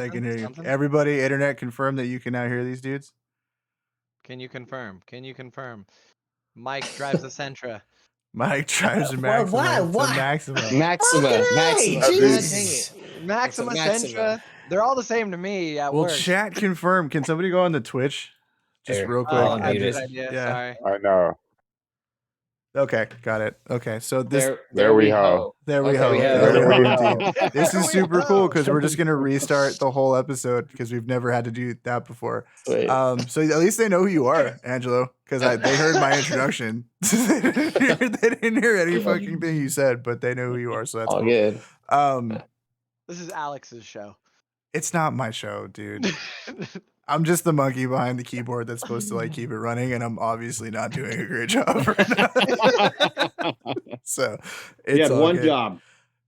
they can hear you. Something? Everybody, internet, confirm that you can now hear these dudes. Can you confirm? Can you confirm? Mike drives a Sentra. Mike drives a Why- Maxima. why- It's a why? Maxima. Maxima. Jesus. God dang Jesus. it. Maxima, It's a Maxima. Sentra. They're all the same to me at Well, work. chat confirm. Can somebody go on the Twitch? Just Here, real quick. Oh, I'll that's a mute good it. idea. Yeah. Sorry. I know. Okay, got it. Okay, so this There we ho. there we Okay, go. we have- There we There we go, go. indeed. This There is we super go. cool because we're just gonna restart the whole episode because we've never had to do that before. Sweet. So at least they know who you are, Angelo, because they heard my introduction. they didn't hear any fucking thing you said, but they know who you are, so that's All cool. good. This is Alex's show. It's not my show, dude. I'm just the monkey behind the keyboard that's supposed to like keep it running, and I'm obviously not doing a great job right now. So it's You had all one good. job.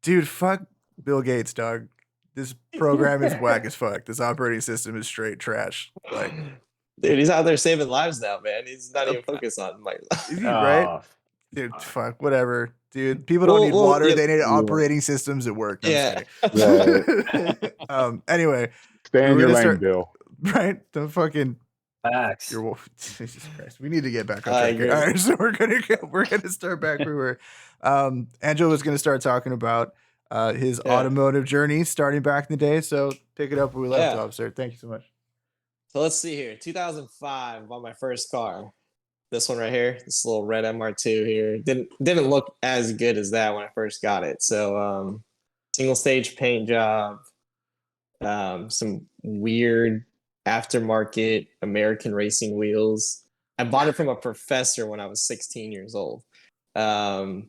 Dude, fuck Bill Gates, dog. This program is whack as fuck. This operating system is straight trash. Like, Dude, he's out there saving lives now, man. He's not even focused on like is he right? Oh, Dude, fuck, whatever. Dude, people don't need water. yeah, They need operating systems at work. No, I'm yeah. just kidding. Anyway, Stay in we're your gonna lane, start- Bill. right? Don't fucking facts. your wolf. Jesus Christ. We need to get back on I track. agree. All right, so we're gonna start back where we were. Angelo was gonna start talking about his automotive journey starting back in the day. So pick it up where we left Yeah. off, sir. Thank you so much. So let's see here. 2005, bought my first car. This one right here, this little red MR2 here. Didn't look as good as that when I first got it. So single stage paint job, some weird aftermarket American racing wheels. I bought it from a professor when I was 16 years old. And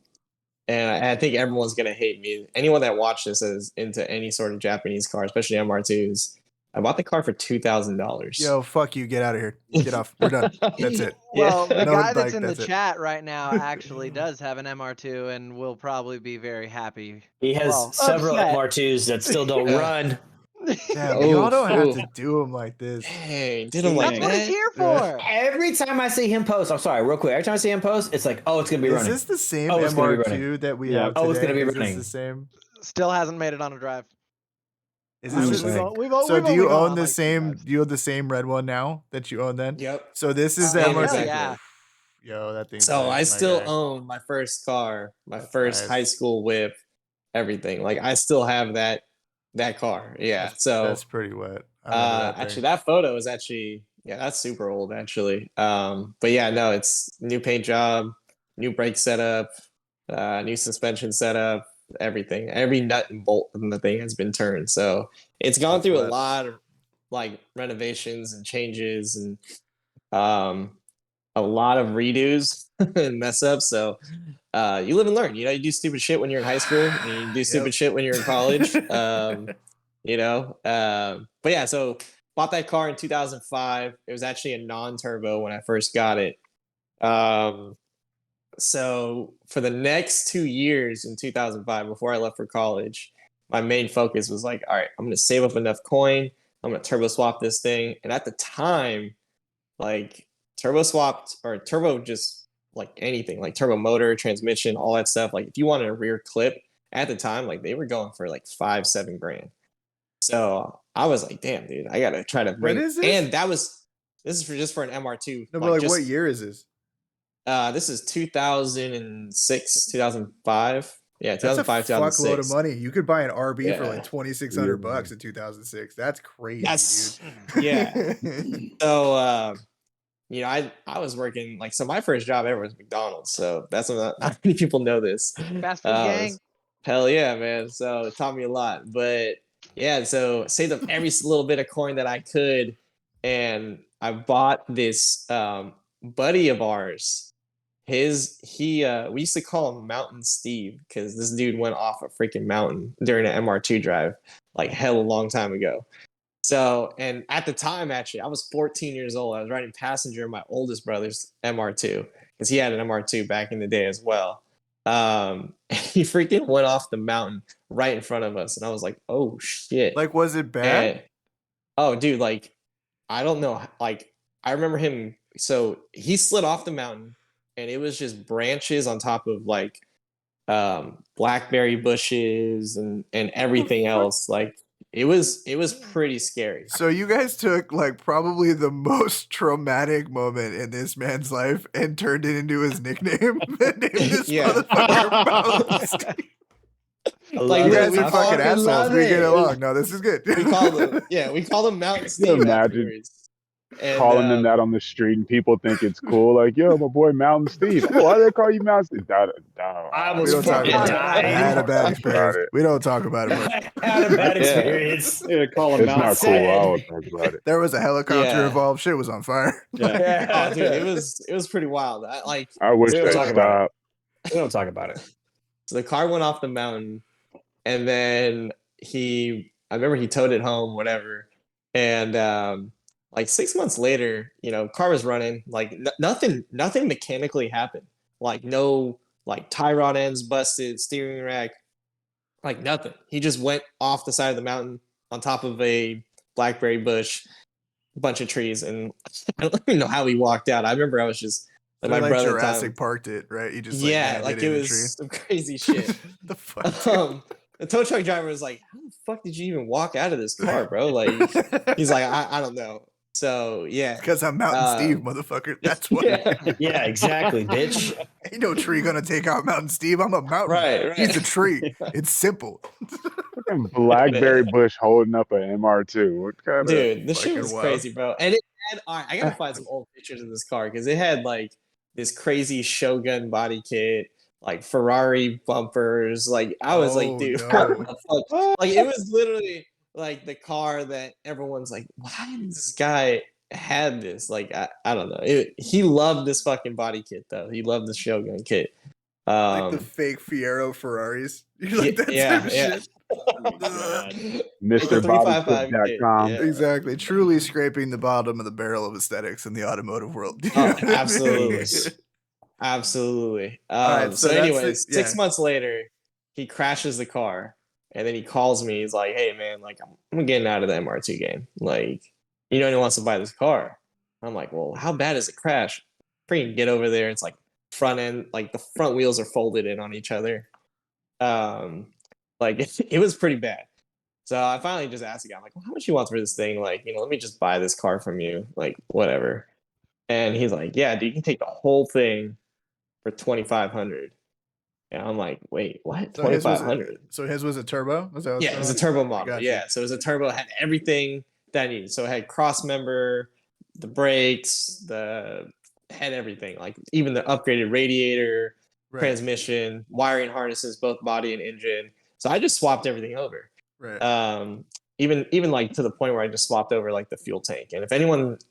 I think everyone's gonna hate me. Anyone that watched this is into any sort of Japanese car, especially MR2s. I bought the car for $2,000. Yo, fuck you. Get out of here. Get off. We're done. That's it. Well, the No, guy that's like, in the that's it. chat right now actually does have an MR2 and will probably be very happy. He has Well, several upset. MR2s that still don't run. Damn, Oof, y'all don't have oof. to do them like this. Hey, did him That's like what he's that? here for. Every time I see him post, I'm sorry, real quick. Every time I see him post, it's like, oh, it's gonna be Is running. this the same Oh, it's gonna be MR2 that we Yeah. have Oh, today? it's gonna be Is running. this the same? Still hasn't made it on a drive. Is I this was the like- same? We've So do only you gone own on, the like, 2 same? drives. Do you have the same red one now that you own then? Yep. So this is the Same MR2. exact yeah. Yo, that thing. So I still own my first car, my first nice. high school whip, everything. Like I still have that car. Yeah. So that's pretty wet. I remember that thing. actually that photo is actually that's super old actually. But yeah, no, it's new paint job, new brake setup, new suspension setup, everything. Every nut and bolt in the thing has been turned. So it's gone That's through a lit. lot of like renovations and changes and a lot of redos and mess ups. So you live and learn. You know, you do stupid shit when you're in high school, and you do stupid shit when you're in college. You know, but yeah. So bought that car in 2005. It was actually a non-turbo when I first got it. So for the next 2 years in 2005, before I left for college, my main focus was like, all right, I'm gonna save up enough coin. I'm gonna turbo swap this thing. And at the time, like turbo swapped or turbo just like anything, like turbo motor, transmission, all that stuff. Like if you wanted a rear clip at the time, like they were going for like 5-7 grand. So I was like, damn, dude, I gotta try to bring. When is this? And this is for just for an MR2. No, but like, what year is this? This is 2006, 2005. Yeah, That's a 2005, fuckload 2006. of money. You could buy an RB for Yeah. like $2,600 in 2006. That's crazy, That's dude. yeah. So you know, I was working like so my first job ever was McDonald's. So that's not many people know this. Fast food gang. Hell yeah, man. So it taught me a lot. But yeah, so saved up every little bit of coin that I could, and I bought this buddy of ours. We used to call him Mountain Steve because this dude went off a freaking mountain during an MR2 drive, like hell a long time ago. So, and at the time, actually, I was 14 years old. I was riding passenger in my oldest brother's MR2 because he had an MR2 back in the day as well. He freaking went off the mountain right in front of us, and I was like, "Oh shit!" Like, was it bad? And, oh, dude, like, I don't know. Like, I remember him. So he slid off the mountain, and it was just branches on top of like blackberry bushes and everything else. Like, it was pretty scary. So you guys took like probably the most traumatic moment in this man's life and turned it into his nickname and named this Yeah. motherfucker Mountain Steve. Like, You we- guys we are fucking fucking assholes. love We get it. along. No, this is good. we called him Mountain you Steve imagine afterwards. And, calling him that on the street and people think it's cool. Like, yo, my boy Mountain Steve. Oh, why do they call you Mountain Steve? I We was don't talk fucking about it. I had a dying. bad About experience. it. We don't talk about it much. I had a bad Yeah. experience. Yeah, call him It's Mountain not cool. Sad. I won't talk about it. There was a helicopter Yeah. involved. Shit was on fire. Yeah. Oh, dude, it was pretty wild. I wish We don't they talk about stopped. We don't talk about it. So the car went off the mountain, and then I remember he towed it home, whatever. And like 6 months later, car was running. Like nothing mechanically happened. Like no, like tie rod ends busted, steering rack, like nothing. He just went off the side of the mountain on top of a blackberry bush, a bunch of trees, and I don't even know how he walked out. I remember I was just They, my like brother at the Jurassic time. parked it, right? You just Yeah, landed like in it a was some crazy shit. tree. The fuck? dude? The tow truck driver was like, "How the fuck did you even walk out of this car, bro?" Like, he's like, "I don't know." So yeah, Because I'm Mountain Steve, motherfucker. That's what. yeah, Yeah, exactly, bitch. Ain't no tree gonna take out Mountain Steve. I'm a mountain. right. He's a tree. It's simple. Fucking Blackberry Bush holding up an MR2. What kind of? Dude, the shit fucking was wild. crazy, bro. And it had, all right, I gotta find some old pictures of this car because it had like this crazy Shogun body kit, like Ferrari bumpers. Like I was Oh, like, dude, no. what the fuck? Like it was literally like the car that everyone's like, why does this guy had this? Like I don't know. He loved this fucking body kit though. He loved the Shogun kit. Like the fake Fiero Ferraris. You like that yeah, type of yeah. shit? Mr. 355 Bodykit.com. kit, Exactly. Truly scraping the bottom of the barrel of aesthetics in the automotive world. You Oh, know what I mean? absolutely. Absolutely. right, so So, that's anyways, it, 6 yeah. months later, he crashes the car, and then he calls me. He's like, "Hey, man, like I'm getting out of the MR2 game. Like, he wants to buy this car." I'm like, "Well, how bad is the crash?" Freaking get over there. It's like front end, like the front wheels are folded in on each other. Like it was pretty bad. So I finally just asked the guy, I'm like, well, how much you want for this thing? Like, let me just buy this car from you, like whatever. And he's like, yeah, dude, you can take the whole thing for $2,500. And I'm like, wait, what? So his was a- $2,500? So his was a turbo? Was that what Yeah, it was a was? turbo model. Gotcha. Yeah, so it was a turbo, had everything that I needed. So it had cross member, the brakes, had everything, like even the upgraded radiator, Right. transmission, wiring harnesses, both body and engine. So I just swapped everything over. Right. Even like to the point where I just swapped over like the fuel tank. And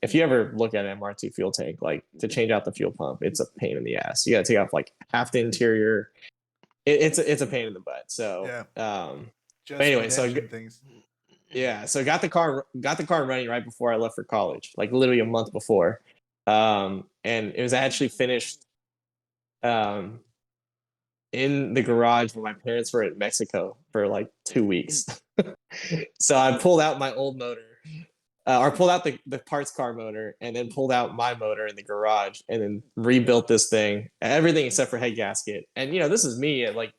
if you ever look at an MR2 fuel tank, like to change out the fuel pump, it's a pain in the ass. You got to take off like half the interior. It's a pain in the butt. So Yeah. Just anyway, so redemption things. yeah, so got the car running right before I left for college, like literally a month before. And it was actually finished in the garage when my parents were in Mexico for like 2 weeks. So I pulled out my old motor, or pulled out the parts car motor, and then pulled out my motor in the garage, and then rebuilt this thing, everything except for head gasket. And this is me at like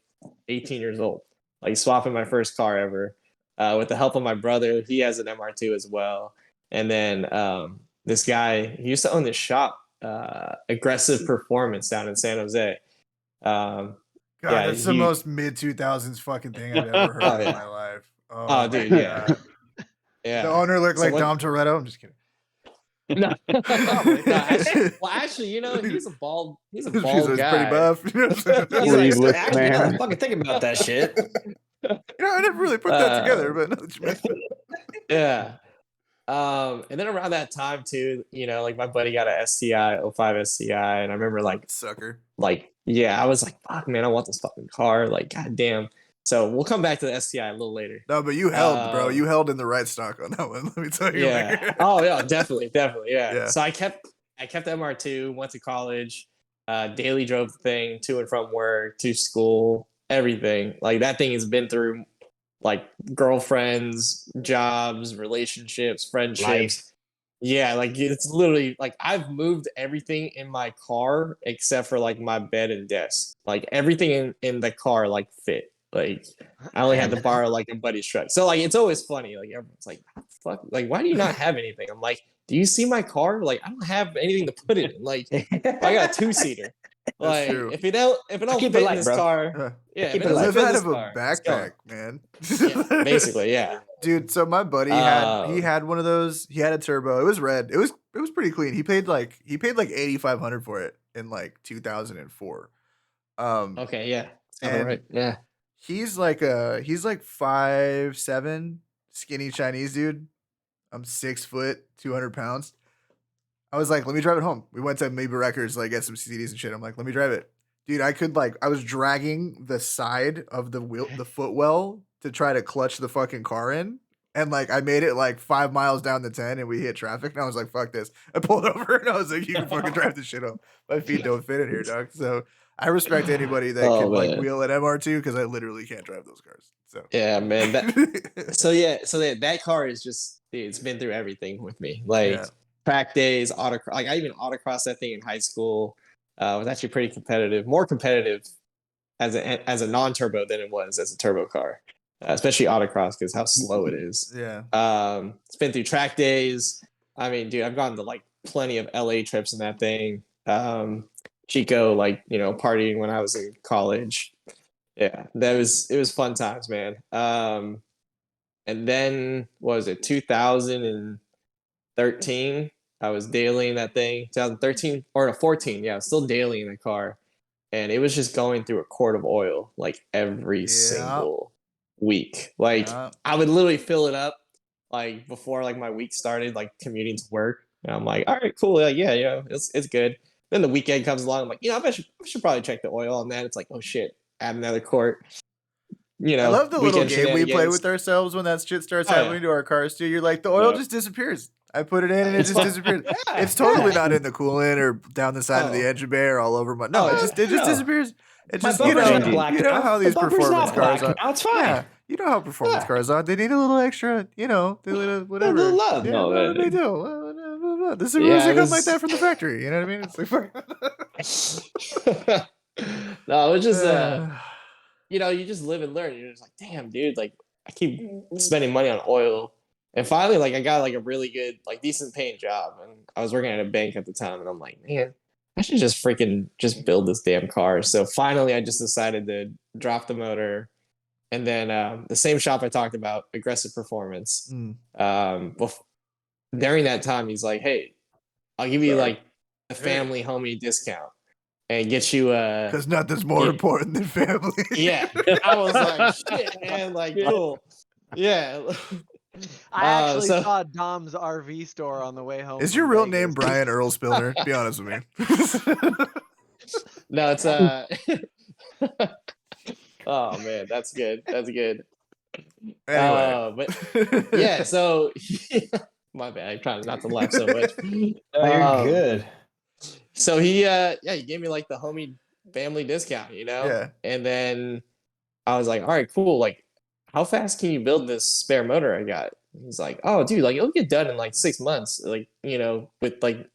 18 years old, like swapping my first car ever, with the help of my brother. He has an MR2 as well. And then this guy, he used to own this shop, Aggressive Performance, down in San Jose. God, yeah, that's the most mid 2000s fucking thing I've ever heard Oh, in yeah. my life. Oh, my dude, yeah. God. Yeah. The owner looked So like what- Dom Toretto. I'm just kidding. No, actually, he's a bald She's guy. pretty buff. You know what I'm saying? He's like, Sleeveless Actually, I man. don't fucking think about that shit. I never really put that together, but now that you mention it. Yeah. And then around that time too, like my buddy got a STI, 05 STI, and I remember Sucker. yeah, I was like, fuck man, I want this fucking car. Like, goddamn. So we'll come back to the STI a little later. No, but you held, bro. You held in the right stock on that one. Let me tell you. Yeah. Like, Oh yeah, definitely. Yeah. Yeah. So I kept the MR2, went to college, daily drove the thing to and from work, to school, everything. Like that thing has been through like girlfriends, jobs, relationships, friendships. Life. Yeah, like it's literally like I've moved everything in my car except for like my bed and desk. Like everything in the car like fit. Like I only had to borrow like a buddy's truck. So like it's always funny. Like everyone's like, fuck, like why do you not have anything? I'm like, do you see my car? Like I don't have anything to put it in. Like I got a 2-seater. Like true. if it don't keep it fit in light, this bro. car, yeah, keep if it it light. doesn't Live fit out this of a car, it's gone. backpack, man. Yeah, basically, yeah. Dude, so my buddy had one of those. He had a turbo. It was red. It was pretty clean. He paid like 8,500 for it in like 2004. Okay, yeah. And All right. Yeah. he's like 5'7", skinny Chinese dude. I'm 6 foot, 200 pounds. I was like, let me drive it home. We went to Maybe Records, like get some CDs and shit. I'm like, let me drive it. Dude, I was dragging the side of the footwell to try to clutch the fucking car in. And like I made it like 5 miles down the 10 and we hit traffic and I was like, fuck this. I pulled over and I was like, you can fucking drive this shit home. My feet don't fit in here, dog. So I respect anybody that can like man. wheel an MR2 because I literally can't drive those cars. So Yeah, man. That car is just it's been through everything with me. Like Yeah. track days, autocross. Like I even autocrossed that thing in high school. It was actually pretty competitive, more competitive as a non-turbo than it was as a turbo car, especially autocross because how slow it is. Yeah. It's been through track days. I mean, dude, I've gone to like plenty of LA trips in that thing. Chico, like partying when I was in college. Yeah, it was fun times, man. And then what was it 2013? I was dailying that thing. 2013 or no, 14. Yeah, I was still dailying the car, and it was just going through a quart of oil like every single week. Like I would literally fill it up like before like my week started, like commuting to work. And I'm like, all right, cool, yeah, it's good. Then the weekend comes along. I'm like, I should probably check the oil on that. It's like, oh shit, add another quart. I love the little weekend game we play shenanigans. with ourselves when that shit starts Oh, yeah. happening to our cars too. You're like, the oil Yeah. just disappears. I put it in and it It's just fun. disappears. Yeah, It's totally yeah. not in the coolant or down the side of the Oh. engine bay or all over my. No, Oh, it just no. disappears. It My just bumper's not black you know now. how The these bumper's performance not cars black are. now. It's fine. Yeah, you know how performance Yeah. cars are. They need a little extra. They need a little whatever. little love. Yeah, No, no, man. they do. The Subarus Yeah, it come like was- that from the factory. You know what I mean? It's like fuck. No, it was just you just live and learn. You're just like, damn, dude, like I keep spending money on oil. And finally, like I got like a really good, like decent paying job. And I was working at a bank at the time, and I'm like, man, I should just freaking just build this damn car. So finally I just decided to drop the motor. And then the same shop I talked about, Aggressive Performance. During that time, he's like, hey, I'll give you like a family homie discount and get you Because nothing's more Yeah. important than family. yeah. I was like, shit, man, like cool. Yeah. I actually so- saw Dom's RV store on the way home. Is from your real Vegas. name Brian Earl Spillner? Be honest with me. No, it's oh man, that's good. That's good. Anyway. But yeah, so my bad. I'm trying not to laugh so much. Oh, you're Um, good. So he gave me like the homie family discount, Yeah. And then I was like, all right, cool. Like, how fast can you build this spare motor I got? He's like, oh, dude, like it'll get done in like 6 months. Like, with like,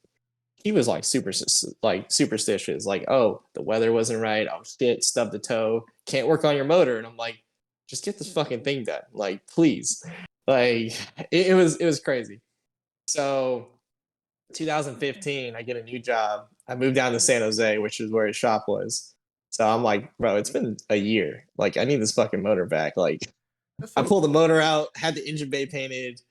he was like superstitious. Like, oh, the weather wasn't right. Oh shit, stubbed the toe. Can't work on your motor. And I'm like, just get this fucking thing done. Like, please. Like, it was crazy. So 2015, I get a new job. I moved down to San Jose, which is where his shop was. So I'm like, bro, it's been a year. Like, I need this fucking motor back. Like, I pulled the motor out, had the engine bay painted,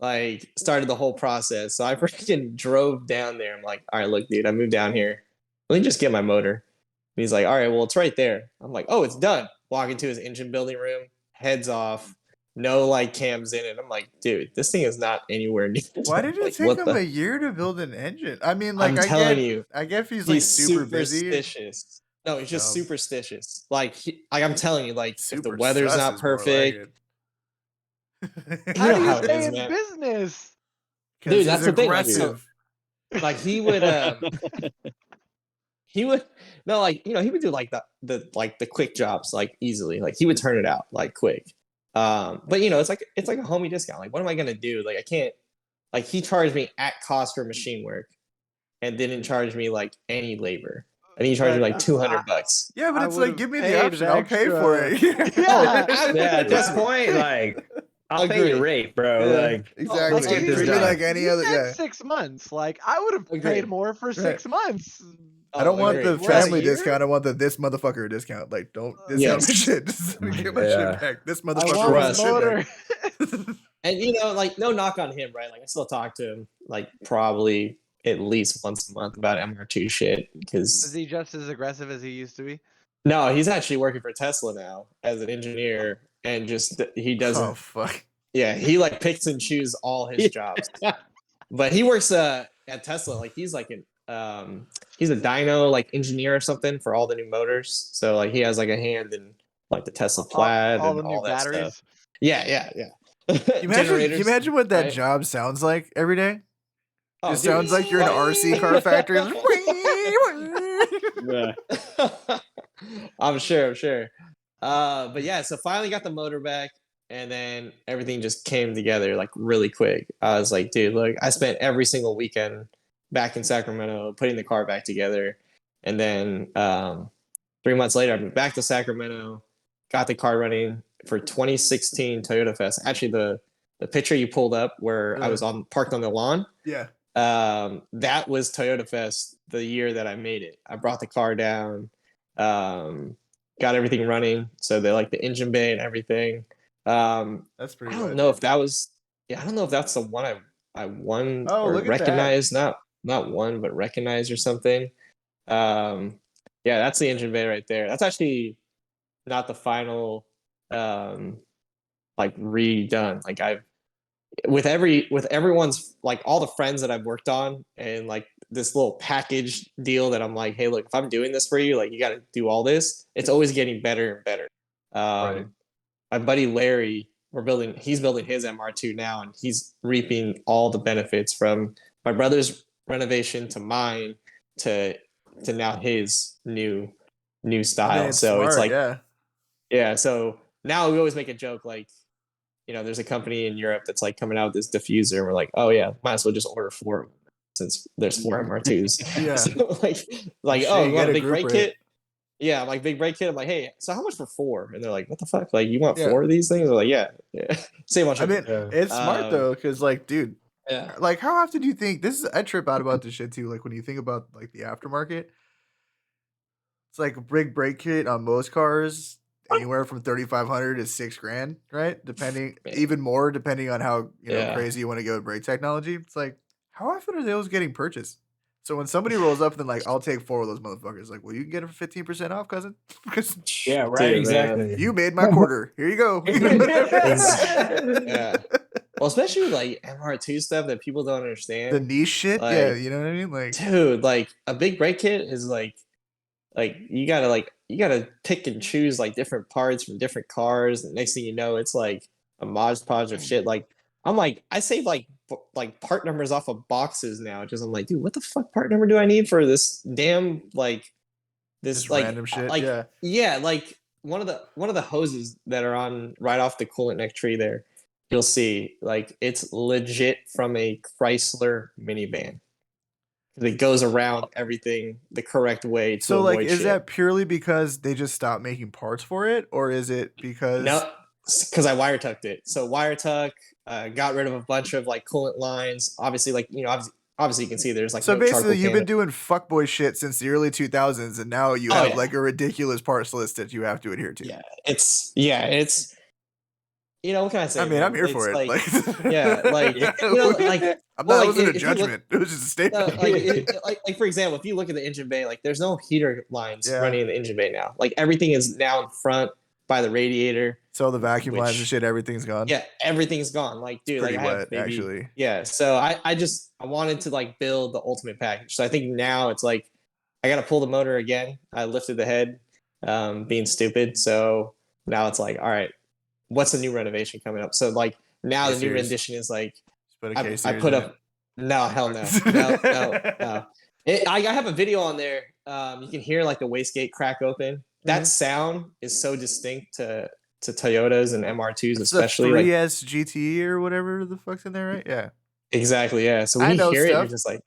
like, started the whole process. So I freaking drove down there. I'm like, all right, look, dude, I moved down here. Let me just get my motor. And he's like, all right, well, it's right there. I'm like, oh, it's done. Walk into his engine building room, heads off, no like cams in it. I'm like, dude, this thing is not anywhere near. Why did it Like, take what him the- a year to build an engine? I mean, like, I'm telling you, I get if he's like super busy. superstitious. No, he's just Dumb. superstitious. Like, I'm telling you, like, if Super the weather's sus not is more like perfect, it. How You know do how you it stay is, in man. business? Dude, Dude, that's the thing, like, aggressive. like he would he would no, like, he would do like the quick jobs like easily. Like he would turn it out like quick. But it's like a homie discount. Like, what am I gonna do? Like, I can't, like, he charged me at cost for machine work and didn't charge me like any labor. I think he charged me But, like $200. Yeah, but I it's like, would've give me paid the option. the I'll pay for it. extra. Oh, Yeah, at trust that me. point, like, I'll pay Agree. your rate, bro. Yeah, Like, exactly. let's get this Treat me done. like any You other. said Yeah. 6 months. Like I would have Agreed. paid more for 6 months. I don't want the agreed. What, a family year? discount. I want the this motherfucker discount. Like, don't discount Yes. my shit. Just let me get my Yeah. shit back. This I motherfucker want wants the his shit motor. back. And like no knock on him, right? Like I still talk to him like probably at least once a month about MR2 shit Is because he just as aggressive as he used to be? no, he's actually working for Tesla now as an engineer and just he doesn't. Oh fuck. Yeah, he like picks and chooses all his jobs. But he works at Tesla. Like he's like he's a dyno like engineer or something for all the new motors. So like he has like a hand in like the Tesla plaid all and the new all that batteries. stuff. Yeah. Can you Generators, imagine what that right? job sounds like every day? Oh, It dude. sounds like you're in an RC car factory. Yeah. I'm sure. But yeah, so finally got the motor back, and then everything just came together like really quick. I was like, dude, look, I spent every single weekend back in Sacramento putting the car back together, and then 3 months later, I moved back to Sacramento, got the car running for 2016 Toyota Fest. Actually, the picture you pulled up where I was parked on the lawn. Yeah. That was Toyota Fest the year that I made it. I brought the car down, got everything running. So they like the engine bay and everything. That's pretty I don't good. know if that was, I don't know if that's the one I won Oh, or look at that. recognized, not won, but recognized or something. Yeah, that's the engine bay right there. That's actually not the final, like redone. Like with everyone's like all the friends that I've worked on and like this little package deal that I'm like, hey, look, if I'm doing this for you, like you got to do all this. It's always getting better and better. Right. My buddy Larry, he's building his MR2 now, and he's reaping all the benefits from my brother's renovation to mine to now his new style. Man, So it's smart, like, yeah. So now we always make a joke like, there's a company in Europe that's like coming out with this diffuser, and we're like, oh yeah, might as well just order 4 since there's 4 MR2s. Yeah. So like Shit, oh, you you want get a a big group brake rate. kit? Yeah, I'm like big brake kit. I'm like, hey, so how much for 4? And they're like, what the fuck? Like, you want Yeah. 4 of these things? I'm like, yeah. Same on I mean, Yeah. it's smart though, because like, dude, yeah. like how often do you think I trip out about this shit too? Like when you think about like the aftermarket, it's like a big brake kit on most cars, anywhere from 3,500 to $6,000, right? Depending, Yeah. even more depending on how Yeah. crazy you want to go with brake technology. It's like, how often are those getting purchased? So when somebody rolls up and then like, I'll take 4 of those motherfuckers. Like, well, you can get it for 15% off, cousin. Because Yeah, right. Dude, man. Exactly. you made my quarter. Here you go. Yeah. Well, especially with like MR2 stuff that people don't understand. The niche shit, Like, yeah, you know what I mean. Like, dude, like a big brake kit is like you gotta pick and choose like different parts from different cars. And next thing you know, it's like a Mod Podge of shit. Like I'm like, I save like part numbers off of boxes now. Just I'm like, dude, what the fuck part number do I need for this damn like this just like random shit. like Yeah. like one of the hoses that are on right off the coolant neck tree there, you'll see like it's legit from a Chrysler minivan. It goes around everything the correct way to So, like, avoid is shit. that purely because they just stopped making parts for it, or is it because No, because I wire tucked it. So wire tuck, got rid of a bunch of like coolant lines. Obviously, like obviously you can see there's like So no basically, charcoal you've can. been doing fuckboy shit since the early 2000s, and now you Oh, have yeah. like a ridiculous parts list that you have to adhere to. Yeah, it's what can I say? I mean, man? I'm here It's for it. like, Like, yeah, like like that well, like, wasn't a if you look- judgment. It was just a statement. like for example, if you look at the engine bay, like there's no heater lines Yeah. running in the engine bay now. Like everything is now in front by the radiator. So the vacuum lines and Which- shit, everything's gone. Yeah, everything's gone. Like, dude, Pretty like I have wet, maybe, actually. Yeah, so I wanted to like build the ultimate package. So I think now it's like I got to pull the motor again. I lifted the head, being stupid. So now it's like, all right, what's the new renovation coming up? So like now the new K-Series. rendition is like Just put a I K-Series put in up. No, hell no, no. I have a video on there. You can hear like the wastegate crack open. That sound is so distinct to Toyotas and MR2s, It's especially the like 3S GT or whatever the fuck's in there, right? Yeah. exactly, yeah. So I when know you hear it, you're stuff. just like,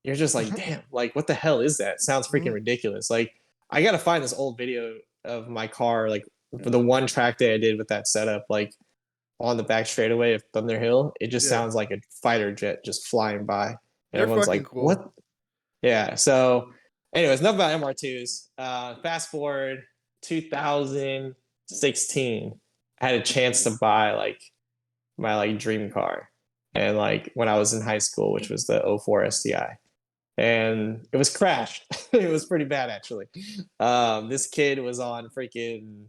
you're just like, damn, like what the hell is that? It sounds freaking ridiculous. Like I gotta find this old video of my car, like for the one track day I did with that setup, like on the back straightaway of Thunder Hill. It just sounds like a fighter jet just flying by. And They're everyone's fucking like, cool. what? Yeah. So anyways, enough about MR2s. Fast forward 2016, I had a chance to buy like my like dream car. And like when I was in high school, which was the 04 STI. And it was crashed. It was pretty bad actually. This kid was on freaking,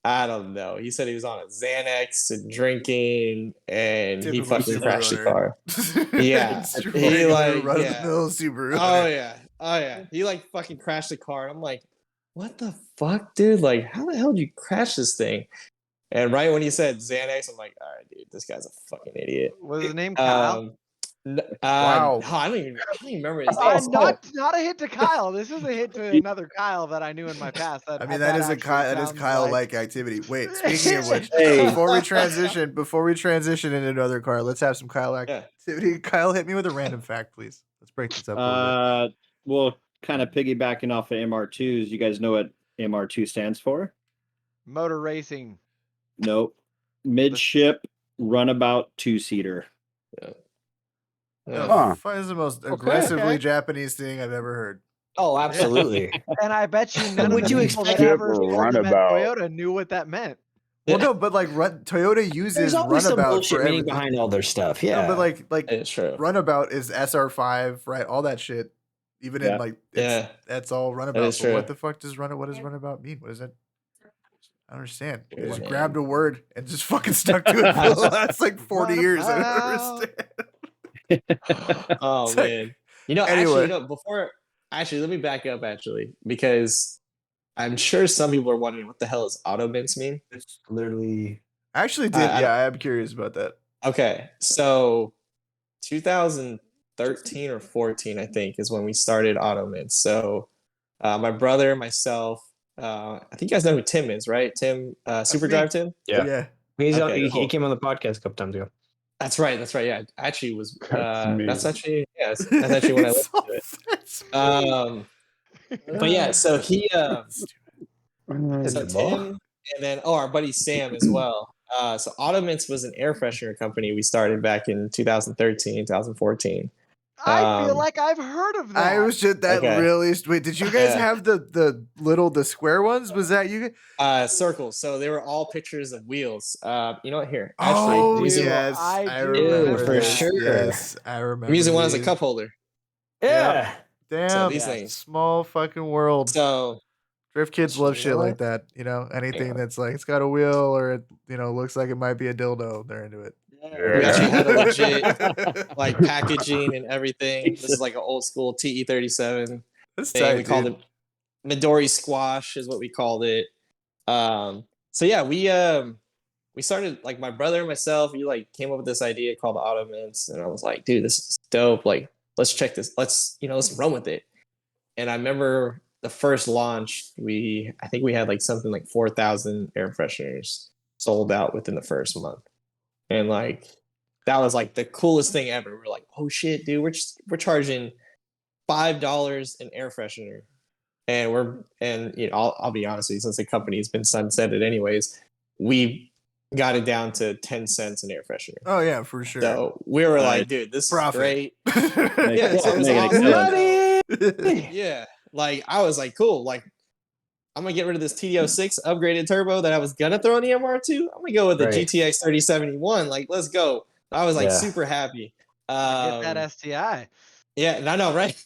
I don't know. He said he was on a Xanax and drinking, and he Typical fucking Subaru crashed the owner. car. Yeah, It's your he regular like run-of-the-mill Subaru. Oh owner. yeah, oh yeah. He like fucking crashed the car. I'm like, what the fuck, dude? Like, how the hell did you crash this thing? And right when he said Xanax, I'm like, all right, dude, this guy's a fucking idiot. Was his name Kyle? Wow. I don't even remember his name. Not a hit to Kyle. This is a hit to another Kyle that I knew in my past. I mean, that is a actually sounds Kyle-like activity. Wait, speaking of which, Hey. before we transition into another car, let's have some Kyle activity. Kyle, hit me with a random fact, please. Let's break this up a little bit. Well, kind of piggybacking off of MR2s, you guys know what MR2 stands for? Motor racing. Nope. Midship runabout two-seater. Huh. This is the most aggressively Japanese thing I've ever heard. Oh, absolutely. And I bet you none Would of you the people that expect ever a told them at runabout? Toyota knew what that meant. Well, no, but like Toyota uses There's always some runabout bullshit for meaning everything. behind all their stuff. Yeah. No, but like It's true. runabout is SR5, right? All that shit. Even in like, that's all runabout. is But true. what the fuck does runabout mean? What is that? I don't understand. You just Man. grabbed a word and just fucking stuck to it for the last like 40 years. I don't understand. Oh It's like- man. You know, Anyway. actually, let me back up actually, because I'm sure some people are wondering what the hell does auto mints mean? It's literally. I actually did. I am curious about that. Okay, so 2013 or 14, I think, is when we started auto mints. So my brother, myself, I think you guys know who Tim is, right? Tim, Super me. Drive Tim? Yeah. Okay, He cool. came on the podcast a couple times ago. That's right. Yeah, actually was. me. That's actually that's actually when I listened to it. But yeah, so he so Tim, and then our buddy Sam as well. So Automints was an air freshener company we started back in 2013, 2014. I feel like I've heard of that. I was just that Okay. really. Wait, did you guys Yeah. have the square ones? Was that you? Circles. So they were all pictures of wheels. You know what? Here, Oh I'm using, yes, I I do remember for this. sure. Yes, I remember. I'm using one as a these. cup holder. Yeah. Damn, these things. small fucking world. So Drift kids love You shit know like what? that. You know, anything Yeah. that's like it's got a wheel or it looks like it might be a dildo. They're into it. we actually had a legit like packaging and everything. This is like an old school TE37 That's thing. tight, We called dude. it Midori Squash is what we called it. So yeah, we started, like, my brother and myself, we like came up with this idea called Auto Mints, and I was like, dude, this is dope. Like, let's check this. Let's run with it. And I remember the first launch, I think we had like something like 4,000 air fresheners sold out within the first month. And like that was like the coolest thing ever. We're like, oh shit, dude, we're charging $5 an air freshener. And I'll be honest with you, since the company's been sunsetted anyways, we got it down to 10 cents an air freshener. Oh yeah, for sure. So we were like, dude, this Profit. is great. yeah, so it was Make it awesome. Yeah. Like I was like, cool, like I'm gonna get rid of this TD06 upgraded turbo that I was gonna throw in the MR2. I'm gonna go with the Right. GTX 3071. Like, let's go. I was like super happy. Get that STI. Yeah, I know, right?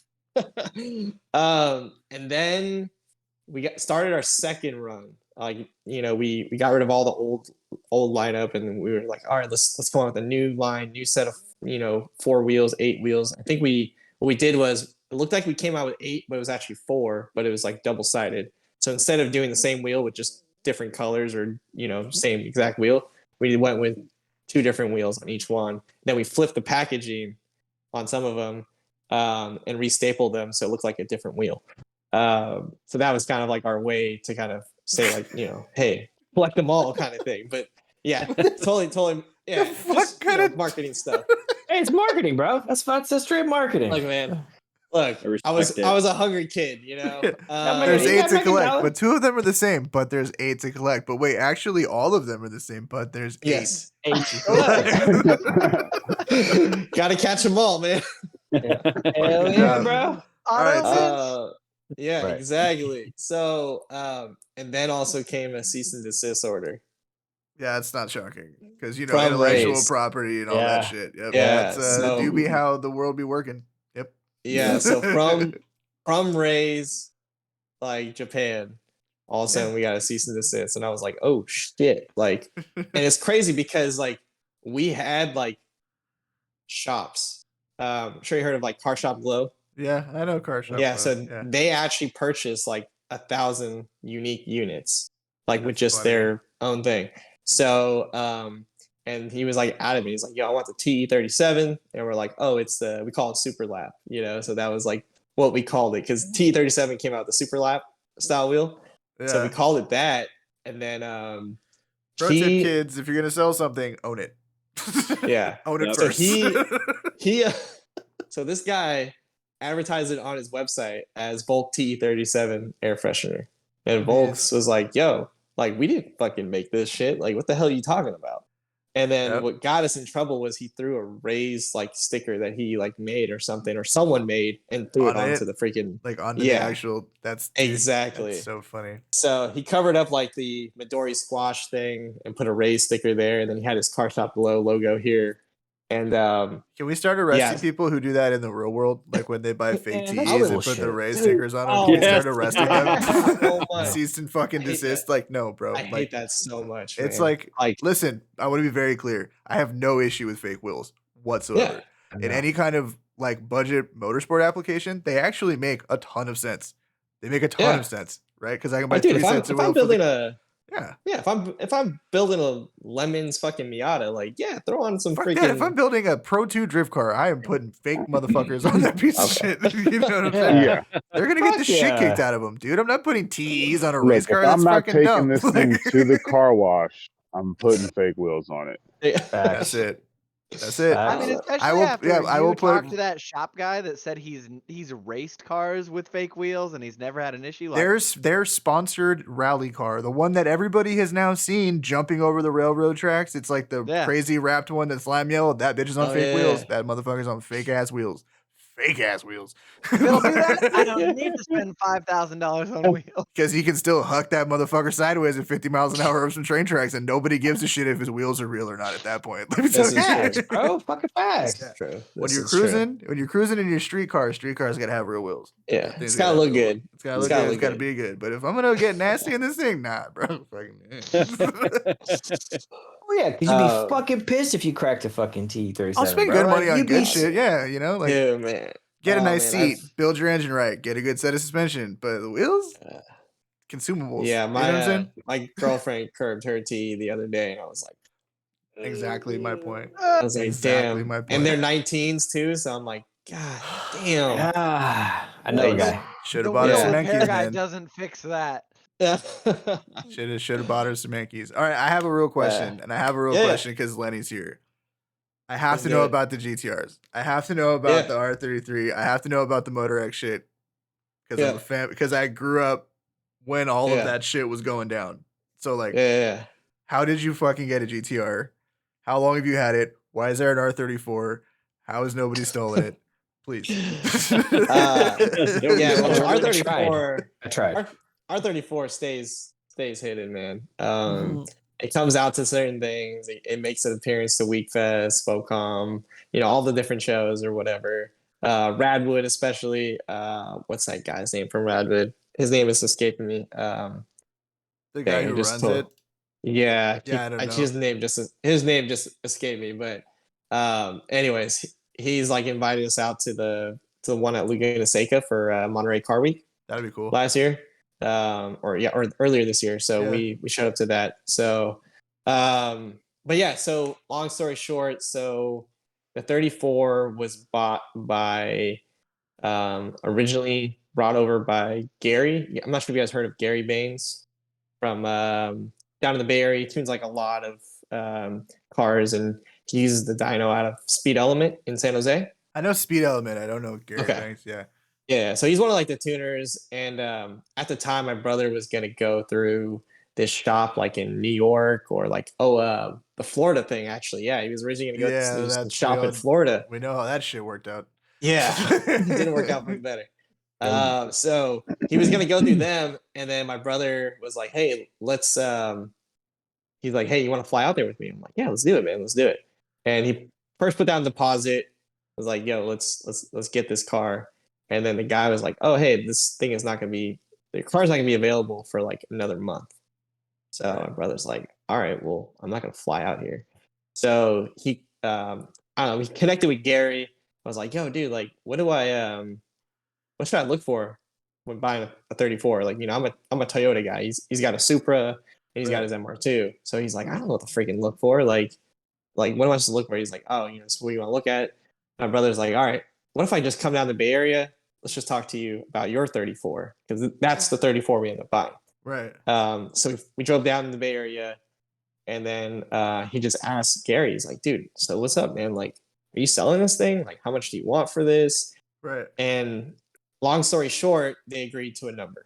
And then we started our second run. Like, we got rid of all the old lineup, and we were like, all right, let's go on with a new line, new set of 4 wheels, 8 wheels. I think what we did was it looked like we came out with 8, but it was actually 4, but it was like double sided. So instead of doing the same wheel with just different colors or same exact wheel, we went with 2 different wheels on each one. Then we flipped the packaging on some of them and restapled them so it looked like a different wheel. So that was kind of like our way to kind of say, like, hey, collect them all kind of thing. But yeah, totally, yeah, Fuck just, kind of marketing stuff. Hey, it's marketing, bro. That's straight marketing. Like, man, Look, I I was respect it. a hungry kid, you know. man, There's you 8 gotta to make it collect, valid. but 2 of them are the same. But there's 8 to collect. But wait, actually, all of them are the same. But there's 8 yes. to collect. Gotta catch them all, man. Hell yeah, bro. All right, Auto so- Yeah, Right. exactly. So, and then also came a cease and desist order. Yeah, it's not shocking because From intellectual Rays. property and all Yeah. that shit. Yep. Yeah, That's so- do be how the world be working. Yep. Yeah, so from Rays, like Japan, all of a sudden we got a cease and desist, and I was like, oh shit! Like, and it's crazy because like we had like shops. I'm sure you heard of like Car Shop Glow. Yeah, I know car shop. Yeah, Club. so yeah. they actually purchased like 1,000 unique units, like with That's just funny. their own thing. So, and he was like out of me. He's like, "Yo, I want the T37," and we're like, "Oh, it's we call it Super Lap," you know. So that was like what we called it because T37 came out with the Super Lap style wheel, Yeah. so we called it that. And then Pro tip, kids: if you're gonna sell something, own it. Yeah. Own it Yep. So first. he so this guy advertised it on his website as Volk T37 air freshener, and Volks was like, "Yo, like we didn't fucking make this shit. Like, what the hell are you talking about?" And then Yep. what got us in trouble was he threw a raised like sticker that he like made or something or someone made and threw it On onto it? the freaking. like onto the Yeah. actual. That's dude, Exactly. That's so funny. So he covered up like the Midori squash thing and put a raised sticker there, and then he had his Car Shop Below logo here. And Can we start arresting Yeah. people who do that in the real world? Like when they buy fake Man, tees that's and put bullshit. the Ray Dude, stickers on them? oh, Can we yes. start arresting them? So much. Cease and fucking I hate desist. that. Like, no, bro. I like, hate that so much. It's man. like, listen, I want to be very clear. I have no issue with fake wheels whatsoever. In any kind of like budget motorsport application, they actually make a ton of sense. They make a ton Yeah. of sense, right? Because I can buy Like, dude, 3 if I'm, cents of if I'm wheel for building the, a if I'm building a Lemons fucking Miata, like throw on some fuck freaking. that. If I'm building a Pro 2 drift car, I am putting fake motherfuckers on that piece of Okay. shit. You know what I'm saying? Yeah. They're gonna get the Fuck shit kicked yeah. out of them, dude. I'm not putting TEs on a Look, race if car. I'm That's not fucking taking dumb. this thing to the car wash, I'm putting fake wheels on it. That's Facts. it. That's it. I mean, Facts. especially after I you will put talked to that shop guy that said he's raced cars with fake wheels and he's never had an issue. Like, their sponsored rally car, the one that everybody has now seen jumping over the railroad tracks. It's like the Yeah. crazy wrapped one that's lime yellow. That bitch is on Oh, fake yeah. wheels. That motherfucker's on fake ass wheels. Fake ass wheels. They'll do that. I don't need to spend $5,000 on wheels. Because he can still huck that motherfucker sideways at 50 miles an hour over some train tracks, and nobody gives a shit if his wheels are real or not at that point. Let me tell This you. is Facts, bro. Fucking facts. Yeah. True. When This you're is true. cruising in your street cars gotta have real wheels. Yeah, Things it's gotta gotta have look real good. wheels. It's gotta It's look gotta good. It's look gotta good. be good. But if I'm gonna get nasty in this thing, nah, bro. Oh yeah, because you'd be fucking pissed if you cracked a fucking T37. I'll spend bro. good money Like, on you'd good be- shit. Yeah, you know, like Dude, man. get a Oh, nice man, seat, build your engine right, get a good set of suspension. But the wheels, consumables. Yeah, you know what I'm saying? my girlfriend curbed her T the other day, and I was like, Exactly my point. I was like, Exactly damn. my point. And they're 19s too, so I'm like, God damn. Ah, I know a Like, guy. Should The have bought her wheel some repair Menkeys, guy man. doesn't fix that. Yeah. Should have bought her some Menkeys. All right, I have a real question, and I have a real Yeah. question because Lenny's here. I have Let's to do know it. about the GTRs. I have to know about Yeah. the R33. I have to know about the Motor X shit because I'm Yeah. a fan. Because I grew up when all of Yeah. that shit was going down. So like, Yeah. how did you fucking get a GTR? How long have you had it? Why is there an R34? How has nobody stolen it? Please. Yeah, well, I R34 tried. R34 stays hidden, man. It comes out to certain things. It makes an appearance to Week Fest, FOCOM, all the different shows or whatever. Radwood, especially. What's that guy's name from Radwood? His name is escaping me. The guy dang, who just runs told- it. Yeah, Yeah, I don't know. his name just escaped me. But anyways, he's like invited us out to the one at Laguna Seca for Monterey Car Week That'd be cool. last year, or earlier this year. So Yeah. we showed up to that. So, but yeah. So long story short, so the 34 was bought by, originally brought over by Gary. I'm not sure if you guys heard of Gary Baines from down in the Bay Area. He tunes like a lot of cars, and he uses the dyno out of Speed Element in San Jose. I know Speed Element. I don't know Gary Okay. Banks. Yeah. Yeah, so he's one of like the tuners, and at the time, my brother was gonna go through this shop like in New York or like the Florida thing actually. Yeah, he was originally gonna go Yeah, to this that's shop in Florida. we know how that shit worked out. Yeah, it didn't work out for the better. So he was gonna go through them, and then my brother was like, "Hey, let's." He's like, "Hey, you want to fly out there with me?" I'm like, "Yeah, let's do it, man. Let's do it." And he first put down a deposit. Was like, "Yo, let's get this car." And then the guy was like, "Oh, hey, this thing is not gonna be the car's not gonna be available for like another month." So my brother's like, "All right, well, I'm not gonna fly out here." So he, I don't know, he connected with Gary. I was like, "Yo, dude, like, what should I look for when buying a 34?" Like, I'm a Toyota guy. He's got a Supra and he's got his MR2. So he's like, "I don't know what to freaking look for. Like what am I supposed to look for?" He's like, "Oh, so what do you want to look at?" My brother's like, "All right, what if I just come down to the Bay Area? Let's just talk to you about your 34 because that's the 34 we end up buying." Right. So we drove down in the Bay Area, and then he just asked Gary. He's like, "Dude, so what's up, man? Like, are you selling this thing? Like, how much do you want for this?" Right. And long story short, they agreed to a number.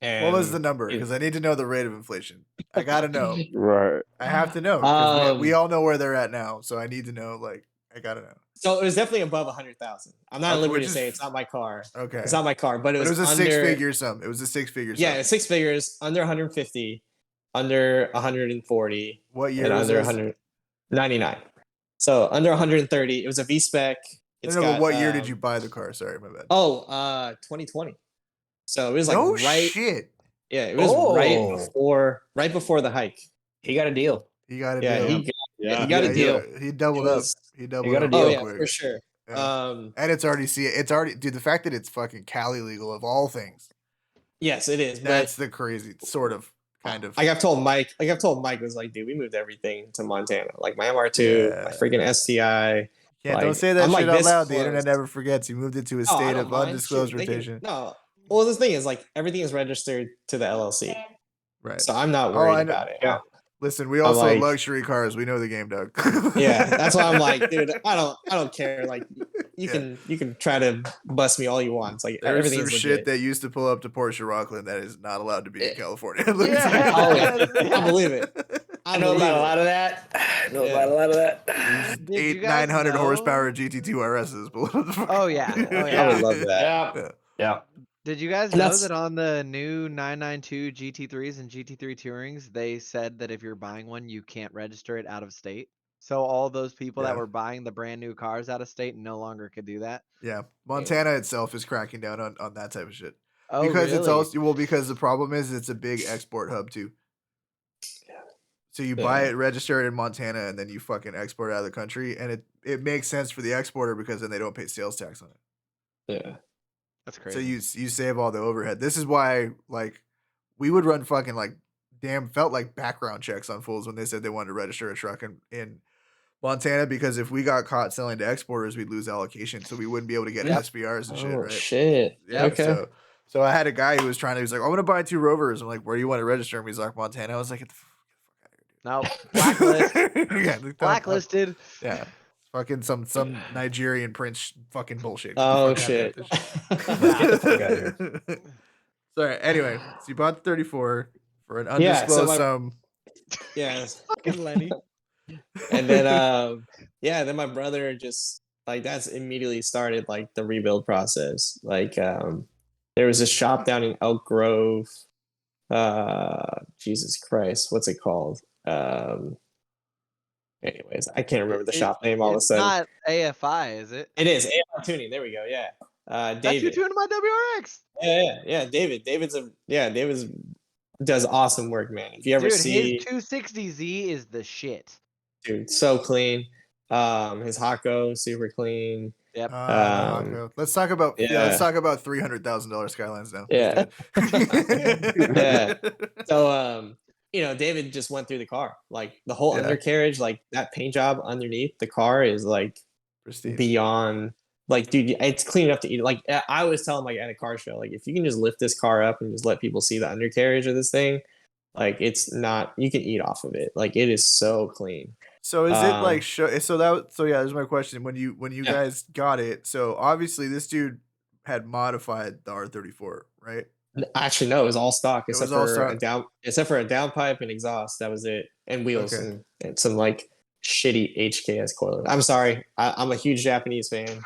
And What was the number? Because I need to know the rate of inflation. I gotta know. Right. I have to know because we all know where they're at now. So I need to know. Like, I gotta know. So it was definitely above 100,000. I'm not at Okay, liberty which to is- say it's not my car. Okay. It's not my car, but it But was, it was a under, six-figure sum. It was a six-figure sum. Yeah, it's six figures, under 150, under 140, What year and was under this? 199. So under 130. It was a V spec. No, but what year did you buy the car? Sorry, my bad. 2020. So it was like no right. shit. Yeah, it was right before the hike. He got a deal. He got a Yeah, deal. he got a deal. He doubled It up. was- He doubled got a up. deal. Oh real yeah, quick. for sure. Yeah. And it's already, dude. The fact that it's fucking Cali legal of all things. Yes, it is. That's But the crazy sort of kind of. Like I've told Mike was like, "Dude, we moved everything to Montana. Like my MR2, my freaking STI." Yeah, like, don't say that I'm, shit like, out this loud. The close. internet never forgets. He moved it to a I state don't of mind. undisclosed Shit, they can- rotation. No. Well, the thing is, like, everything is registered to the LLC, Right. so I'm not I worried know. about it. Yeah. Listen, we also like- luxury cars. We know the game, Doug. Yeah, that's why I'm like, dude, I don't care. Like, you can try to bust me all you want. It's like There's everything some is shit legit. that used to pull up to Porsche Rockland that is not allowed to be in California. Yeah. Oh, yeah. I believe it. I know about a lot of that. I know about a lot of that. Did you guys 900 know- horsepower GT2 RSs. Oh yeah. Oh I yeah. would love that. Yeah. Yeah. Did you guys And know that's- that on the new 992 GT3s and GT3 Tourings, they said that if you're buying one, you can't register it out of state? So all those people Yeah. that were buying the brand new cars out of state no longer could do that. Yeah, Montana itself is cracking down on that type of shit. Oh, because it's really? also because the problem is it's a big export hub too. So you buy it, register it in Montana, and then you fucking export it out of the country, and it makes sense for the exporter because then they don't pay sales tax on it. Yeah. That's crazy. So you save all the overhead. This is why like we would run fucking like felt like background checks on fools when they said they wanted to register a truck in Montana, because if we got caught selling to exporters, we'd lose allocation, so we wouldn't be able to get SBRs and shit, Oh right? shit. Yeah. Okay. So I had a guy who was trying to. He was like, "I want to buy 2 Rovers." I'm like, "Where do you want to register them?" He's like, "Montana." I was like, "Get the fuck No, out of here, blacklist. dude." Yeah, Blacklisted. Yeah, fucking some Nigerian prince fucking bullshit. Get the Oh fuck shit. out of here. Sorry. Anyway, so you bought the 34 for an Yeah, so undisclosed sum. Yeah. Fucking Lenny. And then then my brother just like that's immediately started like the rebuild process. Like there was a shop down in Elk Grove. Jesus Christ, what's it called? Anyways, I can't remember the shop name all of a It's sudden. not AFI, is it? It is AR tuning. There we go. Yeah. That's you David. tuning my WRX. Yeah. David. David's does awesome work, man. If you ever Dude, see his 260Z is the shit. dude, so clean. His Hako, super clean. Yep. Let's talk about let's yeah. talk about $300,000 Skylines now. Yeah. Yeah. So David just went through the car. Like the whole undercarriage, like that paint job underneath the car is like Pristine. beyond like, dude, it's clean enough to eat. Like I always tell him like at a car show, like if you can just lift this car up and just let people see the undercarriage of this thing, like it's not, you can eat off of it. Like it is so clean. So is it like there's my question. When you guys got it, so obviously this dude had modified the R34, right? Actually, no, it was all stock It except was all for stock. a downpipe and exhaust. That was it, and wheels Okay. and some like shitty HKS coilovers. I'm sorry, I'm a huge Japanese fan.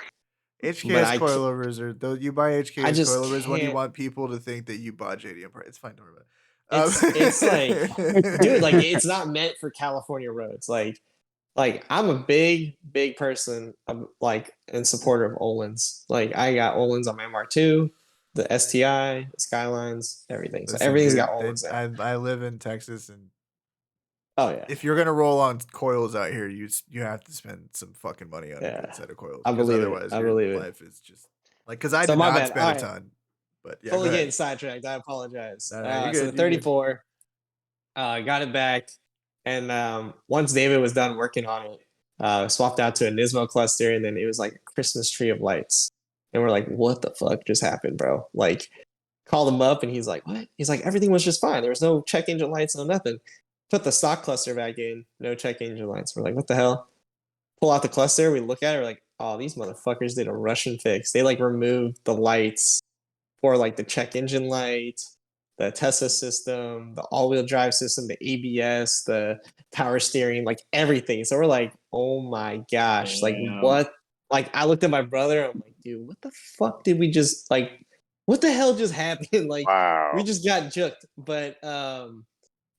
HKS coilovers are though you buy HKS just coilovers when you can't- want people to think that you bought JDM parts. It's fine, don't worry about it. It's like, dude, like it's not meant for California roads. Like I'm a big person. I'm like in supporter of Olin's. Like I got Olin's on my MR2, the STI, the Skylines, everything. So Listen, everything's dude, got Olin's. I live in Texas, and Oh yeah, if you're gonna roll on coils out here, you have to spend some fucking money on a Yeah. good set of coils. I 'cause believe it. otherwise I your believe it. life is just like because I So did my not bad. spend a Alright. ton. But yeah, Totally go getting ahead. sidetracked. I apologize. No, you're So good, the you're good. 34, got it back, and once David was done working on it, swapped out to a Nismo cluster, and then it was like a Christmas tree of lights, and we're like, "What the fuck just happened, bro?" Like, called him up, and he's like, "What?" He's like, "Everything was just fine. There was no check engine lights, no nothing." Put the stock cluster back in, no check engine lights. We're like, "What the hell?" Pull out the cluster, we look at it, we're like, "Oh, these motherfuckers did a Russian fix. They like removed the lights for like the check engine light, the Tesla system, the all-wheel drive system, the ABS, the power steering, like everything." So we're like, "Oh my gosh, like Damn. what?" Like I looked at my brother, I'm like, "Dude, what the fuck did we just like? What the hell just happened?" Like Wow. we just got juked. But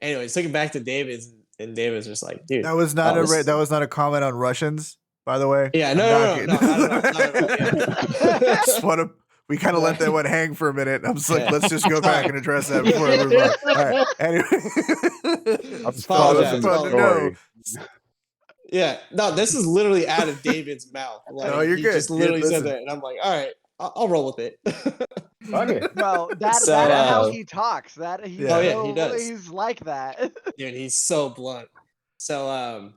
anyways, took it back to David's, and David's just like, "Dude, That was not oh, that was not a comment on Russians, by the way. yeah, I'm no, not not at all, not at all, yeah. Just want to. We kind of let that one hang for a minute. I'm just like, Yeah. let's just go back and address that before I move on. All right. Anyway, I'm just Apologize, processing the fun to know. story. Yeah, no, this is literally out of David's mouth. Like, No, you're he good. just You're- literally listen. said that, and I'm like, all right, I'll roll with it. Fuck it. Bro, that's So, how he talks. That he's Yeah. Oh, yeah, so, he does. he's like that. Dude, he's so blunt. So,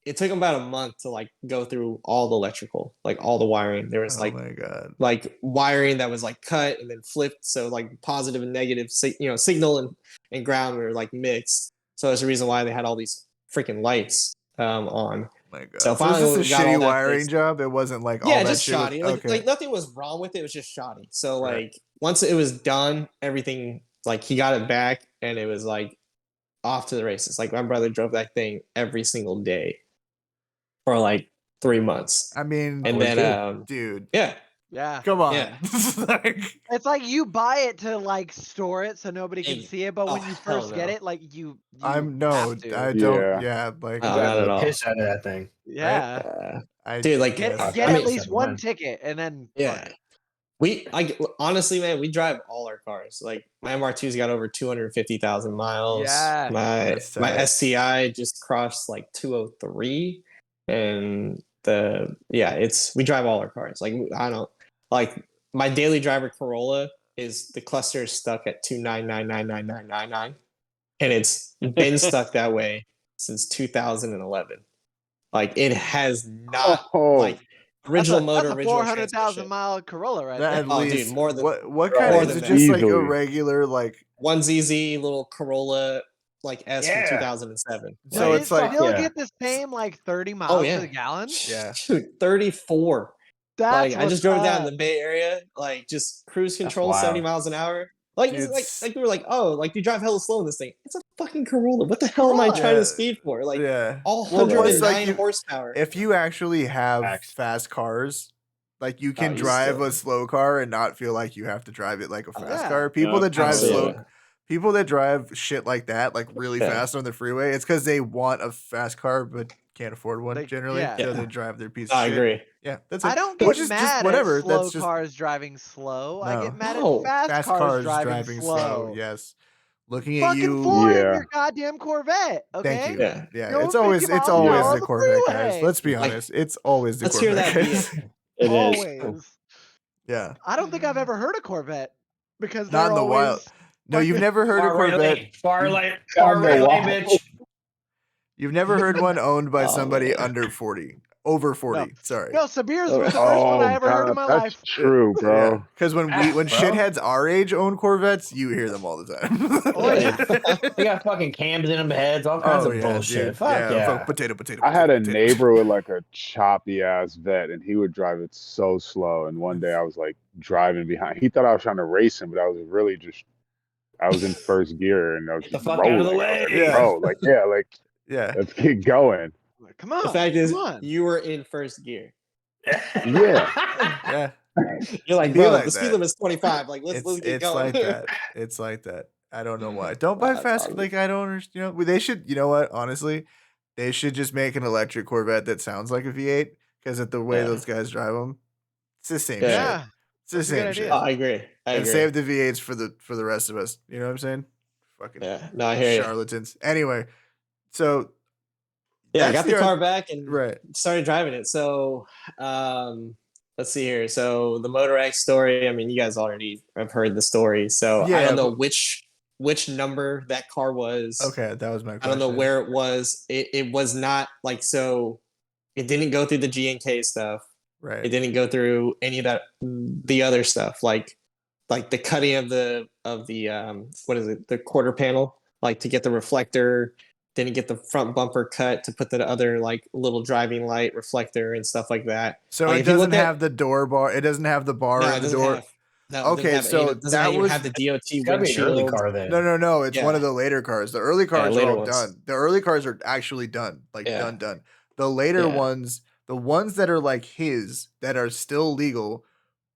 it took him about a month to like go through all the electrical, like all the wiring. There was Oh my god. like wiring that was like cut and then flipped, so like positive and negative, signal and ground were like mixed. So that's the reason why they had all these freaking lights on. Oh my god. So So is finally this a we got all shitty that wiring fixed. job? It wasn't like all Yeah, that just shit was- shoddy. Like okay. like nothing was wrong with it. It was just shoddy. So Right. like once it was done, everything like he got it back and it was like off to the races. Like my brother drove that thing every single day for like 3 months. I mean, And then dude, yeah. Yeah. come on. Yeah. Like, It's like you buy it to like store it so nobody can Ex- see it, but when oh, you hell first get no. it, like you I'm no, have to. I don't. Yeah. Yeah, like No, You not have at the all. piss out of that thing. Yeah. Dude, like Get yes. get I at mean, least so one mine. ticket and then Yeah. We like honestly, man, we drive all our cars. Like my MR2's got over 250,000 miles. Yes. That's My tight. STI just crossed like 203, and we drive all our cars. Like I don't like my daily driver Corolla is the cluster is stuck at 2999999, and it's been stuck that way since 2011. Like it has not Oh, like original motor, that's a original 400,000 transmission. mile Corolla right That there. at Oh, least dude, more than what kind more of is than it that. just like a Easily. regular like One ZZ little Corolla like S Yeah. from 2007. so Does it's it like still yeah. get the same like 30 miles Oh to yeah, the gallon? Yeah. Dude, 34. That's Like I just drove it down in up. the Bay Area, like just cruise control, wild. 70 miles an hour. Like Dude, like we were like, oh, like you drive hella slow in this thing. It's a fucking Corolla. What the hell am I Corolla. trying Yeah. to speed for? Like yeah. all Well, plus, 109 horsepower. if you actually have Facts. fast cars, like you Oh, can you drive still- a slow car and not feel like you have to drive it like a fast yeah. car. People Yeah, that drive absolutely. slow, people that drive shit like that, like really Yeah. fast on the freeway, it's because they want a fast car but can't afford one They- generally. yeah. So Yeah. they drive their piece I of shit. agree. Yeah, that's I it. don't get Which is mad just whatever. at slow That's just cars driving slow. I No. get mad No. at fast, cars driving, slow. Yes, looking at Fucking you. fly in Yeah. your goddamn Corvette. Okay. Thank you. Yeah. Yeah, Going it's always 50 it's miles an always hour on the the Corvette guys. freeway. Let's be Like, honest. It's always the let's hear Corvette that guys. beat. It is. Always. Yeah, I don't think I've ever heard a Corvette because not they're in the wild. always No, you've fucking- never heard a Far right Corvette. lane. Far You- right. Down Far the right lane, wall. bitch. You've never heard one owned by Oh, somebody man. under 40. over 40. Sorry. No, Sabir's Oh, was the first one I Oh, ever heard in God, my that's life. true, Yeah, bro. because when Bro. shitheads our age own Corvettes, you hear them all the time. Oh, yeah. They got fucking cams in them heads, all kinds Oh of yeah, bullshit. dude. Fuck Yeah, yeah. fuck potato. I had a potato. neighbor with like a choppy ass vet, and he would drive it so slow. And one day I was like driving behind. He thought I was trying to race him, but I was really just I was in first gear and I was Get the just fuck rolling. out of the I was way. like, Yeah. bro, like Yeah. let's get going. Come on. The fact is, come on. you were in first gear. Yeah. Yeah. You're like, Be bro, like the speed that. limit's 25. Like, let's get It's going. like that. It's like that. I don't know why. Don't buy That's fast. awesome. Like I don't understand. They should. You know what? Honestly, they should just make an electric Corvette that sounds like a V8 because of the way Yeah. those guys drive them, it's the same Yeah. shit. Yeah. It's the That's a good same idea. shit. I agree. I And agree. save the V8s for the rest of us. You know what I'm saying? Fucking Yeah. No, I hear you. charlatans. Anyway, so Yeah, I that's got the the car back and right. started driving it. So, let's see here. So the Motor X story. I mean, you guys already have heard the story. So I Yeah, don't know but- which number that car was. Okay, that was my question. I don't know where it was. It was not like so. It didn't go through the GNK stuff. Right. It didn't go through any of that the other stuff like the cutting of the what is it, the quarter panel, like to get the reflector. Didn't get the front bumper cut to put the other like little driving light reflector and stuff like that. So Like, it if you doesn't look at- have the door bar. It doesn't have the bar No, in it the doesn't door. have. No, it Okay, doesn't have so any, doesn't that even was- have the DOT It's gotta be an early windshield. car then. No. It's one Yeah. of the later cars. The early cars are later all ones. done. The early cars are actually done. Like Yeah. done. The later Yeah. ones, the ones that are like his that are still legal,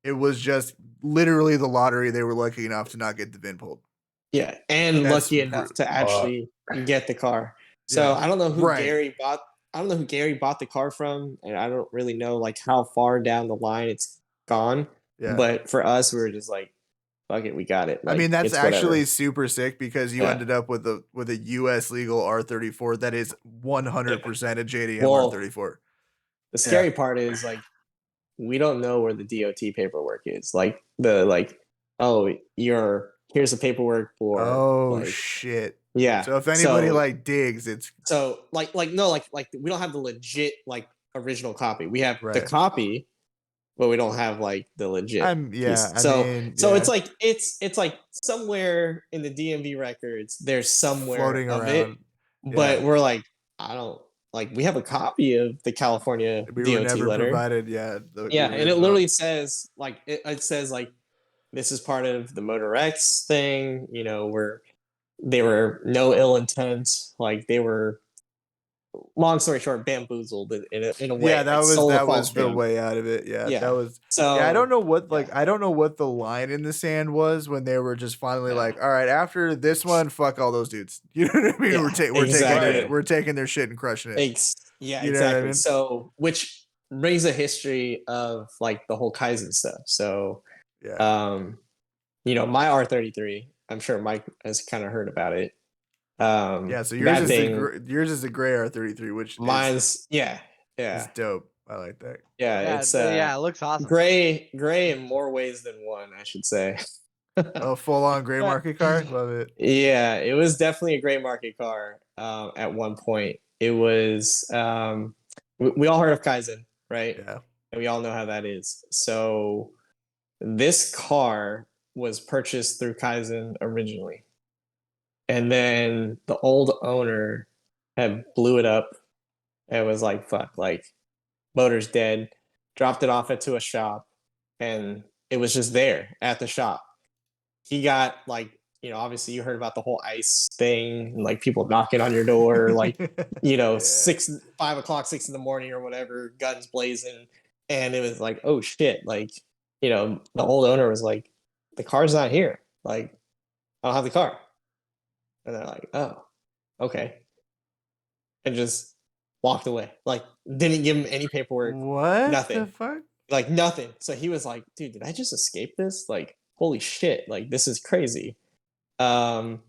it was just literally the lottery. They were lucky enough to not get the VIN pulled. Yeah, and That's lucky enough to actually get the car. So Yeah. I don't know who Right. Gary bought. I don't know who Gary bought the car from, and I don't really know like how far down the line it's gone. Yeah. But for us, we were just like, "Fuck it, we got it." I Like, mean, that's it's whatever. actually super sick because you Yeah. ended up with a US legal R34 that is 100% a JDM Well, R34. the scary part is like we don't know where the DOT paperwork is. Like oh, here's the paperwork for. Oh like, shit. yeah. So if anybody So- like digs, it's So like no like we don't have the legit like original copy. We have the Right. copy, but we don't have like the legit. yeah. piece. So yeah, it's like it's like somewhere in the DMV records there's somewhere floating of around. it, but Yeah. we're like I don't like we have a copy of the California We DOT were never letter. provided. Yeah. Yeah, and it literally says like it says like this is part of the Motor X thing. You know, where they were no ill intent, like they were. Long story short, bamboozled in a way. Yeah, that like, was sold a that false was the dream. way out of it. Yeah, Yeah. that was. So Yeah, I don't know what yeah. I don't know what the line in the sand was when they were just finally Yeah. like, all right, after this one, fuck all those dudes. You know what I mean? Yeah, exactly. we're taking their shit and crushing it. Yeah, You know what I exactly. mean? So, which brings a history of like the whole Kaizen stuff. So, Yeah. you know, my R33, I'm sure Mike has kind of heard about it. Yeah, so yours that is thing, yours is a gray R33, which mine's yeah, is dope. I like that. yeah. It's yeah, it looks awesome. gray in more ways than one, I should say. Oh, full on gray market car. Love it. Yeah, it was definitely a gray market car. At one point, it was. We all heard of Kaizen, right? Yeah. And we all know how that is. So, this car was purchased through Kaizen originally, and then the old owner had blew it up and was like, "Fuck, like, motor's dead." Dropped it off into a shop, and it was just there at the shop. He got like, you know, obviously you heard about the whole ICE thing, and, like people knocking on your door, like, you know, Yeah. 5 o'clock, 6 in the morning or whatever, guns blazing. And it was like, oh shit. Like, you know, the old owner was like, the car's not here. Like, I don't have the car. And they're like, oh, okay. And just walked away. Like, didn't give him any paperwork. What Nothing. the fuck? Like nothing. So he was like, dude, did I just escape this? Like, holy shit, like this is crazy. And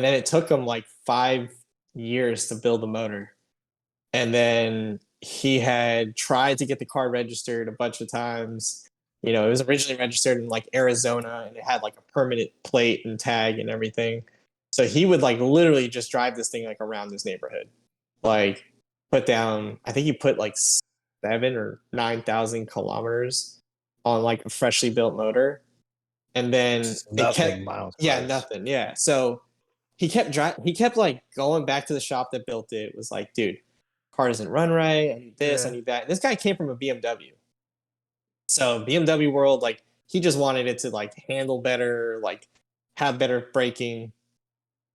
then it took him like 5 years to build the motor. And then he had tried to get the car registered a bunch of times. You know, it was originally registered in like Arizona and it had like a permanent plate and tag and everything. So he would like literally just drive this thing like around this neighborhood. Like put down, I think he put like 7 or 9,000 kilometers on like a freshly built motor, and then Nothing miles. nothing. Yeah, so he kept like going back to the shop that built it. Was like, dude, car doesn't run right. I need this. I need that. And this guy came from a BMW, so BMW world, like he just wanted it to like handle better, like have better braking.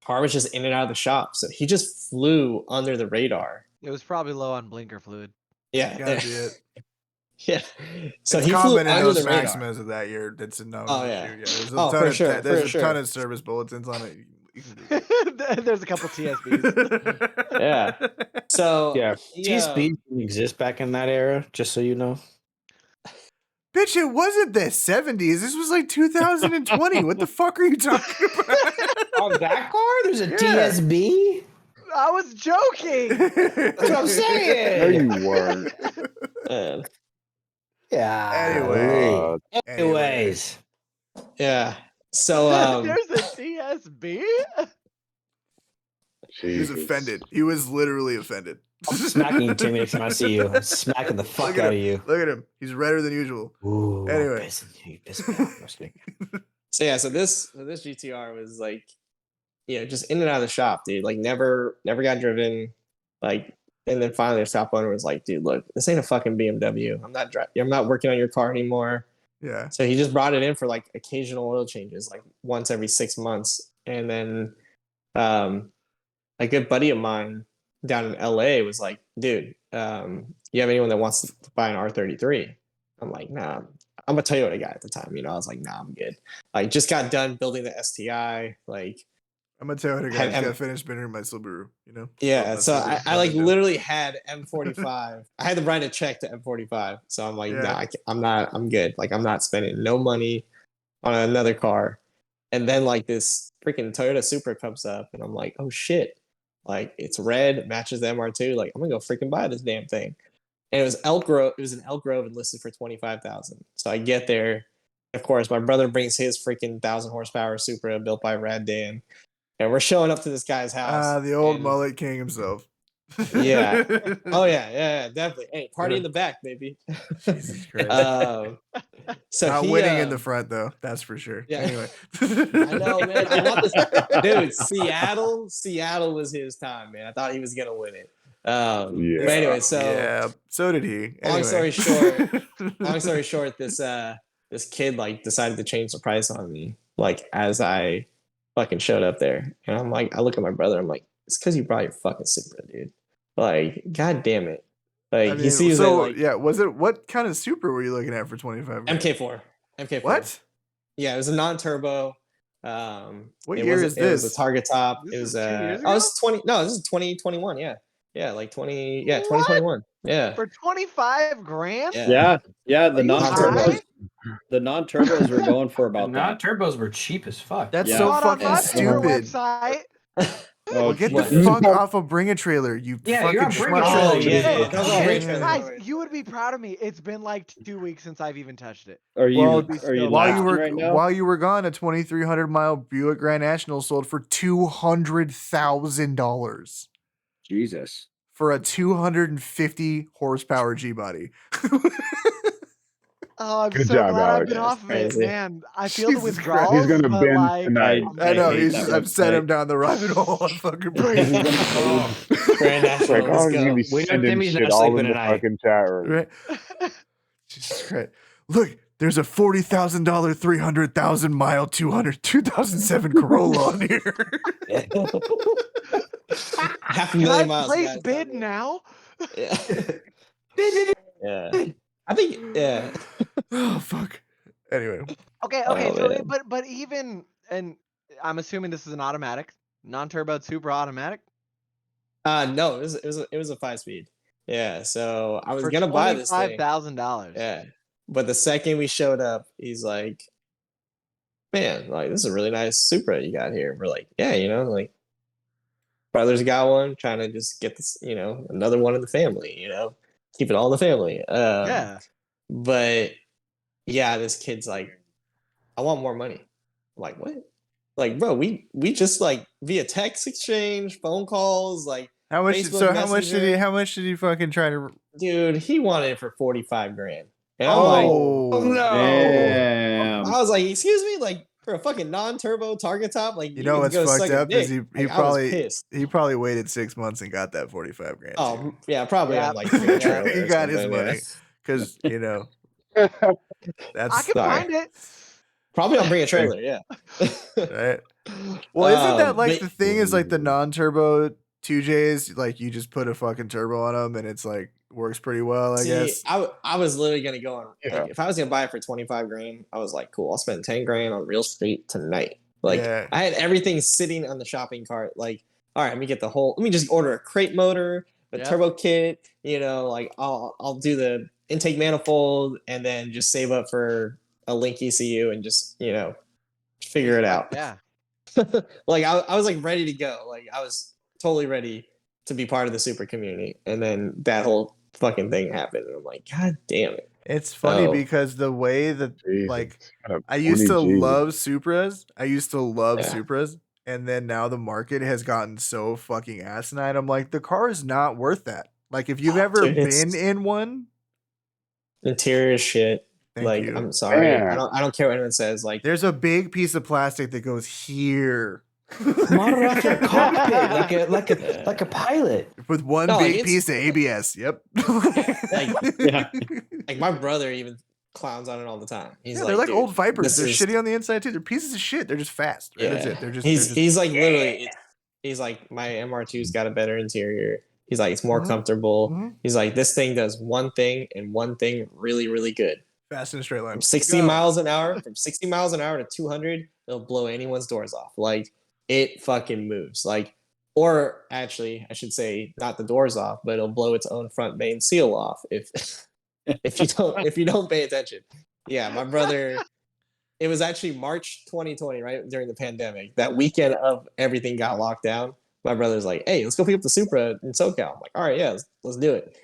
Car was just in and out of the shop, so he just flew under the radar. It was probably low on blinker fluid. Yeah, Gotta be it. yeah. So It's he flew common in under those the radar. Maximas of that year. That's a known Oh, issue. yeah. There's a Oh, ton for of sure, there's for a ton sure. of service bulletins on it. You can do There's a couple TSBs. Yeah. So Yeah, he, TSB didn't exist back in that era. Just so you know. Bitch, it wasn't the 70s. This was like 2020. What the fuck are you talking about? On that car, there's a Yeah. TSB. I was joking. That's what I'm No, saying. you weren't. man. Yeah. Anyway. Anyways. Yeah. So There's a TSB. He was Jesus. offended. He was literally offended. I'm smacking you, Timmy, next time I see you. I'm smacking the fuck Look at out of him. you. Look at him. He's redder than usual. Ooh, Anyway. you pissing me off. I'm just kidding. so this GTR was like, just in and out of the shop, dude. Like never got driven. Like, and then finally the shop owner was like, dude, look, this ain't a fucking BMW. I'm not working on your car anymore. Yeah. So he just brought it in for like occasional oil changes, like once every 6 months. And then a good buddy of mine down in LA was like, dude, you have anyone that wants to buy an R33? I'm like, nah, I'm a Toyota guy at the time. I was like, nah, I'm good. I just got done building the STI. Like, I'm a Toyota guy. I just got finished spinning my Subaru, Yeah, Well, so that's I like literally had M45. I had to write a check to M45. So I'm like, Yeah. I'm good. Like, I'm not spending no money on another car. And then like this freaking Toyota Supra comes up and I'm like, oh shit. Like, it's red, it matches the MR2. Like, I'm gonna go freaking buy this damn thing. And it was Elk Grove. It was in Elk Grove and listed for 25,000. So I get there. Of course, my brother brings his freaking 1,000 horsepower Supra built by Rad Dan. And we're showing up to this guy's house. The old and- mullet king himself. Yeah. Oh yeah, definitely. Hey, party in the back, baby. Jesus Christ. So Not he, winning in the front though, that's for sure. Yeah. Anyway. I know, man. I want this, dude. Seattle was his time, man. I thought he was gonna win it. But anyway, so yeah, so did he. long Anyway. story short, this kid like decided to change the price on me, like as I fucking showed up there, and I'm like, I look at my brother, I'm like, it's because you brought your fucking Supra, dude. Like, god damn it. Like, I mean, he sees so, it like yeah, was it what kind of Supra were you looking at for 25? MK4. What? Yeah, it was a non-turbo. What it year was, is It was this? a target top. This It is was 2 years oh, it's 20. No, this is 2021. Yeah, like 20. Yeah, What? 2021. Yeah. For 25 grand? Yeah. Yeah. The Are you non-turbos. The non-turbos were going for about Not that. turbos were cheap as fuck. That's Yeah. so Not on fucking my stupid. website. Oh, Get what? the fuck off of Bring a Trailer, you Yeah, fucking you're on Bring a schmuck. Trailer, Oh, you yeah. fucking Those are great shit. trailers. Guys, you would be proud of me. It's been like 2 weeks since I've even touched it. Are you Well, are you while you laughing were right now? while you were gone, a 2,300-mile Buick Grand National sold for $200,000 Jesus. for a 250 horsepower G body. Oh, I'm Good so job, glad I've Alex. been That's off of it, crazy. man. I feel the Jesus Christ. withdrawals. He's gonna but, bend like, tonight. I know hate that I've sent website. him down the rabbit hole on fucking Bring. Grand It's National. like, oh, Let's you're gonna go. be We know sending Timmy's shit not all sleeping in the tonight. fucking chat room. Right? Jesus Christ. Look, there's a $40,000, 300,000-mile 2007 Corolla on here. Half a Can I million miles. place guys. bid now? Yeah. Yeah. I think. Yeah. Oh fuck. Anyway, Okay, Oh, so man. but even, and I'm assuming this is an automatic, non-turbo, super automatic. No, it was a 5-speed. Yeah. So I was For gonna buy this thing. $25,000. Yeah. But the second we showed up, he's like, man, like, this is a really nice Supra you got here. We're like, yeah, like, brother's got one, trying to just get this, another one in the family, keep it all in the family. Yeah. But yeah, this kid's like, I want more money. I'm like, what? Like, bro, we just like via text exchange, phone calls, like, How much? Facebook So how much did he? Messenger. How much did he fucking try to? Dude, he wanted it for 45 grand. And I'm like, Oh no! Damn. I was like, excuse me, like for a fucking non-turbo target top, like You know can what's go fucked suck a up is dick. he Like, I was probably pissed. waited 6 months and got that 45 grand. Oh yeah, probably Yeah. on like free trailer He or got his something, yeah. money because you know I that's can Sorry. find it. Probably on bring a trailer, yeah. right. Well, isn't that like but- the thing? Is like the non-turbo 2Js, like you just put a fucking turbo on them and it's like works pretty well, I See, guess. I was literally gonna go on. Yeah. Like, if I was gonna buy it for 25 grand, I was like, cool. I'll spend 10 grand on Real Street tonight. Like, Yeah. I had everything sitting on the shopping cart. Like, all right, let me get the whole. Let me just order a crate motor, a Yep. turbo kit. You know, like I'll do the intake manifold and then just save up for a link ECU and just figure it out. Yeah. Like I was like ready to go. Like I was totally ready to be part of the super community, and then that whole fucking thing happened, and I'm like, God damn it! It's funny Oh. because the way that Jesus. like What a I used to 20 G. love Supras. I used to love Yeah. Supras. And then now the market has gotten so fucking asinine. I'm like, the car is not worth that. Like, if you've ever Dude, it's- been in one, Interior shit. thank Like you. I'm sorry, Man. I don't care what anyone says. Like There's a big piece of plastic that goes here. Model after a cockpit, like a pilot. With one No, like, big it's- piece of ABS. Yep. Yeah. like my brother even clowns on it all the time. He's Yeah, like, they're like "Dude, old Vipers. this They're is- shitty on the inside too. They're pieces of shit. They're just fast. Right? That's Yeah. it. They're just. He's like literally. He's like my MR2's got a better interior. He's like it's more Mhm. comfortable. Mhm. He's like this thing does one thing and one thing really really good. Fast in a straight line. From 60 Go. miles an hour, from 60 miles an hour to 200, it'll blow anyone's doors off. Like it fucking moves. Like, or actually, I should say not the doors off, but it'll blow its own front main seal off if if you don't pay attention. Yeah, my brother. It was actually March 2020, right during the pandemic. That weekend of everything got locked down. My brother's like, "Hey, let's go pick up the Supra in SoCal." I'm like, "All right, yeah, let's do it."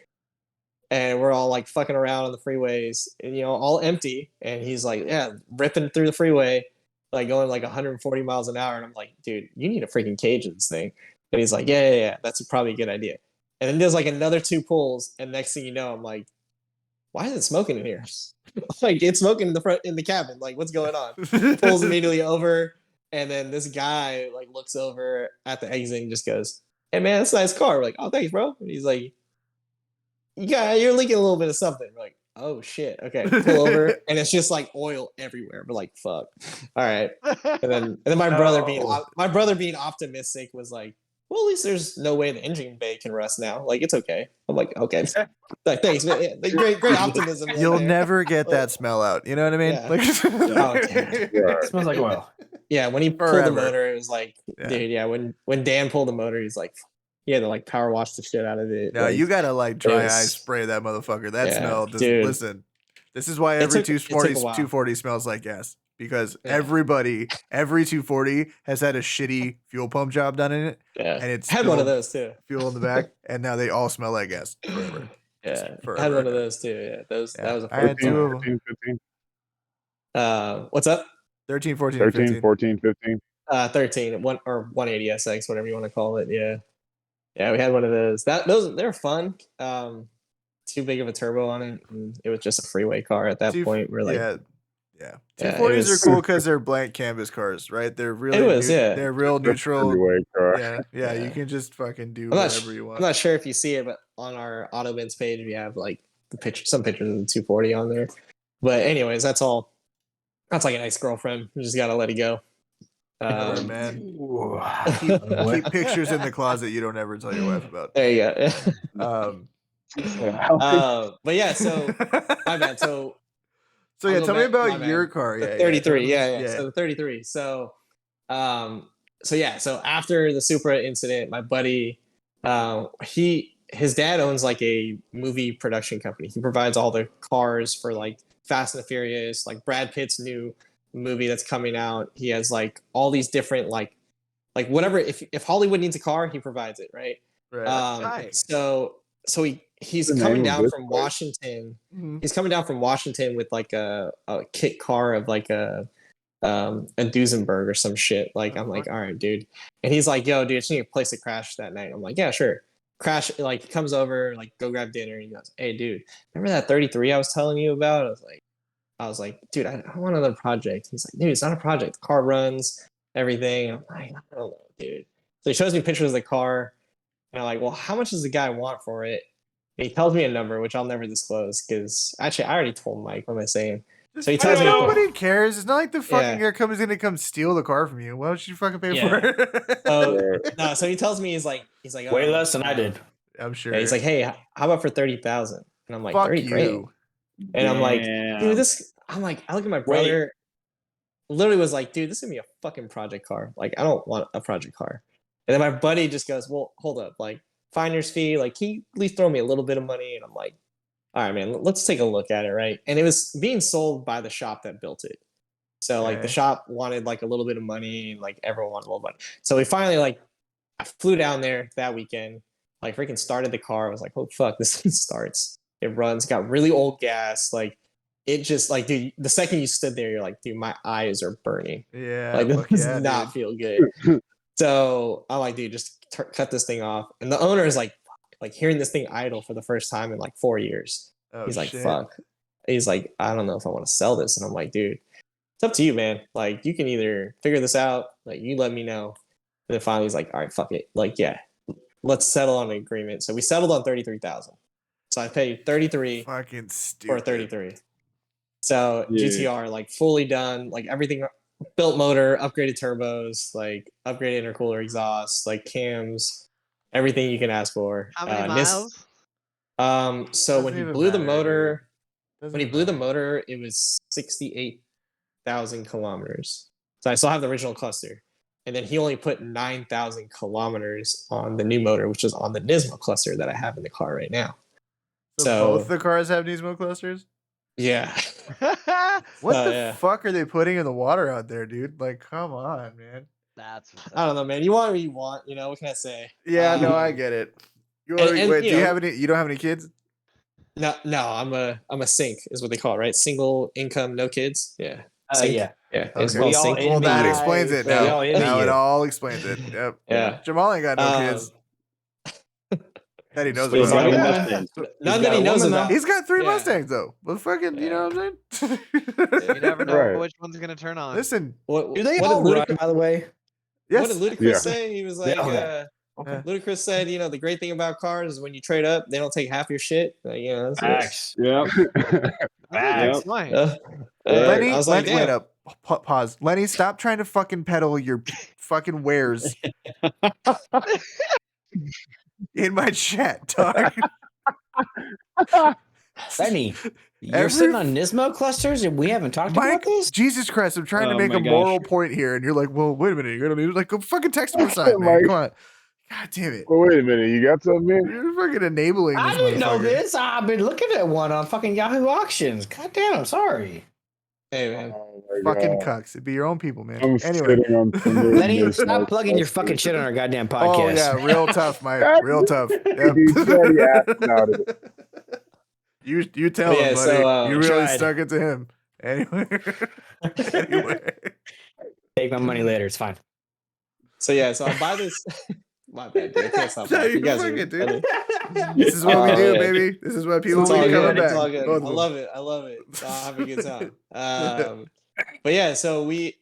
And we're all like fucking around on the freeways, and all empty. And he's like, "Yeah, ripping through the freeway, like going like 140 miles an hour." And I'm like, "Dude, you need a freaking cage in this thing." And he's like, "Yeah, that's probably a good idea." And then there's like another 2 pulls, and next thing you know, I'm like, "Why is it smoking in here?" Like it's smoking in the cabin. Like what's going on? Pulls immediately over, and then this guy like looks over at the exit and just goes, "Hey man, that's a nice car." We're like, "Oh, thanks, bro." And he's like, "You're leaking a little bit of something." We're like, "Oh shit, okay." Pull over, and it's just like oil everywhere. We're like, "Fuck." All right, and then my brother being optimistic was like, "Well, at least there's no way the engine bay can rust now. Like it's okay." I'm like, "Okay." Like thanks, man. Yeah, like, great optimism. right You'll there. never get that smell out. You know what I mean? Yeah. Like, Oh, damn. Yeah. Smells like oil. Yeah, when he pulled Forever. the motor, it was like, Yeah. dude, yeah. When Dan pulled the motor, he's like, he had to like power wash the shit out of it. No, like, you gotta like dry was- ice spray that motherfucker. That Yeah, smell does dude. listen. This is why It every took a 240 while. smells like gas. Because Yeah. every 240 has had a shitty fuel pump job done in it, Yeah, and it's had one of spilled those too. fuel in the back, and now they all smell like gas forever. Yeah, forever. had one of those too. Yeah, those. Yeah, That was a I had first 2 one. of them. 15, 15, What's up? 13, 14, and 13, 15. 14, 15. 13, 180 SX, whatever you want to call it. Yeah, yeah, we had one of those. They're fun. Too big of a turbo on it. And it was just a freeway car at that point. We're like, yeah. Yeah, 240s it are was- cool because they're blank canvas cars, right? They're really yeah. they're real neutral. Freeway car. Yeah, you Yeah. can just fucking do I'm not, whatever you want. I'm not sure if you see it, but on our Autobins page, we have like some pictures of the 240 on there. But anyways, that's all. That's like a nice girlfriend. You just gotta let it go. Whatever, man. Ooh. Keep pictures in the closet you don't ever tell your wife about. There you go. But yeah, so my bad. So So I'll yeah, go tell me back- my about bad. your car. the Yeah, 33, yeah. yeah. So the 33. So so after the Supra incident, my buddy, his dad owns like a movie production company. He provides all the cars for like Fast and the Furious, like Brad Pitt's new movie that's coming out. He has like all these different like whatever. If Hollywood needs a car, he provides it, right? Right. Nice. So he's The name coming of down this from place? Washington. Mhm. He's coming down from Washington with like a kit car of like a Duesenberg or some shit. Like I'm like, all right, dude. And he's like, yo, dude, I just need a place to crash that night. I'm like, yeah, sure. like he comes over, like go grab dinner, and he goes, "Hey, dude, remember that 33 I was telling you about?" I was like, dude, I want another project. He's like, dude, it's not a project. The car runs, everything. I'm like, I don't know, dude. So he shows me pictures of the car, and I'm like, well, how much does the guy want for it? And he tells me a number, which I'll never disclose, because actually, I already told Mike. What am I saying? So he tells me nobody cares. It's not like the fucking guy is gonna come steal the car from you. Why don't you fucking pay for it? No, so he tells me he's like way less than I did. I'm sure. Yeah, he's like, hey, how about for 30,000? And I'm like, Fuck 30 you. grand. And I'm like, dude, I look at my brother, literally was like, dude, this is gonna be a fucking project car. Like, I don't want a project car. And then my buddy just goes, well, hold up, like, finder's fee, like, he at least throw me a little bit of money. And I'm like, all right, man, let's take a look at it, right? And it was being sold by the shop that built it. So, like, the shop wanted, like, a little bit of money, and, like, everyone wanted a little money. So we finally, like, I flew down there that weekend, like, freaking started the car. I was like, oh, fuck, this thing starts. It runs, got really old gas, like, it just, like, dude, the second you stood there, you're like, dude, my eyes are burning. Yeah. Like, this does not feel good. So I'm like, dude, just cut this thing off. And the owner is like hearing this thing idle for the first time in like 4 years. He's like, fuck. He's like, I don't know if I want to sell this. And I'm like, dude, it's up to you, man. Like, you can either figure this out, like, you let me know. And then finally he's like, all right, fuck it. Like, yeah, let's settle on an agreement. So we settled on 33,000. So I paid 33 fucking stupid. for 33. So GTR, like, fully done, like, everything, built motor, upgraded turbos, like, upgraded intercooler exhaust, like, cams, everything you can ask for. How many miles? So when he blew the motor, it was 68,000 kilometers. So I still have the original cluster. And then he only put 9,000 kilometers on the new motor, which is on the Nismo cluster that I have in the car right now. So both the cars have Nismo clusters? Yeah. What the fuck are they putting in the water out there, dude? Like, come on, man. I don't know, man. You want what you want, you know? What can I say? Yeah, no, I get it. Wait, do you have any? You don't have any kids? No, I'm a sink, is what they call it, right? Single income, no kids. Yeah. Yeah. Yeah. Okay. Well, that explains it now. Now it all explains it. Yep. Yeah. Jamal ain't got no kids. That he knows about. None that he knows about. He's got 3 Mustangs though. But fucking, you know what I'm saying? You never know which one's gonna turn on. Listen, do they all run, by the way? Yes. What did Ludacris say? He was like, Ludacris said, you know, the great thing about cars is when you trade up, they don't take half your shit. Like, you know, Facts. Yep. That's fine. Lenny, I was like, wait up. Pause. Lenny, stop trying to fucking peddle your fucking wares in my chat, dog. Lenny, you're sitting on Nismo clusters and we haven't talked about this? Jesus Christ, I'm trying to make a moral point here, and you're like, well, wait a minute, you're gonna like, go fucking text him aside, man. Come on. God damn it. Well, wait a minute, you got something, man? You're fucking enabling this. I didn't know this. I've been looking at one on fucking Yahoo Auctions. God damn, I'm sorry. Hey, man. Fucking cucks. It'd be your own people, man. I'm Anyway. Lenny, stop plugging your fucking shit on our goddamn podcast. Oh, yeah, real tough, Mike. Real tough. Yep. You tell him, buddy. So, you really stuck it to him. Anyway. Take my money later. It's fine. So, yeah, so I buy this. My bad, dude. I can't stop. You guys are dude. This is what we do, baby. This is what people keep coming back. It's all good. I love it. I'll have a good time. But yeah, so we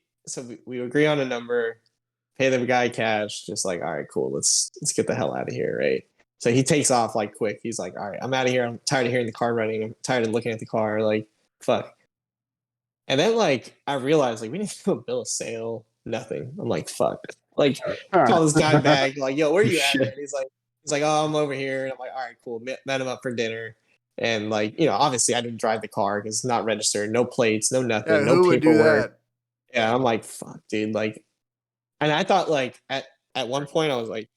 agree on a number, pay the guy cash, just like, all right, cool. Let's get the hell out of here, right? So he takes off like quick. He's like, all right, I'm out of here. I'm tired of hearing the car running. I'm tired of looking at the car. Like, fuck. And then like I realized like we didn't do a bill of sale, nothing. I'm like, fuck. Like call this guy back, like, yo, where you at? And he's like, oh, I'm over here. And I'm like, all right, cool. Met him up for dinner. And like, you know, obviously I didn't drive the car because it's not registered, no plates, no nothing, yeah, no who would do paperwork. that? Yeah, I'm like, fuck, dude. Like, and I thought like at one point I was like,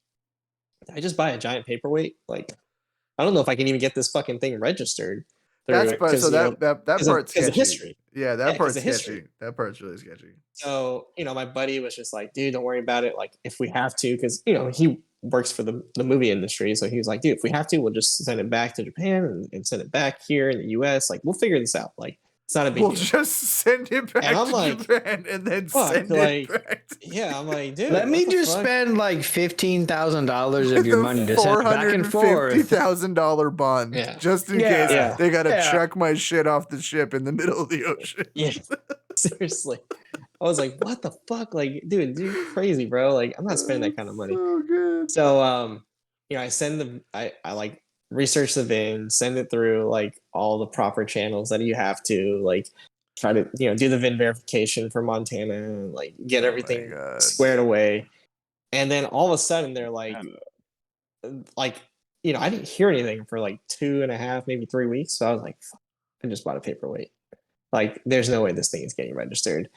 did I just buy a giant paperweight? Like, I don't know if I can even get this fucking thing registered. That's so that part's sketchy. History. Yeah, that part's sketchy. That part's really sketchy. So, you know, my buddy was just like, dude, don't worry about it. Like, if we have to, because, you know, he works for the movie industry. So he was like, dude, if we have to, we'll just send it back to Japan and send it back here in the US. Like, we'll figure this out. Like, It's not a big We'll deal. just send it back I'm to like, Japan and then fuck, send like, it back. Yeah, I'm like, dude. Let me what the just fuck? spend like $15,000 of your The money to send it back and forth. $450,000 bond, Yeah. just in Yeah. case Yeah. they gotta Yeah. chuck my shit off the ship in the middle of the ocean. Yeah, seriously. I was like, what the fuck? Like, dude, you're crazy, bro. Like, I'm not spending that kind of money. So good. So, I send I like research the VIN, send it through like all the proper channels that you have to, like try to, do the VIN verification for Montana and like get everything God. squared away. And then all of a sudden they're like, I didn't hear anything for like 2.5, maybe 3 weeks. So I was like, fuck, I just bought a paperweight. Like, there's no way this thing is getting registered.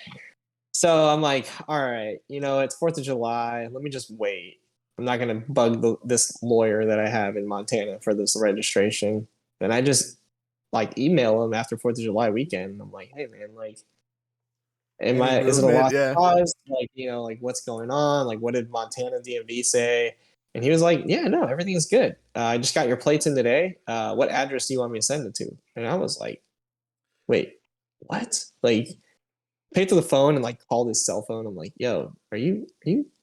So I'm like, all right, it's 4th of July. Let me just wait. I'm not going to bug this lawyer that I have in Montana for this registration. And I just like email him after 4th of July weekend. I'm like, hey man, like, is it a lost cause? Like, like what's going on? Like, what did Montana DMV say? And he was like, yeah, no, everything's good. I just got your plates in today. What address do you want me to send it to? And I was like, wait, what? Like, picked up the phone and like called his cell phone. I'm like, yo, are you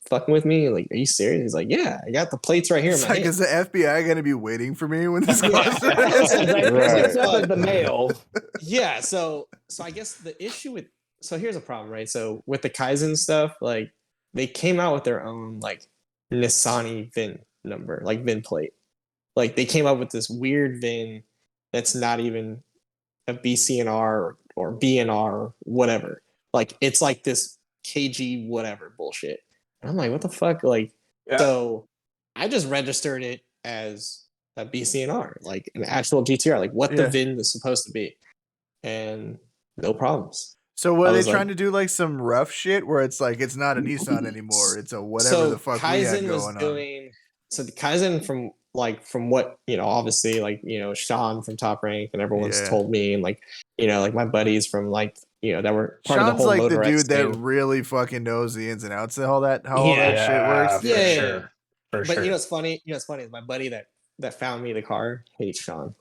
fucking with me? Like, are you serious? He's like, yeah, I got the plates right here. It's in my like, hand. is the FBI gonna be waiting for me when this goes? It's up in the mail. Yeah, so I guess the issue with here's a problem, right? So with the Kaizen stuff, like they came out with their own like Nissani VIN number, like VIN plate. Like they came up with this weird VIN that's not even a BCNR or BNR or whatever. Like it's like this KG whatever bullshit. And I'm like, what the fuck? Like, so I just registered it as a BCNR, like an actual GTR, like what the VIN is supposed to be. And no problems. So were they trying to do like some rough shit where it's like it's not a Nissan anymore, it's a whatever the fuck we had going on? So the Kaizen from what, obviously like, Sean from Top Rank and everyone's told me, and like, like my buddies from like, that were part Sean's of the whole like the Motorex dude thing. that really fucking knows the ins and outs of all that, how all that shit works. Yeah. For But sure. what's funny is my buddy that found me the car hates Sean.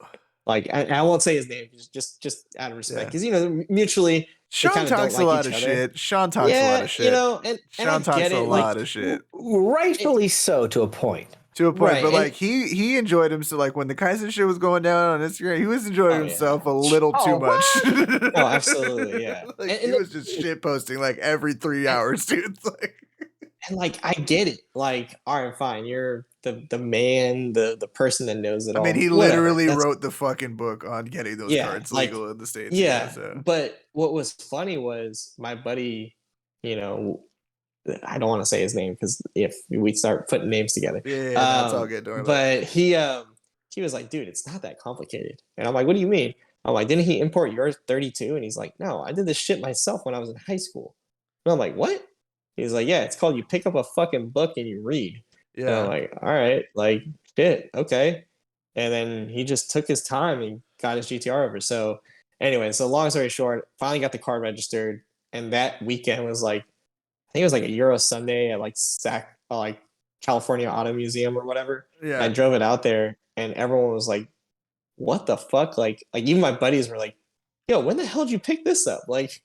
Like, I won't say his name, just out of respect, because mutually. Sean talks a lot of shit. Sean talks a lot of shit. And Sean talks a lot of shit. Rightfully so, to a point. To a point, Right, but like he enjoyed himself. Like when the Kaizen shit was going down on Instagram, he was enjoying himself a little too much. Oh, absolutely, yeah. Like he was just shit posting like every 3 hours, dude. It's like, and like I get it. Like, all right, fine, you're the man, the person that knows it all. I mean, he Whatever. literally wrote the fucking book on getting those cards legal in the States. Yeah, so. But what was funny was my buddy, I don't want to say his name because if we start putting names together, that's all good. But he was like, dude, it's not that complicated. And I'm like, what do you mean? I'm like, didn't he import your 32? And he's like, no, I did this shit myself when I was in high school. And I'm like, what? He's like, yeah, it's called you pick up a fucking book and you read. Yeah. And I'm like, all right, like shit, okay. And then he just took his time and got his GTR over. So anyway, so long story short, finally got the car registered. And that weekend was like, I think it was like a Euro Sunday at like California Auto Museum or whatever. Yeah. I drove it out there and everyone was like, what the fuck? Like even my buddies were like, yo, when the hell did you pick this up? Like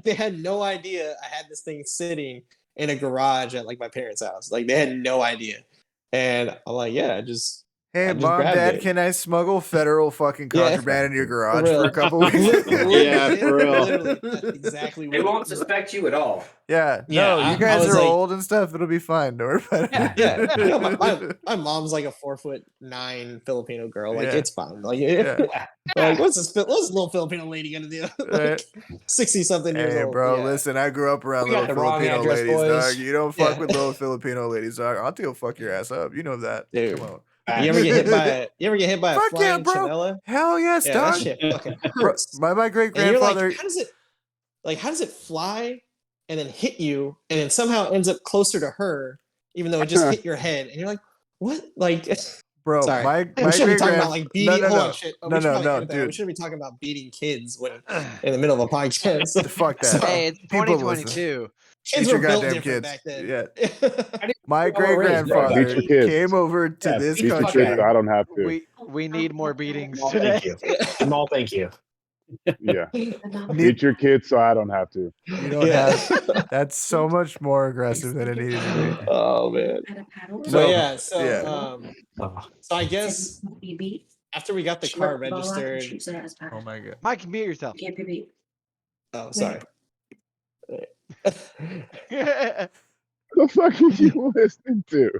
they had no idea I had this thing sitting in a garage at like my parents' house. Like they had no idea. And I'm like, yeah, hey, Mom, Dad, can I smuggle federal fucking contraband in your garage for a couple weeks? Yeah, for real. Literally, that's exactly what They won't suspect you at all. Yeah, no, you guys are old and stuff. It'll be fine. Don't worry about it. Yeah, no, my mom's like a 4'9" Filipino girl. Like it's fine. Like, like what's this little Filipino lady gonna do? Like 60-something years old. Hey, bro, listen, I grew up around little Filipino ladies, dog. You don't fuck with little Filipino ladies, dog. I'll go fuck your ass up. You know that. Dude. Come on. You ever get hit by a Fuck flying yeah, bro. Chanela? Hell yes, Yeah, dog. that shit fucking hurts. My great And you're grandfather. like, how does it fly and then hit you and then somehow ends up closer to her, even though it just hit your head? And you're like, what? Like, bro, sorry. my we shouldn't be talking great about like beating. no, dude. We shouldn't be talking about beating kids when in the middle of a podcast. Fuck that. Hey, it's People 2022. Kids Teach were your built goddamn different kids. back then. Yeah. My great grandfather Beat your kids. came over to this Beat your country. kids, I don't have to. We need more beatings No, today. thank you. No, thank you. Yeah. Need- Meet your kids so I don't have to. You don't have. That's so much more aggressive than it needed to be. Oh man. So, So yeah, so yeah. so I guess after we got the car registered. Oh my god. Mike, mute yourself. Oh, sorry. The fuck are you listening to?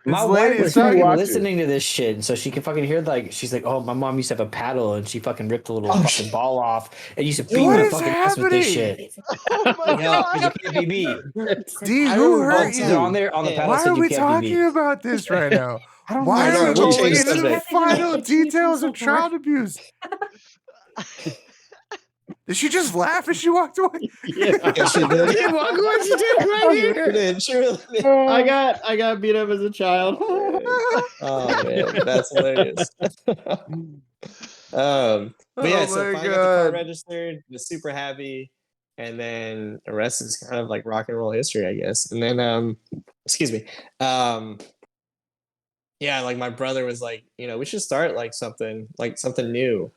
My This wife lady was is talking fucking watching. listening to this shit, so she can fucking hear she's like, oh, my mom used to have a paddle, and she fucking ripped a little Oh, fucking ball off, and used to beat What my is fucking ass with this happening? shit. Oh my Yeah, because you god. can't be beat. D, I who remember hurt one So time- you? on there on the Yeah. paddle Why said are you we can't be talking beat. about this right now? I don't Why know. are we we'll going change into the subject. final details of child abuse? Did she just laugh as she walked away? Yeah. Yeah, she did. She did walk away, she did right She here. did. She really did. I got beat up as a child. Oh man, that's hilarious. But yeah, Oh so my finally got the car God. registered, was super happy, and then the rest is kind of like rock and roll history, I guess. And then excuse me. Yeah, like my brother was like, we should start like something new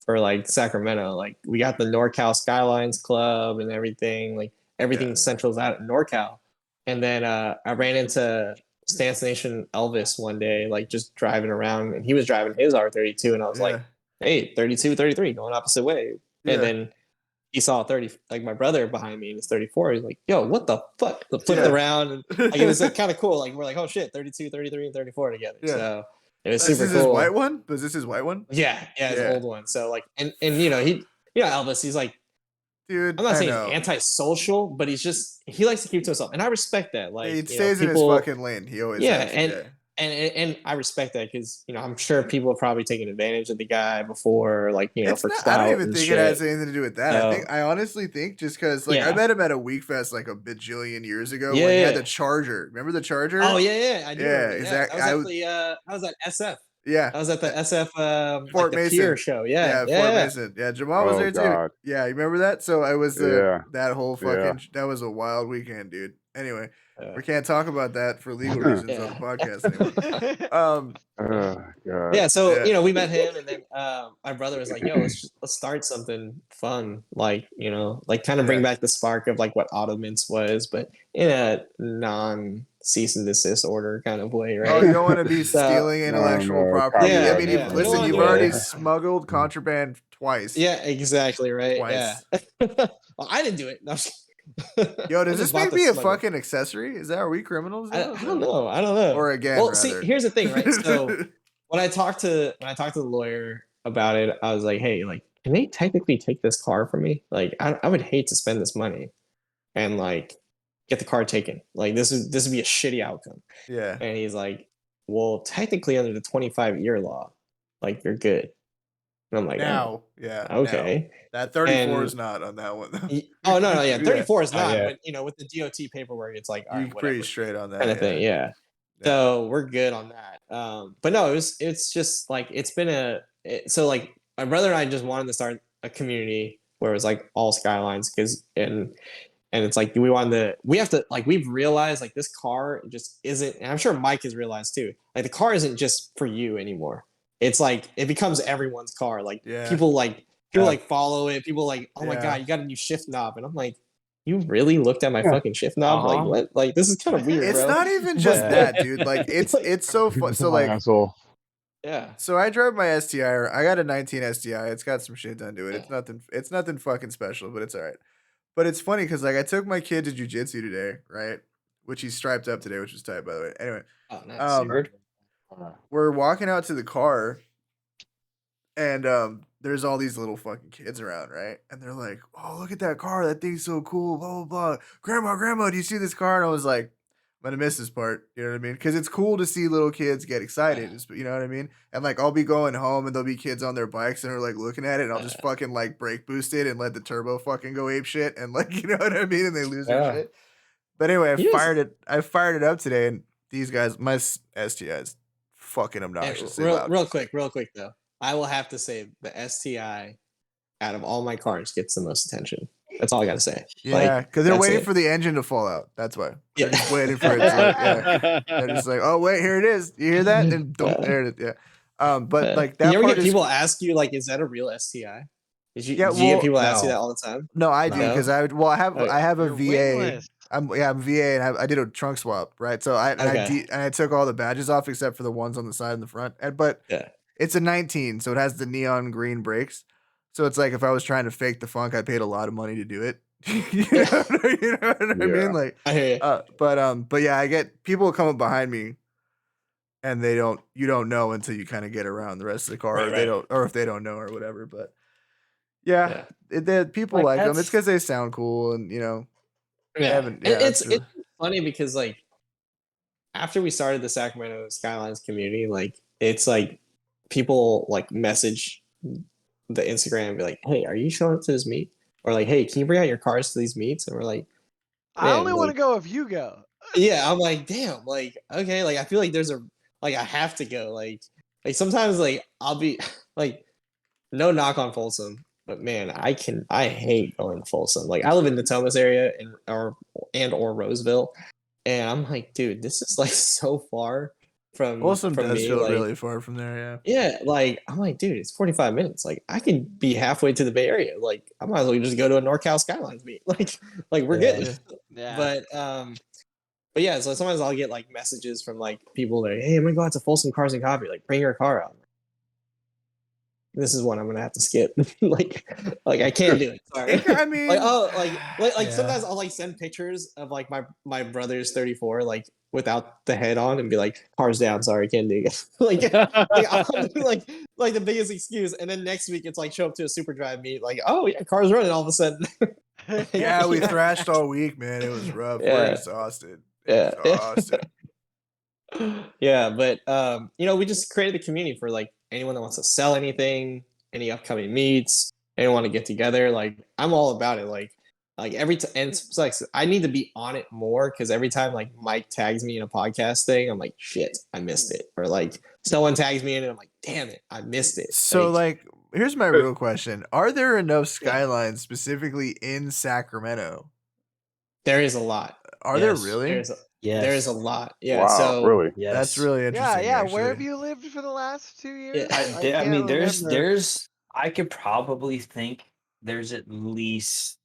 for like Sacramento. Like we got the NorCal Skylines Club and everything. Like everything Yeah. centrals out in NorCal. And then I ran into Stance Nation Elvis one day, like just driving around, and he was driving his R32, and I was like, hey, 32, 33, going opposite way. Yeah. And then he saw 30, like my brother behind me, and it's 34. He's like, yo, what the fuck? Flipped Yeah. around, and like it was like, kind of cool. Like we're like, oh shit, 32, 33, and 34 together. Yeah. So it was This super is cool. his white one? Was this his white one? Yeah, his Yeah. old one. So like, and Elvis, he's like, Dude, I'm not I saying know. he's antisocial, but he likes to keep to himself, and I respect that. Like, He stays in his people, fucking lane. He always Yeah, has. and I respect that because I'm sure people have probably taken advantage of the guy before, like It's for not, clout I don't even and think shit. it has anything to do with that. So- I honestly think just because like I Yeah. met him at a Week Fest like a bajillion years ago Yeah, when he had yeah. the Charger. Remember the Charger? Oh yeah, I do. Yeah, remember. exactly. I was at SF. Yeah. I was at the SF Fort like the Mason Pier show. Yeah, Fort Mason. Yeah, Jamal was Oh, there too. God. Yeah, you remember that? So I was that whole fucking Yeah. that was a wild weekend, dude. Anyway, Yeah. we can't talk about that for legal reasons on the podcast anymore. Oh, God. Yeah, so Yeah. we met him, and then my brother was like, "Yo, let's start something fun, like like kind of bring Yeah. back the spark of like what Auto Mints was, but in a non cease and desist order kind of way, right?" Oh, you don't want to be So- stealing intellectual property. Yeah, I mean, yeah. listen, We you've don't already wanna do that. smuggled contraband twice. Yeah, exactly, right. Twice. Yeah. Well, I didn't do it. No, I'm just- Yo, I does just this bought make the me a smuggle. fucking accessory? Are we criminals? I now? don't know. I don't know. Or again, well, rather. see, here's the thing, right? So when I talked to the lawyer about it, I was like, hey, like, can they technically take this car from me? Like, I would hate to spend this money and like get the car taken. Like, this would be a shitty outcome. Yeah. And he's like, well, technically under the 25-year law, like you're good. And I'm like, Now, yeah. oh, okay. now. That 34 And- is not on that one though. Oh no, yeah, 34 is Oh, not. yeah. But with the DOT paperwork, it's like, all You're right, pretty whatever. straight on that. Kind of thing, yeah. Yeah. So we're good on that. But no, it's just like so like my brother and I just wanted to start a community where it was like all Skylines and it's like we have to like we've realized like this car just isn't, and I'm sure Mike has realized too, like the car isn't just for you anymore. It's like it becomes everyone's car. Like Yeah. people follow it. People like, oh my Yeah. god, you got a new shift knob, and I'm like, you really looked at my fucking shift knob? Uh-huh. Like what? Like this is kind of weird, It's bro. not even just But- that, dude. Like it's so fun. So like Asshole. Yeah. so I drove my STI. I got a 19 STI. It's got some shit done to it. It's nothing fucking special, but it's all right. But it's funny because like I took my kid to jujitsu today, right? Which he's striped up today, which is tight by the way. Anyway, Oh, nice. Um, we're walking out to the car, and there's all these little fucking kids around, right? And they're like, "Oh, look at that car! That thing's so cool!" Blah blah blah. Grandma, do you see this car? And I was like, "I'm gonna miss this part." You know what I mean? Because it's cool to see little kids get excited. You know what I mean? And like, I'll be going home, and there'll be kids on their bikes, and they're like looking at it, and I'll just fucking like brake boost it and let the turbo fucking go ape shit, and like, you know what I mean? And they lose their Yeah. shit. But anyway, Yes. I fired it up today, and these guys, my STI's fucking And obnoxiously loud. real quick though, I will have to say the STI out of all my cars gets the most attention. That's all I gotta say. Yeah, because they're that's waiting it. for the engine to fall out. That's why. They're Yeah. just waiting for it. Yeah. They're just like, oh wait, here it is. You hear that? And Yeah. there it is. Yeah. But like that you ever part get is people ask you like, is that a real STI? Did you, Yeah, do you get well, people ask you no. that all the time? No, I do No. because I have Okay. I have a You're VA. wingless. I'm VA and I did a trunk swap, right? So Okay. I took all the badges off except for the ones on the side and the front. But Yeah. it's a 19, so it has the neon green brakes. So it's like if I was trying to fake the funk, I paid a lot of money to do it. you know what I mean? Yeah. Like, I hear you. but yeah, I get people come up behind me, and you don't know until you kind of get around the rest of the car, or Right. or if they don't know or whatever. But yeah, people Like, like them. It's that's- because they sound cool, and Yeah. haven't- It's really- funny because like after we started the Sacramento Skylines community, like it's like people like message the Instagram and be like, "Hey, are you showing up to this meet?" Or like, "Hey, can you bring out your cars to these meets?" And we're like, I Man, only want to like- go if you go. "Yeah." I'm like, "Damn!" Like, okay, like I feel like there's a like I have to go. Like sometimes like I'll be like, no knock on Folsom, but man, I hate going to Folsom. Like I live in the Thomas area or Roseville, and I'm like, dude, this is like so far from Folsom from does me. feel Like, really far from there. Yeah. yeah, like I'm like, dude, it's 45 minutes. Like I could be halfway to the Bay Area. Like I might as well just go to a NorCal Skylines meet. Like we're Yeah. good. Yeah. But yeah, so sometimes I'll get like messages from like people that, hey, I'm gonna go out to Folsom Cars and Coffee. Like, bring your car out. This is one I'm gonna have to skip. like I can't do it. Sorry. I mean, Like Yeah. sometimes I'll like send pictures of like my brother's 34 like without the head on and be like, cars down, sorry, can't do it. like I'll do like the biggest excuse, and then next week it's like show up to a super drive meet, like, oh yeah, car's running all of a sudden. yeah, we thrashed all week, man. It was rough. We're Yeah. exhausted. Yeah. Exhausted. Yeah, but we just created a community for like anyone that wants to sell anything, any upcoming meets, anyone want to get together. Like I'm all about it. Like every time, and it's like I need to be on it more because every time like Mike tags me in a podcast thing, I'm like, shit, I missed it. Or like someone tags me in it, I'm like, damn it, I missed it. So like, here's my real question: are there enough skylines specifically in Sacramento? there is a lot. Are there Yes. really? Yes. There is a lot. Yeah. Wow, so really? Yes. That's really Yeah, interesting. yeah. actually. Where have you lived for the last 2 years? Yeah, I mean, can't remember. there's. I could probably think there's at least.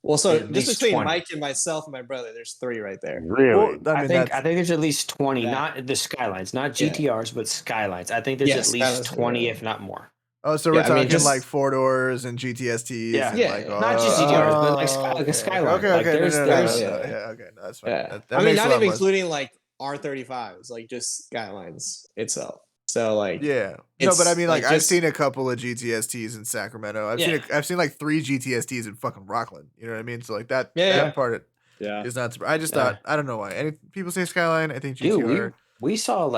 well, so at just least between 20. Mike and myself and my brother, there's 3 right there. Really? Well, I think there's at least 20, Yeah. not the Skylines, not Yeah. GTRs, but Skylines. I think there's Yeah, at least Skylines, 20, yeah. if not more. oh, so Yeah, we're I mean, talking just- like 4-doors and GTSTs. Yeah. and Yeah, like, not just GTRs, but like oh, like a Skyline. Okay, Like, okay, there's- no, there's- no, Yeah. yeah, okay, no, that's fine. Yeah. That I mean, makes not a lot even more sense. including like R35s, like just Skylines itself. So like, Yeah, no, but I it's, mean, like, like, I've just- seen a couple of GTSTs in Sacramento. I've seen like 3 GTSTs in fucking Rockland. You know what I mean? So like that Yeah. part Yeah. is not. I just thought I don't know why. Any people say Skyline? I think Dude, GTR. we saw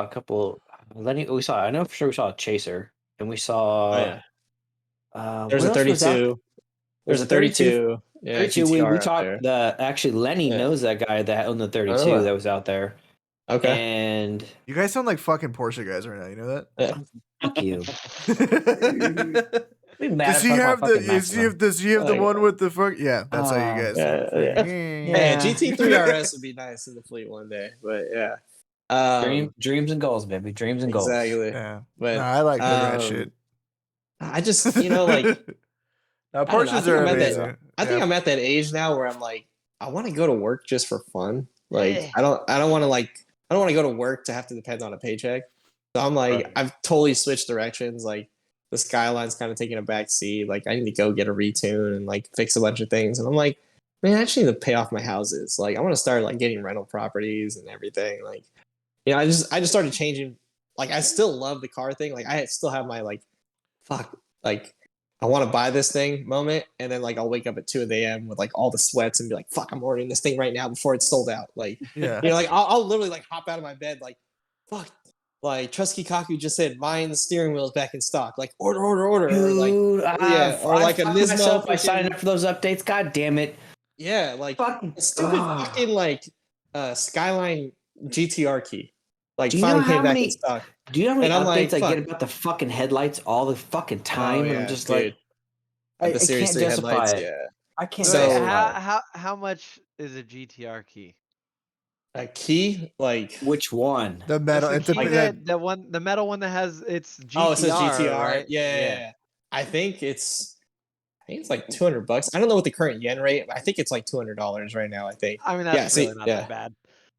a couple. Lenny, I know for sure we saw a Chaser, and we saw. Oh, yeah. what There's a else was out 32. There's a 32. Yeah, 32. GTR We out talked. there. Actually, Lenny Yeah. knows that guy that owned the 32 Oh. that was out there, Okay. and You guys sound like fucking Porsche guys right now. You know Yeah. fuck you. that? Be mad Does if he I have fucking the? Maximum. Does he have the Like- one with the fuck? Yeah, that's how you guys. Yeah, sound. yeah. Yeah. Yeah, GT3 RS would be nice in the fleet one day, but yeah. Dreams and goals, baby. Dreams and goals. Exactly. Yeah, But no, I like the rat um, shit. I just, like, now I don't know, Porsches I think are I'm at that- amazing. I think I'm at that age now where I'm like, I want to go to work just for fun. Like, I don't want to go to work to have to depend on a paycheck. So I'm like, Right. I've totally switched directions. Like, the Skyline's kind of taking a back seat. Like, I need to go get a retune and like fix a bunch of things. And I'm like, man, I actually need to pay off my houses. Like, I want to start like getting rental properties and everything. Like, I just started changing. Like, I still love the car thing. Like, I still have my like, fuck, like, I want to buy this thing moment, and then like I'll wake up at 2 a.m. with like all the sweats and be like, fuck, I'm ordering this thing right now before it's sold out. Like, Yeah. like I'll literally like hop out of my bed like, fuck, like Trusky Kaku just said, mine steering wheel's back in stock. Like, order. Or like, Dude, yeah, or like a fucked Nismo myself by freaking- signing up for those updates. God damn it! yeah, like Fucking stupid fucking like Skyline GTR key. Like, Do you know finally how came back many- in stock. Do you know how many And I'm updates like, I get fuck. about the fucking headlights all the fucking time? Oh, and yeah, I'm just dude. like, I The Series can't 3 justify headlights, it. yeah. I can't So- justify it. How much is a GTR key? A key, like, Which one? The metal. It's It's the a key that, the metal one that has its GTR. oh, it says GTR. Right? Yeah. I think it's like $200. I don't know what the current yen rate, but I think it's like $200 right now. I think. I mean, that's really not that bad.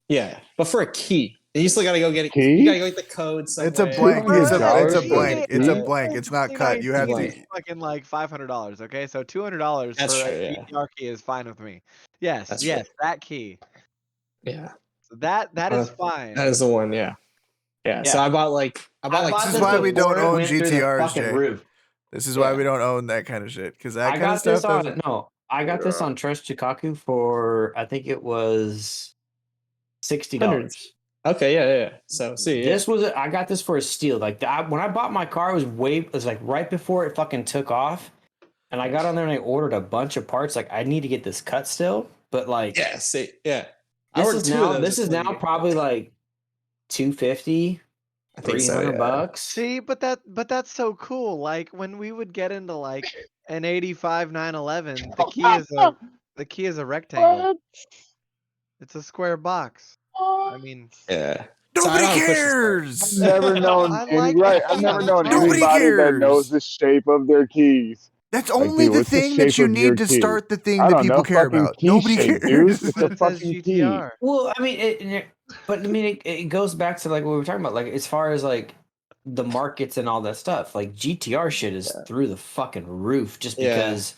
Yeah, but for a key, and you still gotta go get it. Key? You gotta go get the code somewhere. It's a blank. Bro, It's a $200 blank. It's a for blank. It's not cut. You have to. fucking like $500. Okay, so $200 That's for true, a yeah. GTR key is fine with me. Yes, That's yes, that key. Yeah, So that is fine. that is the one. Yeah. So I bought like This is why we don't own went through the GTRs, fucking Jay. roof. This is why we don't own that kind of shit. Because that I kind got of stuff this on doesn't. I got this on Trust Chikaku for I think it was $60. Okay, yeah. So see, This was I got this for a steal. Like when I bought my car, it was like right before it fucking took off, and I got on there and I ordered a bunch of parts. Like I need to get this cut still, but like This is now probably like $250, I think so, $300. See, but that's so cool. Like when we would get into like an 85 911, the key is a rectangle. It's a square box. I mean, yeah. Nobody So I don't push this cares. I've never known I like right. the I've never key. known Nobody anybody that cares. knows the shape of their keys. That's Like, only dude, the what's the thing that shape you of your need to key? start the thing I that don't people know. care Fucking about. key Nobody shape, cares. dude. It's But a it says fucking key. GTR. Well, I mean, it goes back to like what we were talking about, like as far as like the markets and all that stuff. Like GTR shit is through the fucking roof, just because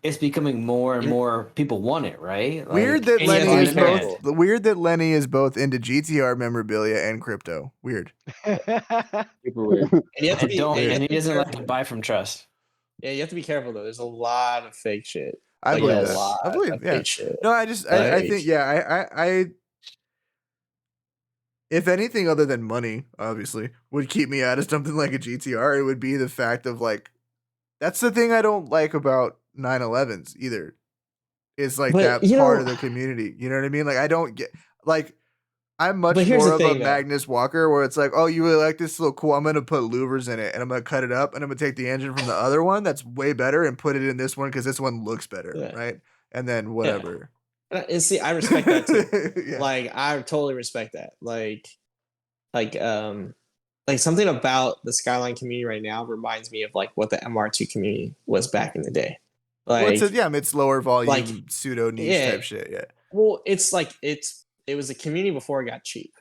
it's becoming more and more people want it, right? Like, Weird that and Lenny yet is demand. both. Weird that Lenny is both into GTR memorabilia and crypto. Weird. Super weird. And you have to and be, don't and you have and he to be doesn't like careful. to buy from Trust. Yeah, you have to be careful though. There's a lot of fake shit. I Like, believe a that. lot I believe. of Yeah. fake shit. No, I think. Yeah. I. If anything other than money, obviously, would keep me out of something like a GTR, it would be the fact of like, that's the thing I don't like about 911s either. It's like But, that you part know- of the community. You know what I mean? Like I don't get like. I'm much But here's more the of a thing, though. Magnus Walker where it's like, oh, you really like this little cool. I'm gonna put louvers in it and I'm gonna cut it up and I'm gonna take the engine from the other one that's way better and put it in this one because this one looks better, Yeah. right? And then whatever. And see, I respect that too. Yeah. Like, I totally respect that. Like something about the Skyline community right now reminds me of like what the MR2 community was back in the day. Well, Like, it's lower volume, like, pseudo niche yeah. type shit. Yeah. well, it's like it was a community before it got cheap.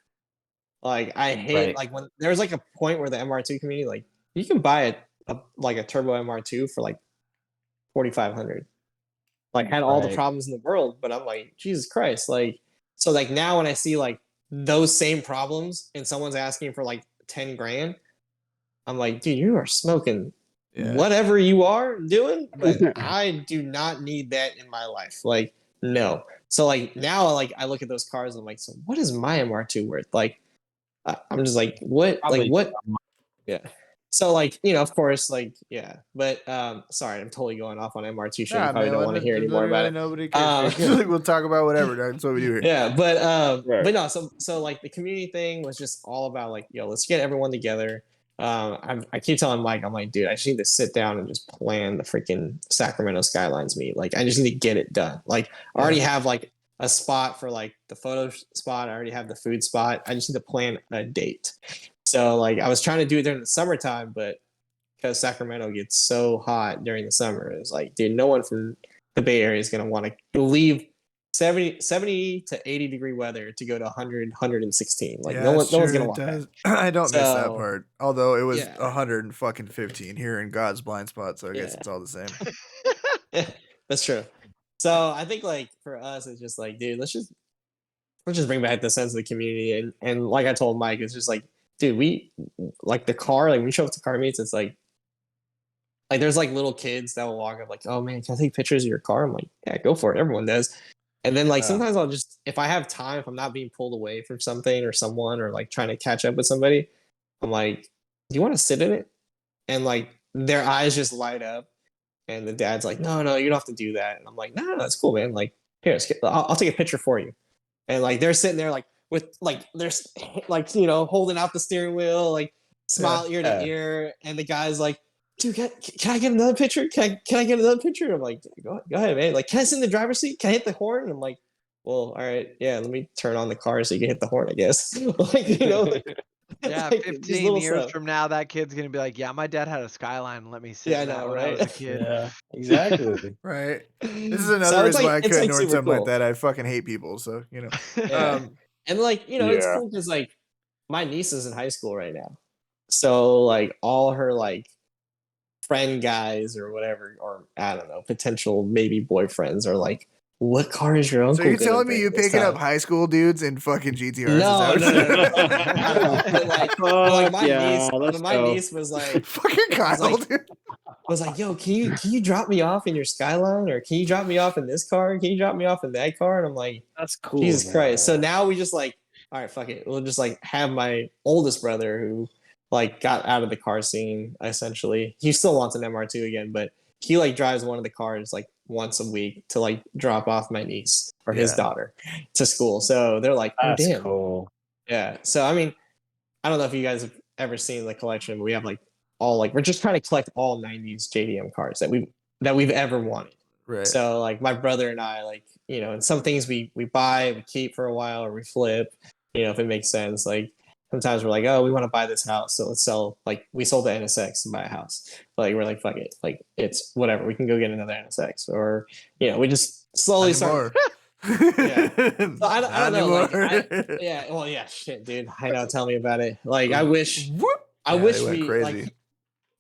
Like, I hate Right. like when there was like a point where the MR2 community, like, you can buy a turbo MR2 for like 4,500. Like, had all the Right. problems in the world, but I'm like, Jesus Christ. Like, so like now when I see like those same problems and someone's asking for like 10 grand, I'm like, dude, you are smoking Yeah. whatever you are doing, but I do not need that in my life. Like, no. So like now, like I look at those cars, and I'm like, so what is my MR2 worth? Like, I'm just like, what? Probably Like, what? Yeah. So like, you know, of course, like, yeah. But sorry, I'm totally going off on MR2 shit. You probably don't want to hear any more about it. Nobody cares. We'll talk about whatever. That's what we do here. Yeah, but Right. no, so like the community thing was just all about like, yo, let's get everyone together. I keep telling Mike, I'm like, dude, I just need to sit down and just plan the freaking Sacramento Skylines meet. Like, I just need to get it done. Like, I already have like a spot for like the photo spot. I already have the food spot. I just need to plan a date. So like, I was trying to do it during the summertime, but because Sacramento gets so hot during the summer, it's like, dude, no one from the Bay Area is gonna want to leave 70 to 80 degree weather to go to 100, 116. Like, Yeah, no that's one's true, gonna it want that. does. I don't miss that So- part. Although it was Yeah. 115 here in God's blind spot, so I guess Yeah. it's all the same. That's true. So I think like for us, it's just like, dude, let's just bring back the sense of the community. And like I told Mike, it's just like, dude, we like the car, like when we show up to car meets, it's like there's like little kids that will walk up like, oh man, can I take pictures of your car? I'm like, yeah, go for it. Everyone does. And then like sometimes I'll just, if I have time, if I'm not being pulled away from something or someone or like trying to catch up with somebody, I'm like, do you want to sit in it? And like their eyes just light up. And the dad's like, no, you don't have to do that. And I'm like, no, that's cool, man. Like, here, I'll take a picture for you. And like they're sitting there like with like they're like, you know, holding out the steering wheel, like smile ear to ear. And the guy's like, dude, can I get another picture? Can I get another picture? I'm like, go ahead, man. Like, can I sit in the driver's seat? Can I hit the horn? And I'm like, well, all right, yeah, let me turn on the car so you can hit the horn, I guess. Like, you know, Yeah, Like, these 15 little years stuff. from now, that kid's gonna be like, "Yeah, my dad had a Skyline. Let me sit Yeah, I in that know, when I was a right? kid." Yeah, exactly. Right. This is So another reason why I it's couldn't like own super something like cool. that. I fucking hate people. So Yeah. Um, And like, it's Yeah. cool because like my niece is in high school right now. So like all her like friend guys or whatever, or I don't know, potential maybe boyfriends are like, what car is your uncle? so you're gonna telling me bring you this picking up time?" high school dudes in fucking GTRs? No, Is no, that no, what no, no, no. But like Fuck yeah, let's my go. niece was like, fucking Kyle, like, dude. yo, can you drop me off in your Skyline, or can you drop me off in this car? Can you drop me off in that car? And I'm like, That's cool. Jesus Christ. So though. now we just like, all right, fuck it. We'll just like have my oldest brother who like got out of the car scene essentially. He still wants an MR2 again, but he like drives one of the cars like once a week to like drop off my niece or his Yeah. daughter to school. So they're like, oh That's damn. cool. Yeah. So I mean, I don't know if you guys have ever seen the collection, but we have like all like we're just trying to collect all 90s JDM cars that we've ever wanted. Right. So like my brother and I, like, and some things we buy, we keep for a while, or we flip, if it makes sense. Like sometimes we're like, oh, we want to buy this house, so let's sell. Like we sold the NSX and buy a house. Like we're like, fuck it, like it's whatever. We can go get another NSX, or we just slowly start. Yeah. So I don't know. Like, yeah. Well, yeah. Shit, dude. I know. Tell me about it. Like I wish. I Yeah, wish they went we crazy.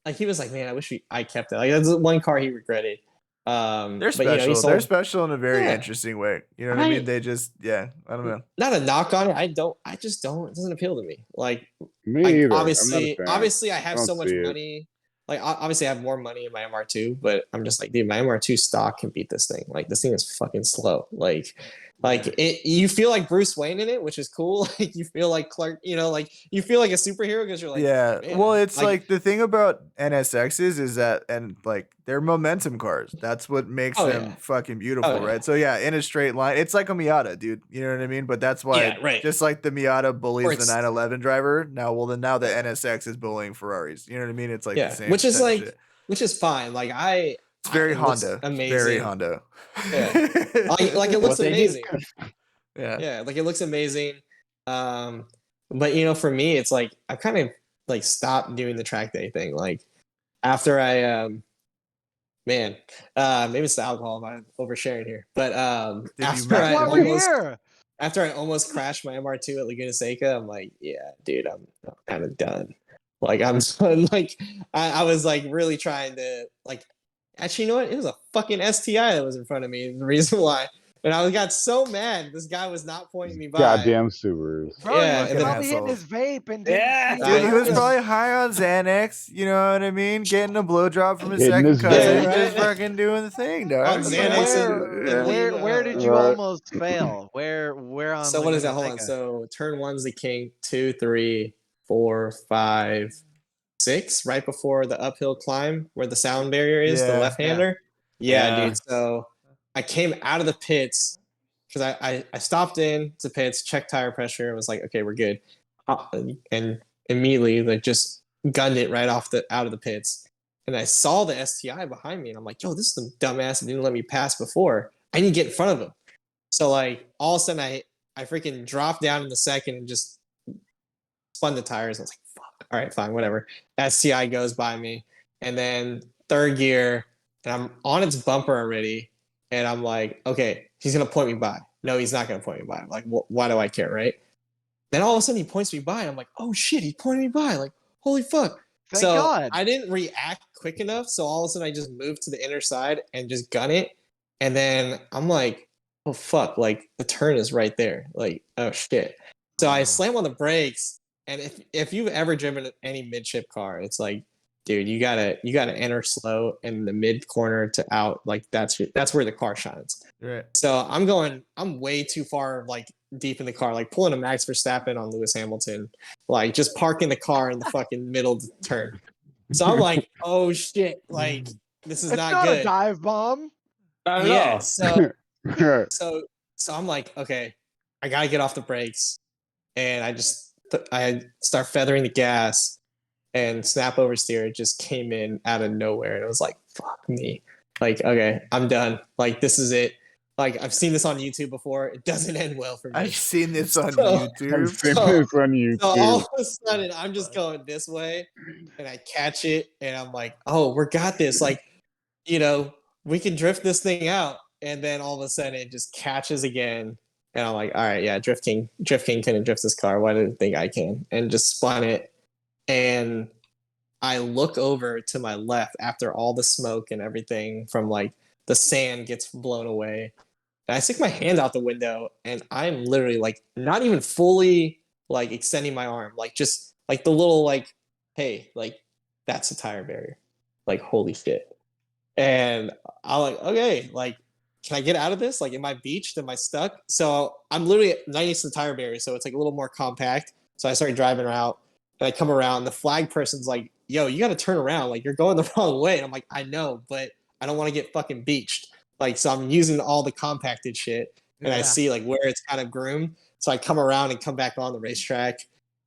like he was like, man, I kept it. Like that's the one car he regretted. They're But special. he sold, They're special in a very Yeah. interesting way. You know what I mean? They just, I don't know. not a knock on it. I just don't. It doesn't appeal to me. Like, Me either. obviously, I'm not a fan. I have I so don't much see it. money. Like, obviously, I have more money in my MR2, but I'm just like, dude, my MR2 stock can beat this thing. Like, this thing is fucking slow. Like it. You feel like Bruce Wayne in it, which is cool. Like, you feel like Clark. Like you feel like a superhero because you're like, yeah. man, Well, it's like the thing about NSXs is that, and like they're momentum cars. That's what makes Oh, them yeah. fucking beautiful, Oh, yeah. right? So yeah, in a straight line, it's like a Miata, dude. You know what I mean? But that's why, Yeah, right. just like the Miata bullies Or the it's- 911 driver. Now the Yeah. NSX is bullying Ferraris. You know what I mean? It's like Yeah, the same. which is type of like, shit. which is fine. Like It's very it looks Honda. amazing. Very Honda. Yeah. Like it looks What they do. amazing. Yeah. Yeah, like it looks amazing. But for me, it's like I kind of like stopped doing the track day thing. Like after I maybe it's the alcohol. I'm oversharing here, but Did you after mess I Why with we're almost here? after I almost crashed my MR2 at Laguna Seca, I'm like, yeah, dude, I'm kind of done. Like I'm done. Like I was like really trying to like. Actually, you know what? It was a fucking STI that was in front of me. The reason why. And I got so mad. This guy was not pointing me by. Goddamn Subarus. Bro, Yeah, he and was then- probably hitting his vape and didn't Yeah, see Dude, he was I- probably high on Xanax, you know what I mean? Getting a blowjob from his Hitting second his cousin, vape. just Yeah, right. fucking doing the thing, dog. On So Xanax and where did you Right. almost fail? Where on? So what is that? Laguna Hold on. Seca? So turn one's the king, 2, 3, 4, 5, 6, right before the uphill climb where the sound barrier is, the Yeah. left-hander. Yeah, Yeah. dude. So I came out of the pits because I stopped in to pits, checked tire pressure, and was like, okay, we're good. And immediately like just gunned it right out of the pits. And I saw the STI behind me, and I'm like, yo, this is some dumbass that didn't let me pass before. I need to get in front of him. So like all of a sudden I freaking dropped down in the second and just spun the tires. I was like, fuck, all right, fine, whatever. STI goes by me. And then third gear, and I'm on its bumper already. And I'm like, okay, he's gonna point me by. No, he's not gonna point me by. Like, why do I care, right? Then all of a sudden he points me by, and I'm like, oh shit, he's pointing me by. Like, holy fuck. Thank so God. I didn't react quick enough. So all of a sudden I just moved to the inner side and just gun it. And then I'm like, oh fuck, like the turn is right there. Like, oh shit. So I slam on the brakes. And if you've ever driven any midship car, it's like, dude, you gotta enter slow in the mid corner to out. Like that's where the car shines. Right. So I'm way too far like deep in the car, like pulling a Max Verstappen on Lewis Hamilton, like just parking the car in the fucking middle of the turn. So I'm like, oh shit, like this is It's not not good. a dive bomb. Not at Yeah. all. So I'm like, okay, I gotta get off the brakes, and I start feathering the gas, and snap oversteer just came in out of nowhere, and it was like, fuck me. Like, okay, I'm done. Like, this is it. Like I've seen this on YouTube before. It doesn't end well for me. I've seen this on So- I've YouTube. seen So- this on YouTube. So all of a sudden, I'm just going this way, and I catch it, and I'm like, "Oh, we got this! Like, we can drift this thing out." And then all of a sudden, it just catches again, and I'm like, "All right, yeah, Drift King couldn't drift this car. Why didn't think I can?" And just spun it, and I look over to my left after all the smoke and everything from like the sand gets blown away. And I stick my hand out the window, and I'm literally like not even fully like extending my arm, like just like the little like, hey, like that's a tire barrier. Like holy shit. And I'm like, okay, like can I get out of this? Like am I beached? Am I stuck? So I'm literally right next to the tire barrier, so it's like a little more compact. So I started driving out, and I come around, the flag person's like, yo, you gotta turn around, like you're going the wrong way. And I'm like, I know, but I don't want to get fucking beached. Like, so I'm using all the compacted shit, and I see like where it's kind of groomed. So I come around and come back on the racetrack,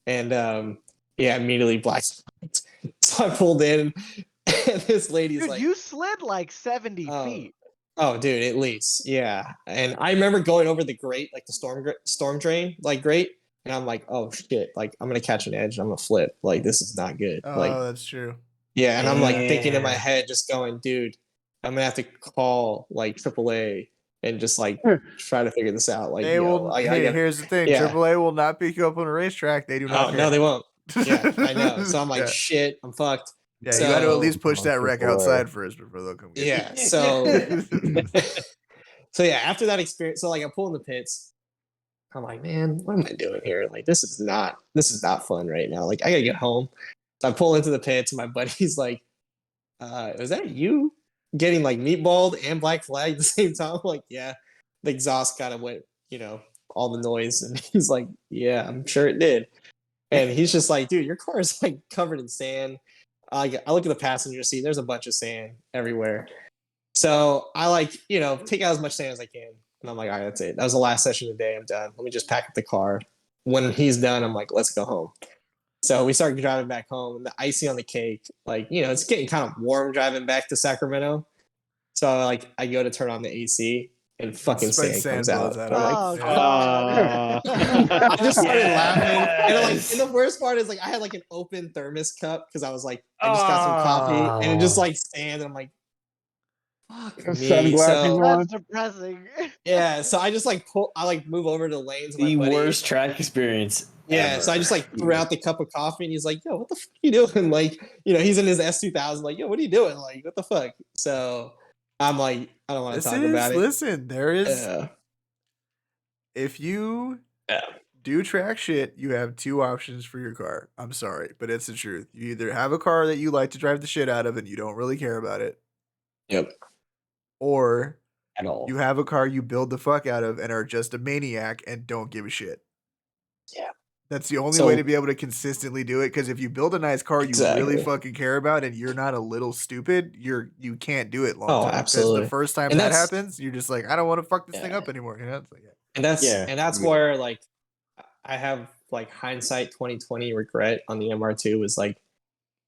and immediately black. So I pulled in, and this lady's Dude, like, you slid like 70 feet. "Oh, dude, at least, yeah." And I remember going over the grate, like the storm drain, like grate, and I'm like, "Oh shit! Like I'm gonna catch an edge. I'm gonna flip. Like this is not good." Oh, Like, that's true. yeah, and I'm like thinking in my Yeah. head, just going, "Dude, I'm gonna have to call like AAA and just like try to figure this out." Like, They will. Here's the thing: yeah. AAA will not pick you up on a racetrack. They do not. Oh care. no, they won't. Yeah, I know. So I'm like, Yeah. shit, I'm fucked. Yeah, you got to at So- least push Oh, that wreck AAA. outside first before they'll come get Yeah. you. So yeah, after that experience, so like I'm pulling the pits. I'm like, man, what am I doing here? Like, this is not fun right now. Like, I gotta get home. So I pull into the pits, and my buddy's like, "Was that you getting like meatballed and black flag at the same time?" I'm like, yeah. The exhaust kind of went, all the noise, and he's like, "Yeah, I'm sure it did." And he's just like, "Dude, your car is like covered in sand." I look at the passenger seat. There's a bunch of sand everywhere. So I like, take out as much sand as I can. And I'm like, all right, that's it. That was the last session of the day. I'm done. Let me just pack up the car. When he's done, I'm like, let's go home. So we started driving back home. And the icing on the cake, like, it's getting kind of warm driving back to Sacramento. So I go to turn on the AC, and fucking sand comes out. blows I'm like, Oh, fuck. God. I just started laughing. Yes. And the worst part is I had like an open thermos cup because I was like, I just got some coffee, and it just like sand, and I'm like, fuck me. Sunglasses So on. That's depressing. yeah, so I just move over to the lanes. With The my buddy. worst track experience. Yeah, ever. so I just threw out the cup of coffee, and he's like, "Yo, what the fuck are you doing?" Like, he's in his S2000. Like, "Yo, what are you doing?" Like, what the fuck? So I'm like, I don't want to talk about it. Listen, there is. Yeah. If you Yeah. do track shit, you have two options for your car. I'm sorry, but it's the truth. You either have a car that you like to drive the shit out of and you don't really care about it, Yep. or At all. you have a car you build the fuck out of and are just a maniac and don't give a shit. Yeah. That's the only So- way to be able to consistently do it. Because if you build a nice car you really Exactly. fucking care about and you're not a little stupid, you can't do it long Oh, term. 'Cause absolutely. the first time And that that's- happens, you're just like, I don't want to fuck this thing Yeah. up anymore. It's like, And that's Yeah. where I have hindsight 2020 regret on the MR2 was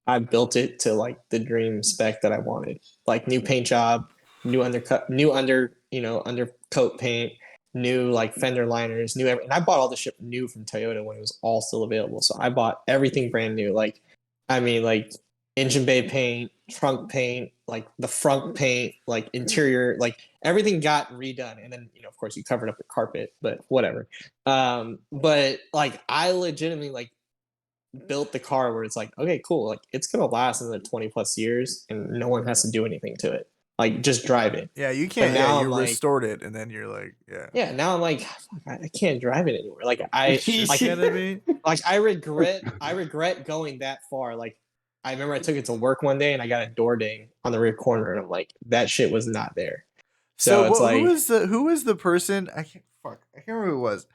I built it to the dream spec that I wanted. New paint job, new undercoat paint, new fender liners, and I bought all the shit new from Toyota when it was all still available. So I bought everything brand new. Engine bay paint, trunk paint, the front paint, interior, everything got redone. And then, of course, you covered up the carpet, but whatever. But I legitimately built the car where it's okay, cool. It's going to last another 20 plus years and no one has to do anything to it. Just drive it. yeah, you can't. now You I'm restored it, and then you're like, yeah. Yeah, now I'm fuck, I can't drive it anymore. You know what I mean? I regret going that far. I remember I took it to work one day and I got a door ding on the rear corner, and I'm like, that shit was not there. So it's who was the person? I can't remember who it was,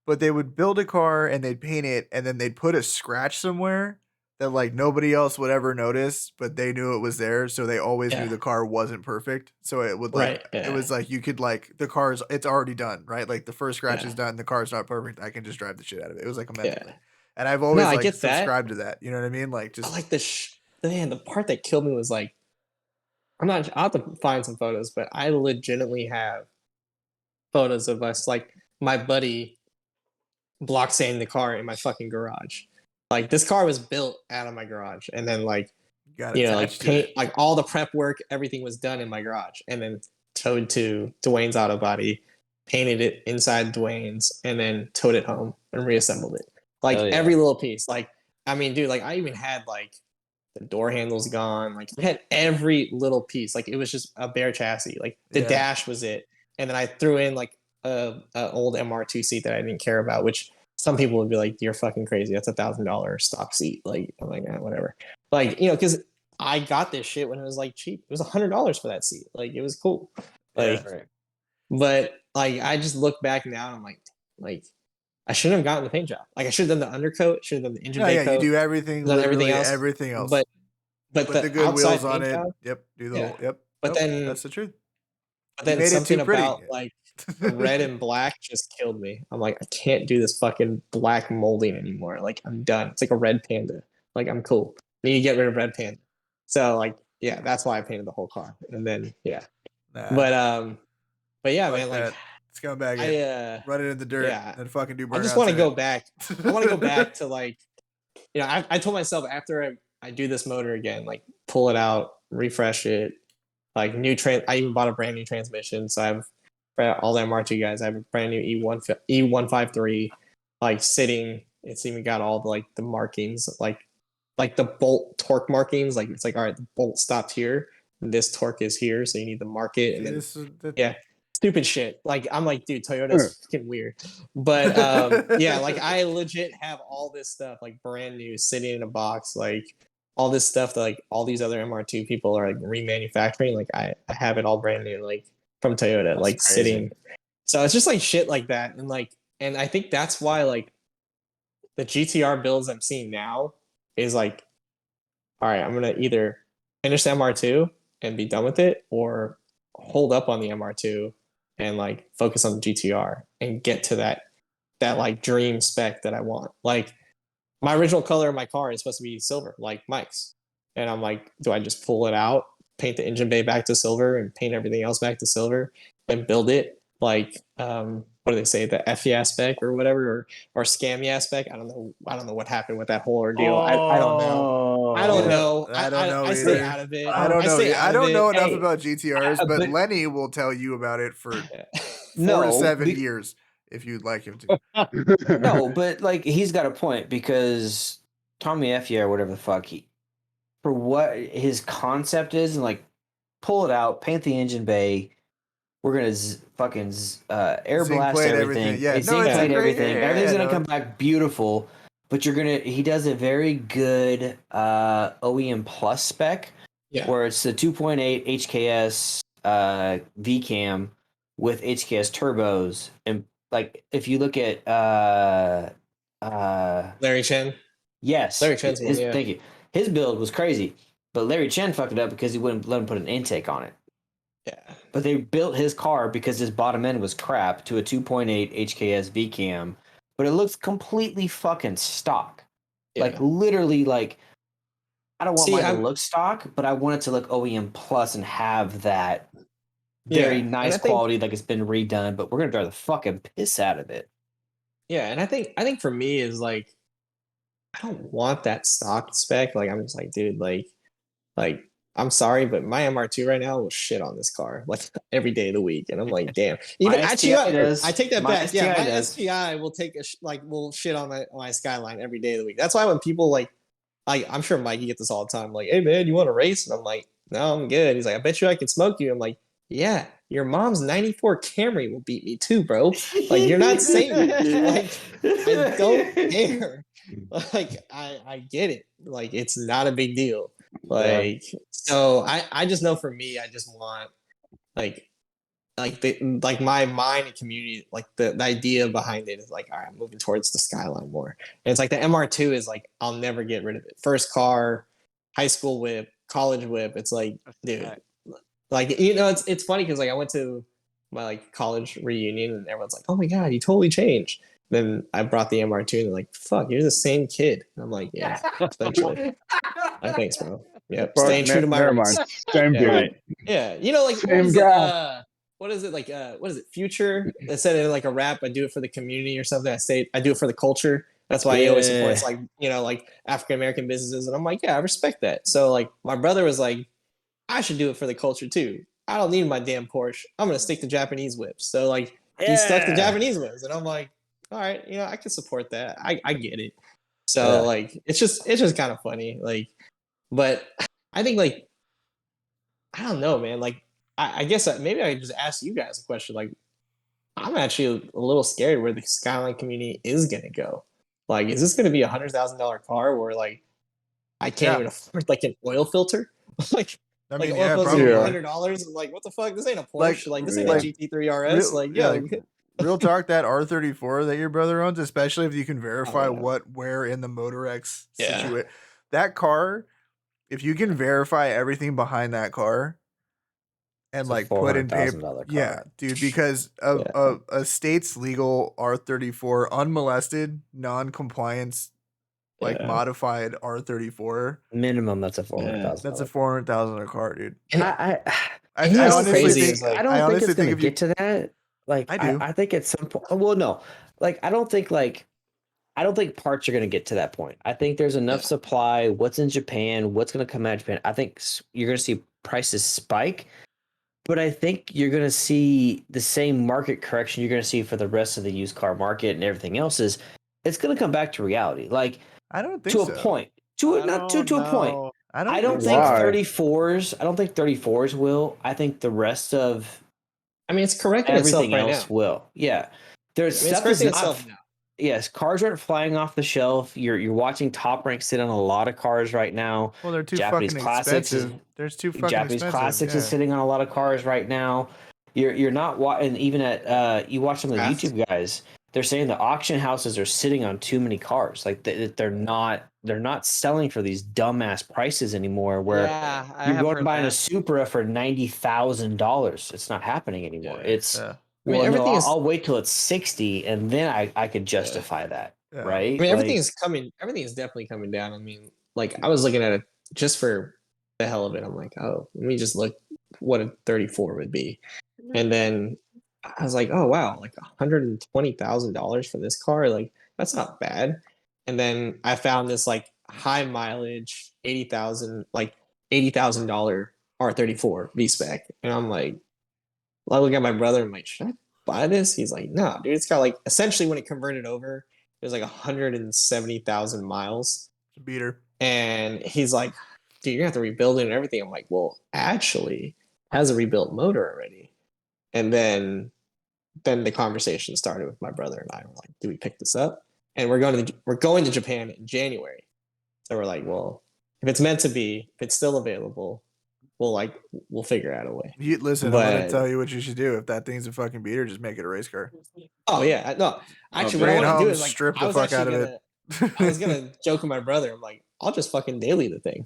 but they would build a car and they'd paint it, and then they'd put a scratch somewhere that nobody else would ever notice, but they knew it was there, so they always knew Yeah. the car wasn't perfect. So it would Right, it yeah. was you could the car's it's already done, right? The first scratch Yeah. is done, the car's not perfect. I can just drive the shit out of it. It was a method. Yeah. And I've always I get that. subscribed to that. You know what I mean? Just the part that killed me was I'll have to find some photos, but I legitimately have photos of us, like my buddy block sanding the car in my fucking garage. Like this car was built out of my garage, and then like Got you know, like attached to paint, it. like all the prep work, everything was done in my garage, and then towed to Dwayne's auto body, painted it inside Dwayne's, and then towed it home and reassembled it. Like Hell yeah. every little piece. Like I mean, dude, like I even had like the door handles gone. Like I had every little piece. Like it was just a bare chassis. Like the Yeah. dash was it, and then I threw in like a old MR2 seat that I didn't care about, which some people would be like, "You're fucking crazy. That's $1,000 stock seat." Like I'm like, whatever. Like you know, because I got this shit when it was like cheap. It was $100 for that seat. Like it was cool. Like, Right. but like I just look back now and I'm like I shouldn't have gotten the paint job. Like I should have done the undercoat, should have done the engine No, bay yeah, coat, you do everything, done literally everything else. everything else. But put the the good outside wheels on paint it. job, Yep, do the yeah. whole. Yep. But Nope, then that's the truth. But then made it something too pretty. about like the red and black just killed me. I'm like, I can't do this fucking black molding anymore. Like I'm done. It's like a red panda. Like I'm cool. Need to get rid of red panda. So like, yeah, that's why I painted the whole car. And then yeah. Nah, But yeah, fuck man, like that. Scumbag I it. Run it in the dirt yeah. and fucking do burnouts. I just want to in go it. back. I want to go back to like, you know, I told myself after I do this motor again, like pull it out, refresh it, like I even bought a brand new transmission. So I've all the MR2 guys. I have a brand new E153, like sitting. It's even got all the like the markings, like the bolt torque markings. Like it's like, all right, the bolt stopped here. And this torque is here, so you need to mark it. And then yeah, stupid shit. Like I'm like, dude, Toyota's fucking weird. But yeah, like I legit have all this stuff like brand new sitting in a box, like all this stuff that like all these other MR2 people are like remanufacturing. Like I have it all brand new, like from Toyota. That's like crazy. sitting. So it's just like shit like that. And I think that's why like the GTR builds I'm seeing now is like, all right, I'm gonna either finish the MR2 and be done with it, or hold up on the MR2 and like focus on the GTR and get to that like dream spec that I want. Like my original color of my car is supposed to be silver, like Mike's. And I'm like, do I just pull it out, paint the engine bay back to silver, and paint everything else back to silver, and build it like what do they say, the FE spec or whatever, or scammy spec? I don't know what happened with that whole ordeal. I don't know. I don't know. I don't know I stay either. out of it. I don't know. stay out I of don't it. know enough Hey, about GTRs, but but- Lenny will tell you about it for 4 No, to 7 be- years if you'd like him to. No, but like he's got a point because Tommy F or whatever the fuck for what his concept is, and like pull it out, paint the engine bay. We're gonna air Zinc blast plate everything. Yeah, Zinc no, it's a plate great, everything. yeah, Everything's gonna no. come back beautiful. But he does a very good OEM Plus spec, Yeah. where it's the 2.8 HKS VCAM with HKS turbos, and like if you look at Larry Chen. yes, Larry Chen's one, yeah. thank you. His build was crazy, but Larry Chen fucked it up because he wouldn't let him put an intake on it. Yeah. But they built his car because his bottom end was crap to a 2.8 HKS VCAM, but it looks completely fucking stock. Yeah. Like literally, like I don't want See, mine to look stock, but I want it to look OEM plus and have that very Yeah, and nice I think- quality, like it's been redone. But we're gonna drive the fucking piss out of it. Yeah, and I think for me is like I don't want that stock spec. Like I'm just like, dude, like I'm sorry, but my MR2 right now will shit on this car like every day of the week, and I'm like, damn. Even My actually, STI does. I take that My back. Yeah, STI my does. STI will take will shit on my Skyline every day of the week. That's why when people like I'm sure Mike, you get this all the time. Like, hey man, you want to race? And I'm like, no, I'm good. He's like, I bet you I can smoke you. I'm like, yeah, your mom's '94 Camry will beat me too, bro. Like, you're not saying much. Like, I don't care. Like, I get it. Like, it's not a big deal. Like, so I just know for me, I just want like my mind and community, like the idea behind it is like, all right, I'm moving towards the Skyline more. And it's like the MR2 is like, I'll never get rid of it. First car, high school whip, college whip. It's like, dude, like, you know, it's funny because like I went to my like college reunion and everyone's like, oh my God, you totally changed. Then I brought the MR2 and they're like, fuck, you're the same kid. And I'm like, yeah, essentially. Thanks, bro. Yep, staying true to my Never roots. mind. Same Yeah. dude. Right. Yeah, you know, like Same what was guy. what is it like? What is it? Future that said in like a rap, I do it for the community or something. I do it for the culture. That's why he always supports like like African American businesses, and I'm like, yeah, I respect that. So like my brother was like, I should do it for the culture too. I don't need my damn Porsche. I'm gonna stick to Japanese whips. So like he stuck to Japanese whips, and I'm like, all right, I can support that. I get it. So like it's just kind of funny. Like, but I think like I don't know, man. Like I guess maybe I could just ask you guys a question. Like I'm actually a little scared where the Skyline community is gonna go. Like, is this gonna be $100,000 car where like I can't even afford like an oil filter? like I like mean, oil yeah, filter probably. $100. I'm like, what the fuck? This ain't a Porsche. Like this ain't a GT3 RS. Real talk, that R34 that your brother owns, especially if you can verify where in the Motor X situation, that car, if you can verify everything behind that car and like put in paper, dude, because of a state's legal R34 unmolested, non-compliance, like modified R34 minimum, that's a $400,000. That's a $400,000 car, dude. And I honestly think I don't think it's gonna get to that. Like I do. I think at some point. Well, no, like I don't think parts are gonna get to that point. I think there's enough supply. What's in Japan? What's gonna come out of Japan? I think you're gonna see prices spike, but I think you're gonna see the same market correction you're gonna see for the rest of the used car market and everything else. It's gonna come back to reality. Like I don't think to so. a point. To a point. I don't think Why? 34s. I don't think 34s will. I think the rest of it's correcting everything itself right else now. will. Yeah, there's stuff it's is not. itself now. Yes, cars aren't flying off the shelf. You're watching Top Rank sit on a lot of cars right now. Well, they're too Japanese fucking classics expensive. There's too fucking Japanese expensive. classics is sitting on a lot of cars right now. You're not and even at you watch some of the YouTube guys. They're saying the auction houses are sitting on too many cars. Like they're not selling for these dumbass prices anymore. Where you're going to buy a Supra for $90,000. It's not happening anymore. It's everything I'll wait till it's 60 and then I could justify that. Right? I mean, everything is coming. Everything is definitely coming down. I mean, like I was looking at it just for the hell of it. I'm like, oh, let me just look what a 34 would be, and then I was like, oh wow, like $120,000 for this car, like that's not bad. And then I found this like high mileage $80,000 R34 V spec, and I'm like, I look at my brother, I'm like, should I buy this? He's like, no, dude, it's got like essentially when it converted over, it was like 170,000 miles. Beater. And he's like, dude, you're gonna have to rebuild it and everything. I'm like, well, actually, it has a rebuilt motor already. And then the conversation started with my brother and I. We're like, do we pick this up? And we're going to Japan in January. So we're like, well, if it's meant to be, if it's still available, we'll figure out a way. Listen, I'm gonna tell you what you should do. If that thing's a fucking beater, just make it a race car. Oh yeah, no. Actually, what I want to do is like strip the fuck out of it. I was gonna joke with my brother. I'm like, I'll just fucking daily the thing,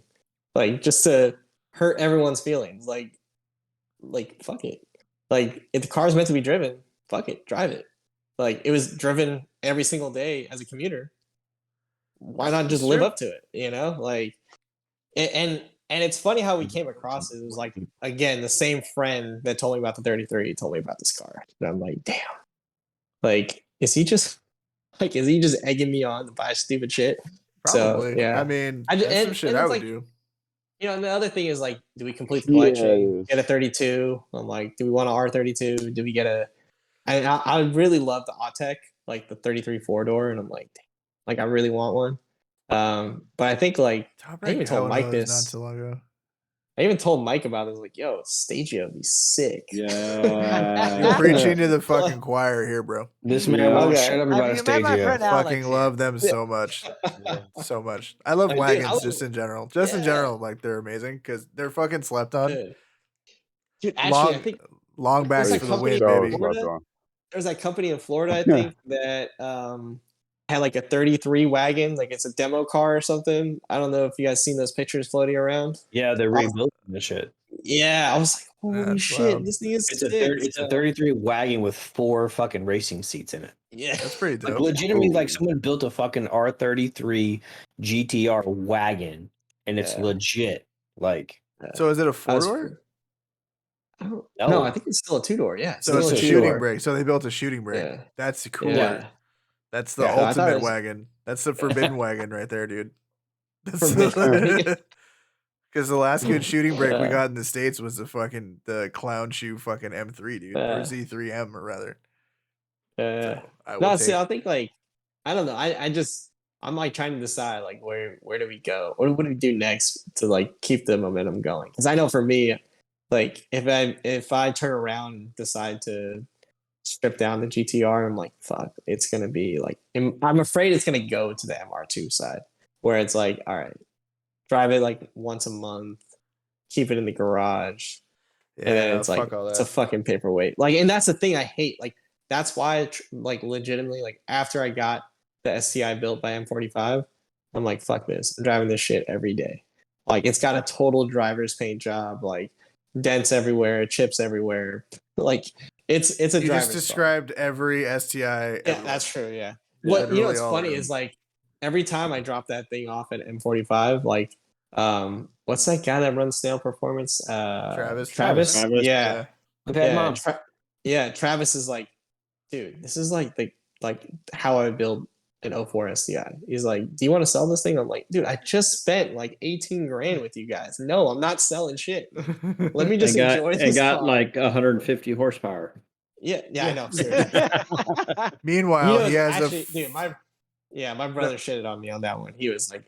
like just to hurt everyone's feelings. Like fuck it. Like if the car's meant to be driven, fuck it, drive it. Like it was driven every single day as a commuter. Why not just live up to it? Like, and it's funny how we came across it. It was like again the same friend that told me about the 33 told me about this car, and I'm like, damn. Like, is he just egging me on to buy stupid shit? Probably. So, yeah. I mean, that's some shit I would do. And the other thing is like, do we complete the collection? Get a 32? I'm like, do we want an R32? Do we get a? I really love the Autech, like the 33 4-door, and I'm like, I really want one. But I think like I even told Mike this not too long ago. I even told Mike about it. I was like, yo, Stagio would be sick. Yeah. You're preaching to the fucking choir here, bro. This man won't shut up about a Stagio. I fucking love them so much. So much. I love wagons just in general. In general, like they're amazing because they're fucking slept on. Dude, actually, I think long backs for the win, baby. There's that company in Florida, I think, that had like a 33 wagon, like it's a demo car or something. I don't know if you guys seen those pictures floating around. Yeah, they're rebuilding the shit. Yeah, I was like, holy shit, this thing is sick. It's a 33 wagon with 4 fucking racing seats in it. Yeah, that's pretty dope. Like, legitimately, like someone built a fucking R33 GTR wagon, and it's legit. Like, so is it a 4-door? No, I think it's still a 2-door. Yeah, So it's still a a shooting 2-door. brake. So they built a shooting brake. Yeah. That's cooler. Yeah. That's the Yeah, I thought it ultimate was- wagon. That's the forbidden wagon right there, dude. Forbidden Because the last good shooting brake we Yeah. got in the States was the clown shoe fucking M3, dude. Or Z3M, or rather. Yeah. So I will No, see, take. I think like I don't know. I'm like trying to decide like where do we go? What do we do next to like keep the momentum going? Because I know for me, like if I turn around and decide to strip down the GTR, I'm like, fuck, it's gonna be like I'm afraid it's gonna go to the MR2 side where it's like, all right, drive it like once a month, keep it in the garage, Yeah, and then it's like fuck all it's a that. fucking paperweight. Like, and that's the thing I hate. Like, that's why, like, legitimately, like after I got the STI built by M45, I'm like, fuck this. I'm driving this shit every day. Like, it's got a total driver's paint job. Like, dents everywhere, chips everywhere. Like, it's a You just driver's car. described every STI. Yeah, everywhere. that's true. Yeah. What you know? Literally What's all of funny them. is like every time I drop that thing off at M45, like, what's that guy that runs Snail Performance? Travis. Travis. Yeah. We've had mom. Travis is like, dude, this is like how I build an 04 STI. He's like, do you want to sell this thing? I'm like, dude, I just spent like 18 grand with you guys. No, I'm not selling shit. Let me just enjoy this. It got car. like 150 horsepower. Yeah, I know. Seriously. Meanwhile, he has actually, dude, my brother shitted on me on that one. He was like,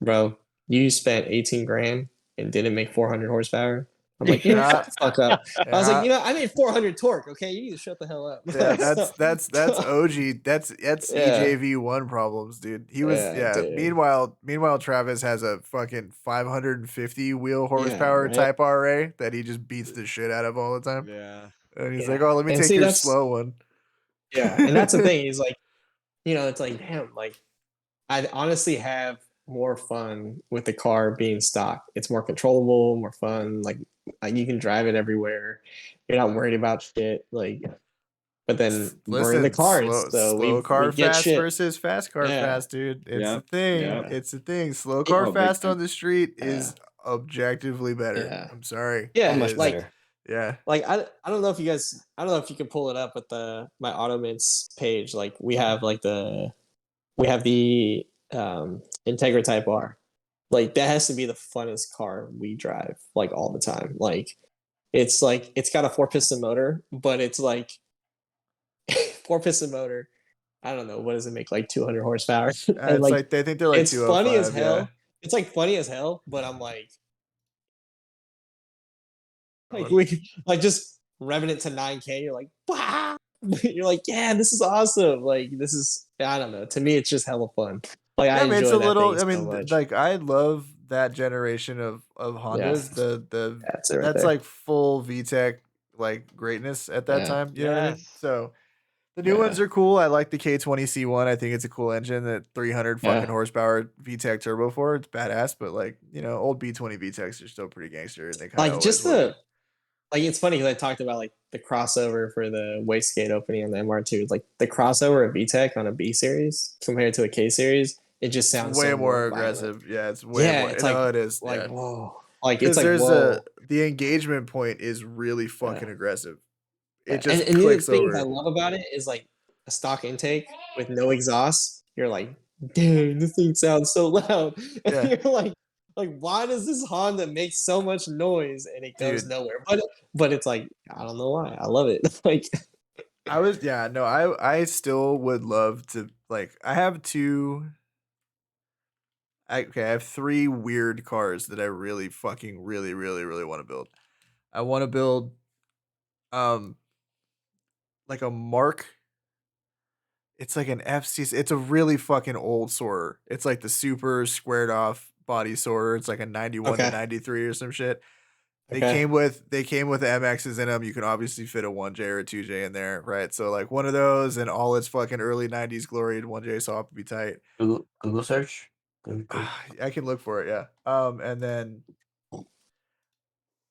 bro, you spent 18 grand and didn't make 400 horsepower. I'm like, shut the fuck up. I was like, I made 400 torque. Okay, you need to shut the hell up. Yeah, that's OG. That's EJV1 problems, dude. He was dude. Meanwhile, Travis has a fucking 550 wheel horsepower right? Type RA that he just beats the shit out of all the time. Yeah. And he's like, "Oh, let me And take see, your that's- slow one." Yeah, and that's the thing. He's like, it's like, damn, like I honestly have more fun with the car being stock. It's more controllable, more fun. Like you can drive it everywhere. You're not worried about shit. Like, but then we're in the cars, so slow car we get fast shit. versus fast car fast, dude. It's a thing. Yeah. It's a thing. Slow car big fast time. on the street is objectively better. Yeah. I'm sorry. Yeah, It much is. better. Yeah. Like I don't know if you guys, I don't know if you can pull it up with my Automints page. Like we have the Integra Type R. Like that has to be the funnest car we drive like all the time. Like it's got a 4-piston motor, but it's like 4-piston motor. I don't know, what does it make, like 200 horsepower? It's And like they think they're like it's funny as 205, hell. yeah. It's like funny as hell, but I'm like we like just revving it to 9K. You're like, wow. You're like, yeah, this is awesome. Like this is, I don't know. To me, it's just hella fun. Like I enjoy it's a that little. thing I mean, so much. like I love that generation of Hondas. That's it right That's there. like full VTEC like greatness at that Yeah. time. You know what I mean? Yes. So the new ones are cool. I like the K20C1. I think it's a cool engine. That 300 fucking Yeah. horsepower VTEC turbo for it's badass. But like old B20 VTECs are still pretty gangster. And they kind of Like just like it's funny because I talked about like the crossover for the wastegate opening on the MR2. Like the crossover of VTEC on a B series compared to a K series, it just sounds way so more violent. aggressive. Yeah, it's way more. It's No, it is. like Yeah. whoa. Like Because it's like there's whoa. the engagement point is really fucking aggressive. It just and the clicks things I over. love about it is like a stock intake with no exhaust. You're like, dude, this thing sounds so loud. And Yeah. you're like, why does this Honda make so much noise and it goes Dude. nowhere? But it's like, I don't know why. I love it. Like I still would love to like I have I have 3 weird cars that I really fucking really want to build. I want to build like a Mark. It's like an FC. It's a really fucking old Soarer. It's like the super squared off body Soarer. It's like a 91 to 93 or some shit. They came with MXs in them. You can obviously fit a 1J or a 2J in there, right? So like one of those and all its fucking early 90s glory 1J swap would be tight. Google search. I can look for it, yeah. And then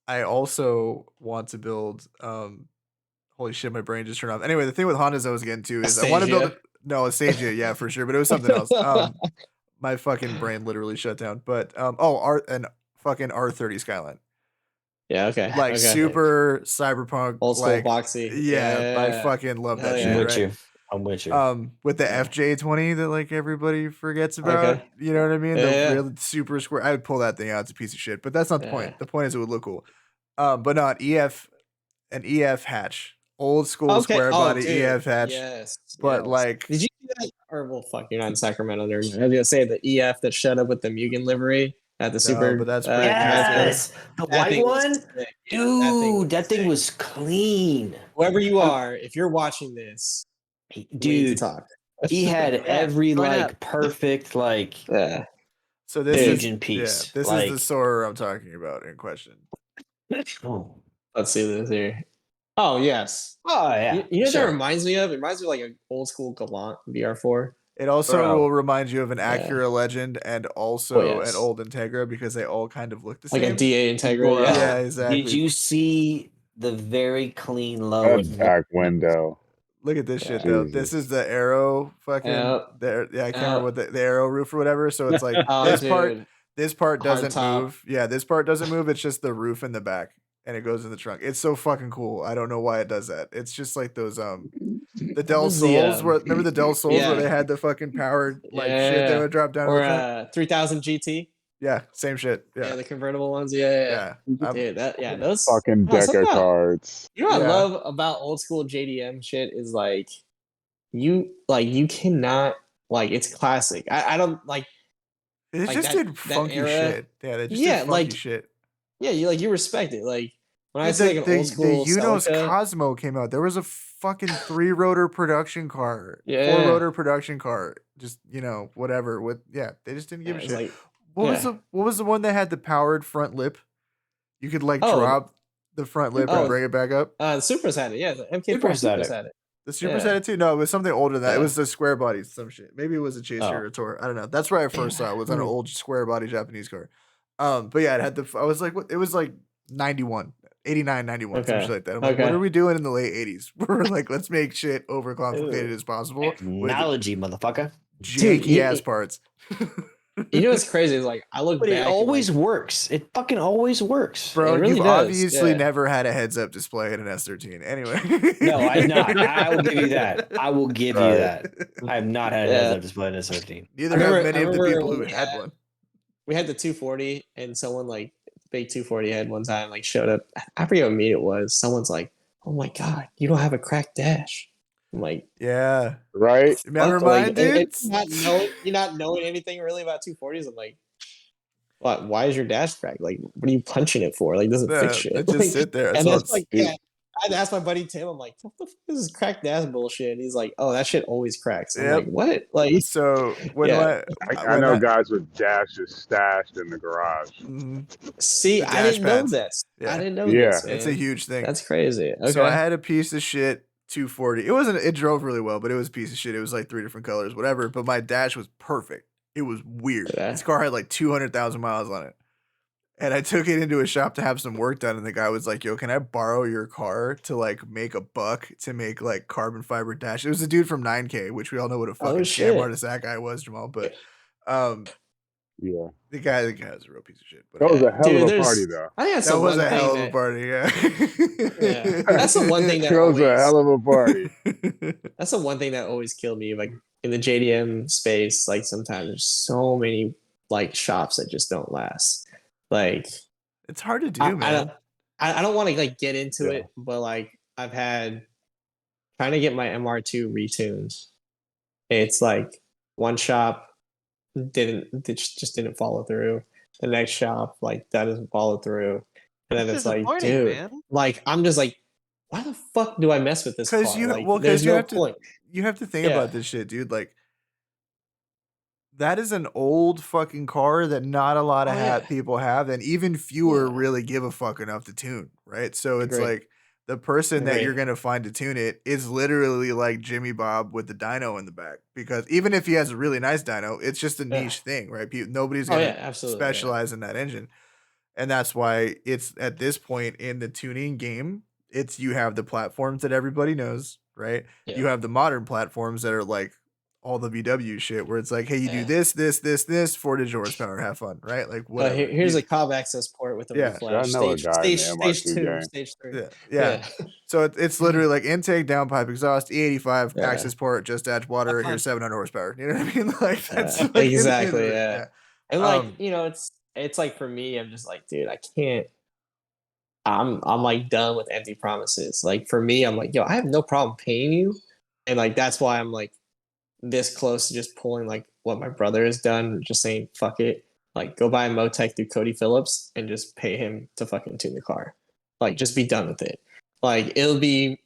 I also want to build holy shit, my brain just turned off. Anyway, the thing with Hondas I was getting to is I want to build a Stagia, yeah, for sure, but it was something else. My fucking brain literally shut down. But fucking R30 Skyline. Yeah, okay. Like okay. super cyberpunk, Old school like boxy. I fucking love Hell that yeah. shit. I'm with Right? you. I'm with you. With the Yeah. FJ20 that like everybody forgets about. Okay. You know what I mean? Yeah, The yeah. real super square. I would pull that thing out. It's a piece of shit. But that's not the Yeah. point. The point is it would look cool. But not an EF hatch. Old school square body dude. EF hatch. Yes. But yes. like, did you see that? Or well, fuck, you're not in Sacramento. Never mind. I was gonna say the EF that showed up with the Mugen livery at the super. but that's pretty Yes, the That white thing was one, sick. Yeah, dude. That thing sick. was clean, Whoever you are, if you're watching this, we need to dude. talk. He had every join like up. perfect like Yeah. so this Dude. is Asian piece. this like, is the Sora I'm talking about in question. oh Let's see this here. Oh yes. yeah, You know what sure. that reminds me of? It reminds me of like an old school Galant VR4. It also Bro. will remind you of an Acura Legend and also yes. an old Integra because they all kind of look the Like same. a DA Integra. Bro, Yeah. exactly. Did you see the very clean load? That back window. Look at this shit Yeah. though. This is the Arrow fucking Yep. I can't remember what the Arrow roof or whatever. So it's like Oh, this dude. part Hard doesn't top. move. Yeah, this part doesn't move. It's just the roof in the back and it goes in the trunk. It's so fucking cool. I don't know why it does that. It's just like those the Del was the, Sols where remember the Del Sols where yeah. they had the fucking powered like shit that would drop down Or to the trunk? 3000 GT. Yeah, same shit. Yeah. Yeah. The convertible ones. Yeah. Yeah. Dude, those Fucking deck of somehow- cards. You know what Yeah. I love about old school JDM shit is like you cannot like it's classic. I don't like They like just that- did that funky era- shit. Yeah, they just Yeah, did funky like, shit. yeah, you respect it. Like when I Yeah, see like an old school the Unos Celica, Cosmo came out. There was a fucking 3-rotor production car, Yeah. 4-rotor production car. Just whatever. They just didn't give a it's shit. like What was the one that had the powered front lip? You could like Oh, drop the front lip and oh. bring it back up. the Supers had it. Yeah, the MK4 Supers had Supers it. had it. The Supers Yeah. had it too. No, it was something older than that. It Yeah. was the square body, some shit. Maybe it was a Chaser Oh. or a Tour. I don't know. That's where I first saw it. Was on an old square body Japanese car. But yeah, it had I was like, what? It was like 91, 89, 91, some Okay. shit like that. I'm like, what Okay. are we doing in the late 80s? We're like, let's make shit overcomplicated as possible with Technology, motherfucker. Dude, janky ass parts. You know what's crazy is like I look But back. it and, always like, works. It fucking always works. Bro, It really you've does, obviously yeah. never had a heads-up display in an S13. Anyway. No, I've not. I will give you that. I will give you Right. that. I have not had a Yeah. heads-up display in a 13. Neither I have remember- many I of the remember people when who we had had- one. we had the 240 and someone like big 240 head one time like showed up. I forget what meet it was. Someone's like, "Oh my god, you don't have a cracked dash." I'm like, Yeah. Right? Never "What?" Like, mind, and dude. you're not knowing anything really about 240s. I'm like, what? Why is your dash cracked? Like, what are you punching it for? Like, doesn't fix shit. It just Like, sit there. and what that's like, yeah. I had to ask my buddy Tim. I'm like, "What the fuck is this cracked dash bullshit?" And he's like, "Oh, that shit always cracks." I'm Yep. like, "What?" Like, So when Yeah. I know guys with dashes stashed in the garage. see, The I didn't dash know pads. this. Yeah. I didn't know Yeah. this. It's a man. huge thing. That's crazy. Okay. So I had a piece of shit 240. It drove really well, but it was a piece of shit. It was like 3 different colors, whatever. But my dash was perfect. It was weird. Yeah. This car had like 200,000 miles on it. And I took it into a shop to have some work done. And the guy was like, yo, can I borrow your car to like make a buck to make like carbon fiber dash? It was a dude from 9K, which we all know what a fucking shit. scam artist that guy was, Jamal. But Yeah. the guy was a real piece of shit. But That was a hell Dude, of a there's- party, though. I think that's that the was one a thing hell of a that- party, yeah. Yeah. That's the one thing that That was a always- hell of a party. That's the one thing that always killed me. Like in the JDM space, like sometimes there's so many like shops that just don't last. Like It's hard to do, I man. don't, I don't want to like get into Yeah. it, but like I've had trying to get my MR2 retuned. It's like one shop just didn't follow through. The next shop like that doesn't follow through, and then That's it's like, disappointing, dude, man. like I'm just like, why the fuck do I mess with this? Because car? you, like, well, there's because you no have to, point. you have to think Yeah. about this shit, dude. Like, that is an old fucking car that not a lot of Oh, yeah. people have, and even fewer Yeah. really give a fuck enough to tune, right? So it's Agree. like the person that you're Agree. gonna find to tune it is literally like Jimmy Bob with the dyno in the back. Because even if he has a really nice dyno, it's just a Yeah. niche thing, right? Nobody's Oh gonna yeah, absolutely. yeah. specialize in that engine. And that's why it's at this point in the tuning game, you have the platforms that everybody knows, right? Yeah. You have the modern platforms that are like all the VW shit where it's like, hey, you do this, 4-digit horsepower, have fun, right? Like whatever. Here's a cob access port with a Yeah. reflash. I know a guy in the Stage MR2 two, gang. stage 3. Yeah. So it's literally like intake, downpipe, exhaust, E85, access port, just edge water. Here's 700 horsepower. You know what I mean? Like that's like exactly. Yeah. And like it's like for me, I'm just like, dude, I can't. I'm like done with empty promises. Like for me, I'm like, yo, I have no problem paying you, and like that's why I'm like this close to just pulling like what my brother has done, just saying fuck it, like go buy a Motec through Cody Phillips and just pay him to fucking tune the car, like just be done with it. Like it'll be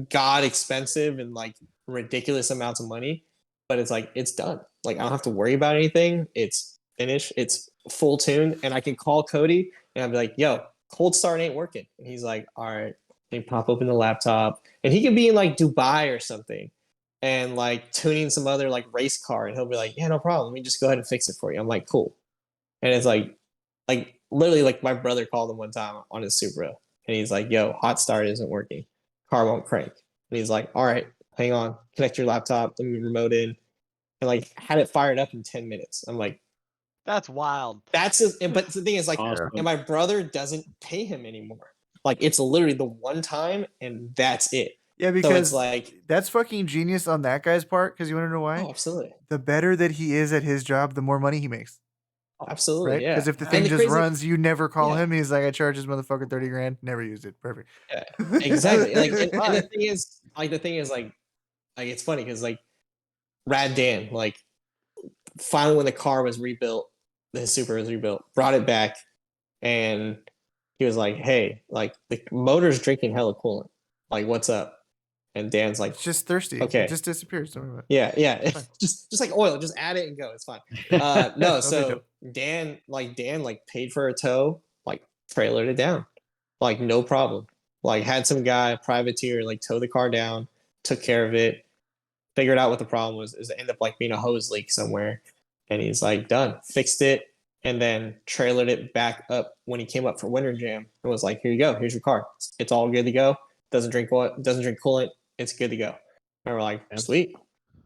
god expensive and like ridiculous amounts of money, but it's like it's done. Like I don't have to worry about anything. It's finished. It's full tune, and I can call Cody and I'll be like, yo, cold start ain't working. And he's like, all right. And he pop open the laptop. And he could be in like Dubai or something and like tuning some other like race car. And he'll be like, yeah, no problem. Let me just go ahead and fix it for you. I'm like, cool. And it's like literally like my brother called him one time on his Supra. And he's like, yo, hot start isn't working. Car won't crank. And he's like, all right, hang on. Connect your laptop. Let me remote in. And like had it fired up in 10 minutes. I'm like, that's wild. That's just, but the thing is, like, Awesome. and my brother doesn't pay him anymore. Like, it's literally the one time, and that's it. Yeah, So because it's like that's fucking genius on that guy's part. Because you want to know why? oh, absolutely, The better that he is at his job, the more money he makes. oh, absolutely, Right? yeah. Because if the And thing the just crazy- runs, you never call Yeah. him. He's like, I charge this motherfucker 30 grand. Never used it. Perfect. Yeah, exactly. Like, and the thing is, like it's funny because like Rad Dan, like, finally when the car was rebuilt, the Super was rebuilt, brought it back, and he was like, "Hey, like the motor's drinking hella coolant. Like, what's up?" And Dan's like, It's just thirsty. Okay. It just disappears. Don't worry about it. Yeah. Fine. just like oil, just add it and go. It's fine. No, so Dan paid for a tow, like trailered it down, like no problem. Like had some guy privateer like tow the car down, took care of it, figured out what the problem was. It ended up like being a hose leak somewhere, and he's like done, fixed it, and then trailered it back up when he came up for Winter Jam and was like, here you go, here's your car. It's all good to go. Doesn't drink coolant. It's good to go. And we're like, sweet.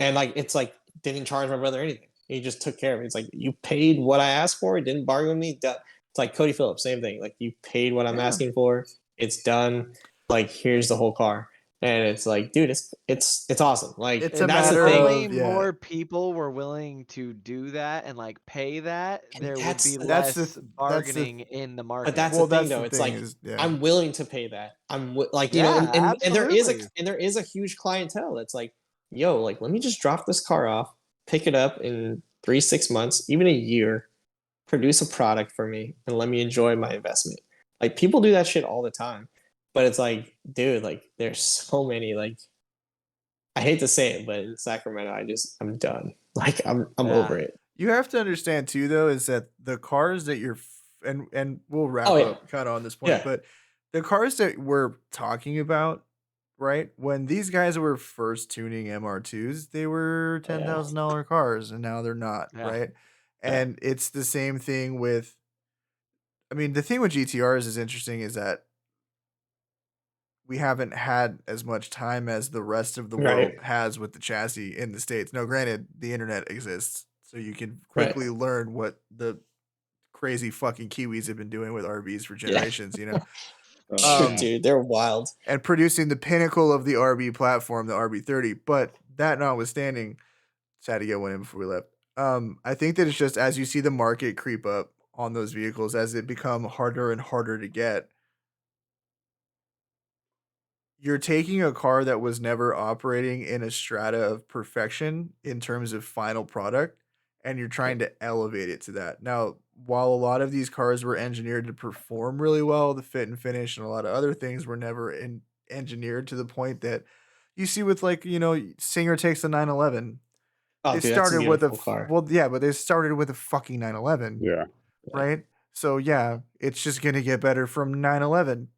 And like, it's like, didn't charge my brother anything. He just took care of it. It's like, you paid what I asked for. Didn't bargain with me. It's like Cody Phillips, same thing. Like, you paid what I'm asking for. It's done. Like, here's the whole car. And it's like, dude, it's awesome. Like, It's and a that's the matter thing. of- Only yeah. more people were willing to do that and like pay that, And there would that's- be that's less the- bargaining in the market. But that's Well, the thing, that's though. the It's thing like, is, yeah. I'm willing to pay that. Like, you Yeah, know, and there is absolutely. a huge clientele that's like, yo, like, let me just drop this car off, pick it up in 3-6 months, even a year, produce a product for me, and let me enjoy my investment. Like, people do that shit all the time. But it's like, dude, like, there's so many, like, I hate to say it, but in Sacramento, I'm done. Like, I'm over it. You have to understand too, though, is that the cars that you're and we'll wrap Oh, yeah. up kind of on this point, Yeah. but the cars that we're talking about, right? When these guys were first tuning MR2s, they were $10,000 cars, and now they're not, Yeah. right? And it's the same thing with. I mean, the thing with GTRs is interesting is that we haven't had as much time as the rest of the world Right. has with the chassis in the States. Now, granted, the internet exists, so you can Right. quickly learn what the crazy fucking Kiwis have been doing with RVs for generations, you know, Dude, they're wild. and producing the pinnacle of the RV platform, the RB30. But that notwithstanding, sad to get one in before we left. I think that it's just as you see the market creep up on those vehicles, as it become harder and harder to get, you're taking a car that was never operating in a strata of perfection in terms of final product, and you're trying to elevate it to that. Now, while a lot of these cars were engineered to perform really well, the fit and finish and a lot of other things were never engineered to the point that you see with, like, you know, Singer takes the 911. Oh, They dude, that's a started with a beautiful car. well, yeah, but they started with a fucking 911, Yeah. right? So yeah, it's just gonna get better from 911,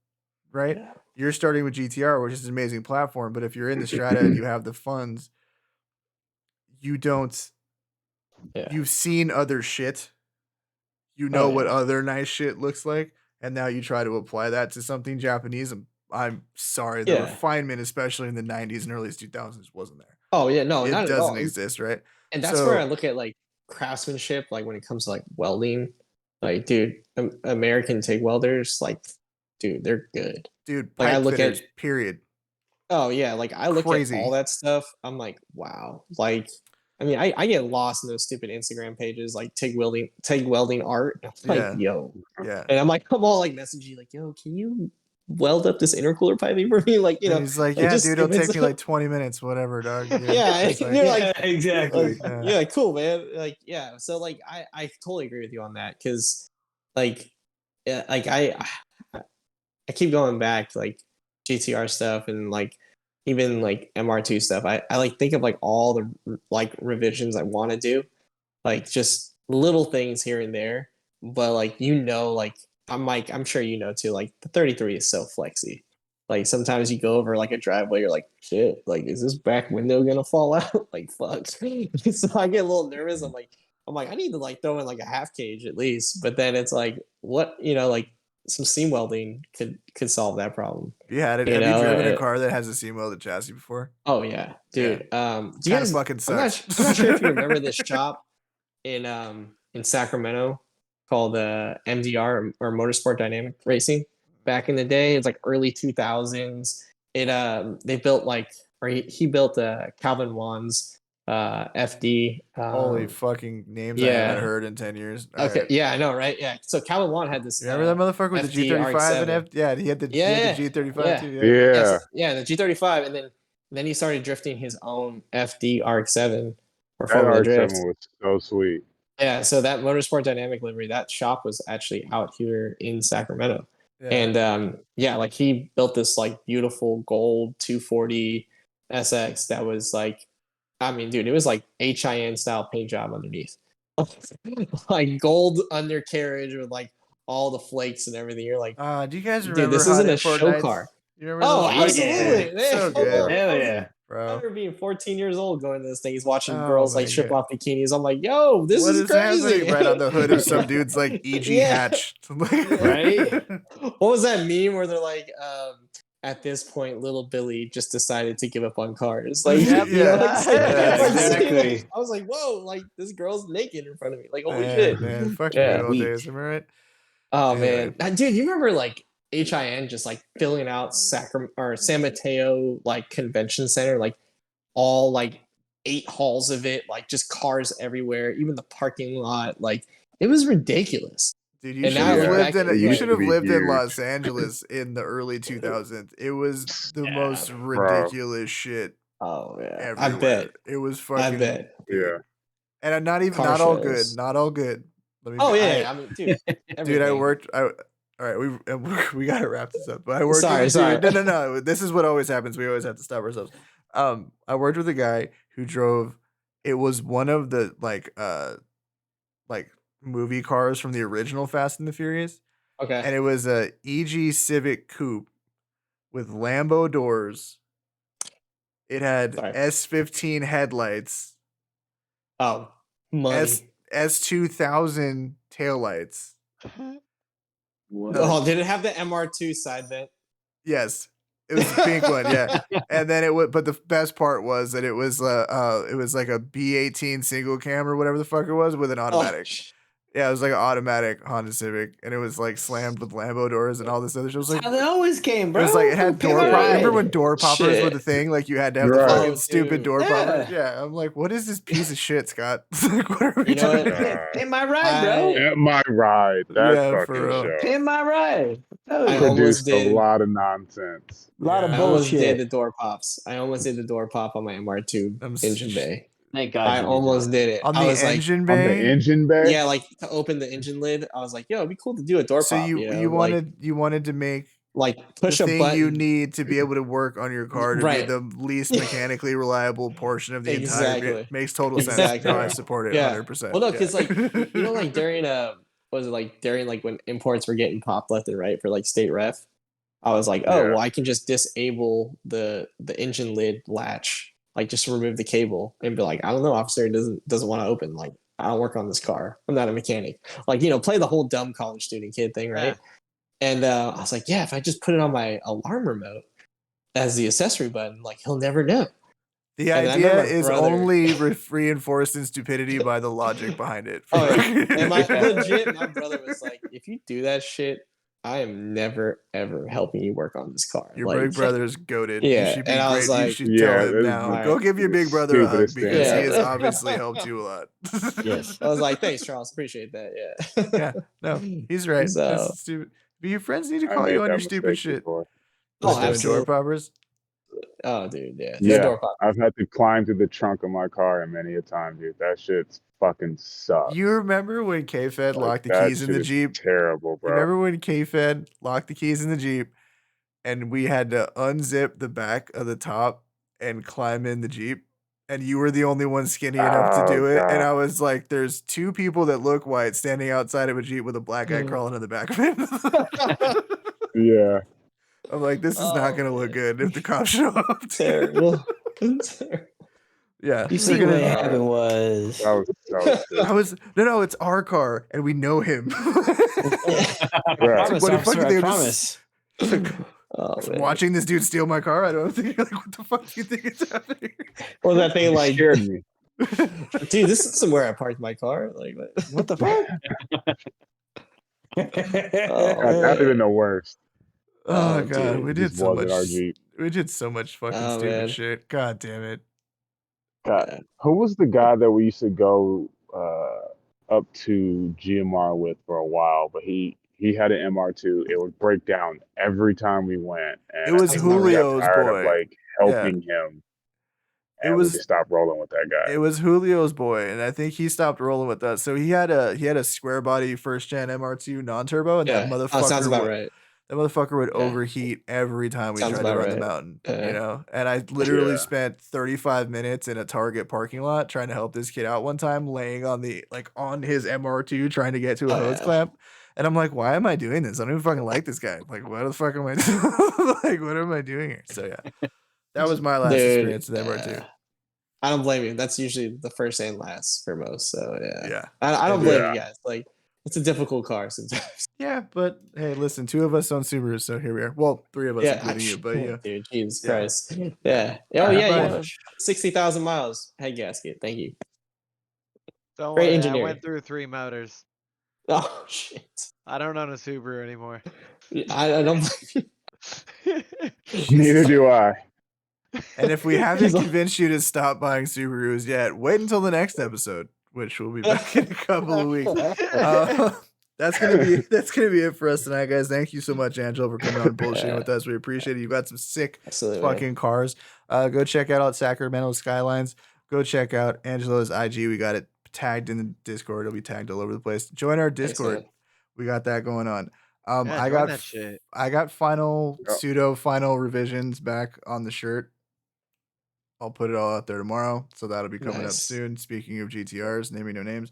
right? Yeah. You're starting with GTR, which is an amazing platform, but if you're in the strata and you have the funds, you don't. Yeah. You've seen other shit. You Oh, know what yeah. other nice shit looks like, and now you try to apply that to something Japanese. I'm sorry, the Yeah. refinement, especially in the 90s and early 2000s, wasn't there. Oh yeah, no, It not at doesn't all. exist, right? And that's where I So, look at like craftsmanship, like when it comes to like welding. Like, dude, American TIG welders, like, dude, they're good. dude, Like I pipe look fitters, at, period. oh yeah, like I look at all Crazy. that stuff. I'm like, wow. Like, I mean, I get lost in those stupid Instagram pages, like TIG welding art. I'm like, Yeah. yo, Yeah. and I'm like, I'm all like messaging you, like, yo, can you weld up this intercooler piping for me? Like, you And know, he's like, like yeah, just dude, it'll if it's take me like 20 minutes, whatever, dog. yeah, It's and like, you're Yeah, like, exactly. yeah. yeah, cool, man. Like, yeah. So like I totally agree with you on that because like yeah, like I keep going back to like GTR stuff and like even like MR2 stuff. I like think of like all the like revisions I want to do, like just little things here and there. But like like I'm sure you know too, like the 33 is so flexy. Like sometimes you go over like a driveway, you're like, shit, like is this back window gonna fall out? Like fuck. So I get a little nervous. I'm like, I need to like throw in like a half cage at least. But then it's like, what like some seam welding could solve that problem. You had it. You Have you know, driven a car that has a seam welded chassis before? oh yeah, dude. Do you Kind of guys? fucking I'm not. sucks. I'm not sure if you remember this shop in Sacramento called MDR or Motorsport Dynamic Racing. Back in the day, it's like early 2000s. They built like or he built Calvin Wan's FD. Holy fucking names I yeah. haven't heard in 10 years. All Okay, right. yeah, I know, right? Yeah. So Calvin Wan had this. You remember that motherfucker with the FD G35 and RX-7. yeah, he had the G35 yeah. too. Yeah. Yeah, the G35, and then he started drifting his own FD RX-7 or That four-wheel drift. RX-7 was so sweet. Yeah, so that Motorsport Dynamic livery, that shop was actually out here in Sacramento. Yeah. And like he built this like beautiful gold 240 SX that was like, I mean, dude, it was like HIN style paint job underneath. Like gold undercarriage with like all the flakes and everything. You're like, Do you guys dude, remember this Hot isn't a Import show Nights? car. You remember Oh, those? absolutely. Yeah. So Man. good, Hell yeah. I bro. remember being 14 years old going to this thing. He's watching Oh girls my like strip God. off bikinis. I'm like, yo, this What is crazy. happening? Right on the hood of some dude's like EG Yeah. hatch. Right? What was that meme where they're like, at this point, little Billy just decided to give up on cars. Like, Yep. you know, Yeah. Exactly. I was like, whoa, like this girl's naked in front of me. Like, holy Man, shit. man, fucking Yeah. good old Weak. days. Am I right? Oh Anyway. man, dude, you remember like HIN just like filling out San Mateo like convention center, like all like 8 halls of it, like just cars everywhere, even the parking lot, like it was ridiculous. Dude, you And should now I have look lived back in at you it, should used to have be lived in huge. Los Angeles in the early 2000s. It was the Yeah. most ridiculous shit Oh yeah, everywhere. I bet. It was I fucking bet. dude. Yeah. And Car not all good. shows. Not all good. Let me Oh be- yeah, I mean, dude, dude, I everything. worked. All right, we gotta wrap this up. But I worked with a Sorry. dude. No. This is what always happens. We always have to stop ourselves. I worked with a guy who drove. It was one of the like movie cars from the original Fast and the Furious, Okay. and it was a EG Civic Coupe with Lambo doors. It had Sorry. S15 headlights, Oh, money. S2000 taillights. Oh, did it have the MR2 side vent? Yes. It was a pink one, yeah. And then but the best part was that it was like a B18 single cam or whatever the fuck it was with an automatic. Yeah, it was like an automatic Honda Civic, and it was like slammed with Lambo doors and all this other shit. It was like How they always came, bro. it was like it had door. Right. Remember when door poppers were Shit. the thing? Like you had to have the Right. fucking Oh, stupid dude. door Yeah. poppers. Yeah, I'm like, what is this piece of shit, Scott? Like, what are we You know doing? what? Pay my ride, bro. I- At my ride, that Yeah, for fucking real. show Pay my ride. Oh, I yeah. almost produced a did. lot of nonsense. A lot of Yeah. I almost did bullshit. the door pops. I almost did the door pop on my MR2 I'm engine bay. Thank God. I you did almost did it. On I the was like, engine On bay. the engine bay? yeah, like to open the engine lid. I was like, yo, it'd be cool to do a door So pop. you wanted to make like the push a thing button. you need to be able to work on your car to Right. be the least mechanically reliable portion of the entire. Exactly. Makes total sense. Exactly. No, I support it Yeah. 100%. Well, no, Yeah. because like you know, like during during like when imports were getting popped left and right for like state ref, I was like, oh Yeah. well, I can just disable the engine lid latch, like just remove the cable and be like, I don't know, officer, it doesn't want to open. Like I don't work on this car. I'm not a mechanic. Like play the whole dumb college student kid thing, right? Yeah. And I was like, yeah, if I just put it on my alarm remote as the accessory button, like he'll never know. The And I idea remember my is brother- only reinforced in stupidity by the logic behind it. Oh, yeah. And my brother was like, if you do that shit, I am never ever helping you work on this car. Your like, big brother's goated. Yeah, you should be and I was great. You like, should Yeah, tell him this now. is Go give your the big brother a hug stupidest because thing. he has Yeah. obviously helped you a lot. Yes. I was like, thanks, Charles. Appreciate that. Yeah. Yeah. No, he's right. So- That's stupid. But your friends need to I call made you on that your stupid mistake shit. before. Oh, Doing door absolutely. poppers. Oh, dude, yeah. Yeah, Door pop. I've had to climb through the trunk of my car many a time, dude. That shit's fucking sucks. You remember when K-Fed Like, locked the that keys in shit the is Jeep? Terrible, You bro. remember when K-Fed locked the keys in the Jeep and we had to unzip the back of the top and climb in the Jeep? And you were the only one skinny enough to do Oh, it. And God. I was like, there's two people that look white standing outside of a Jeep with a black guy crawling in the back of it. Yeah. I'm like, this is not going to look good if the cops show up. Terrible. Yeah. You see they're what gonna- happened was That was no, it's our car and we know him. Right. promise, What the fuck officer, do I they promise. Oh, man. Watching this dude steal my car, I don't think like, what the fuck do you think is happening? Or that thing like, scared me. dude, this isn't where I parked my car. Like, What the fuck? Oh, God, that'd have been the worst. Oh, Oh, god, dude. we It did just so much. wasn't our Jeep. We did so much fucking Oh, stupid man. shit. God damn it. God, who was the guy that we used to go up to GMR with for a while? But he had an MR2. It would break down every time we went. And It was I think we got Julio's tired boy. of like helping him. It And was- we just stopped rolling with that guy. It was Julio's boy, and I think he stopped rolling with us. So he had a square body first gen MR2 non turbo, and yeah. that motherfucker Oh, sounds about would, right. that motherfucker would Yeah. overheat every time we Sounds tried to about run the right. mountain. Yeah. You know, and I literally Yeah. spent 35 minutes in a Target parking lot trying to help this kid out one time, laying on his MR2 trying to get to a Oh, hose yeah. clamp. And I'm like, why am I doing this? I don't even fucking like this guy. Like, what the fuck am I doing? Like, what am I doing here? So yeah, that was my last Dude, experience with MR2. I don't blame you. That's usually the first and last for most. So yeah. Yeah. I don't blame Yeah. you guys. Like, it's a difficult car sometimes. Yeah, but hey, listen, two of us own Subarus, so here we are. Well, three of us, Yeah, including you, but yeah. Dude, Jesus Yeah. Christ. Yeah. Oh yeah, But- yeah. 60,000 miles head gasket. Thank you. Don't Great worry, I engineering. went through 3 motors. Oh shit. I don't own a Subaru anymore. I don't blame you. Neither do I. And if we haven't He's like- convinced you to stop buying Subarus yet, wait until the next episode, which will be back in a couple of weeks. That's gonna be it for us tonight, guys. Thank you so much, Angelo, for coming on and bullshitting Yeah. with us. We appreciate it. You've got some sick Absolutely. man. fucking cars. Go check out Sacramento Skylines. Go check out Angelo's IG. We got it tagged in the Discord. It'll be tagged all over the place. Join our Thanks, Discord. man. We got that going on. Yeah, I join got that shit. I got final Yep. pseudo final revisions back on the shirt. I'll put it all out there tomorrow, so that'll be coming up Nice. soon. Speaking of GTRs, naming no names.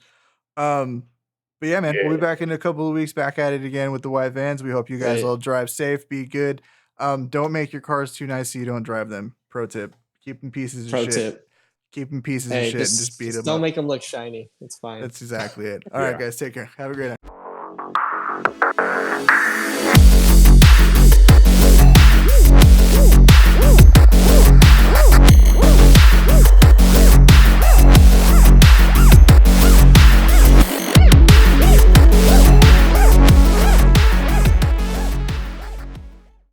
But yeah, man, we'll be Yeah. back in a couple of weeks, back at it again with the white vans. We hope you guys Great. all drive safe, be good. Don't make your cars too nice so you don't drive them. Pro tip: keep them pieces of Pro shit. tip. Keep them pieces Hey, of shit and just beat them don't up. make them look shiny. It's fine. That's exactly it. All right, Yeah. guys, take care. Have a great night.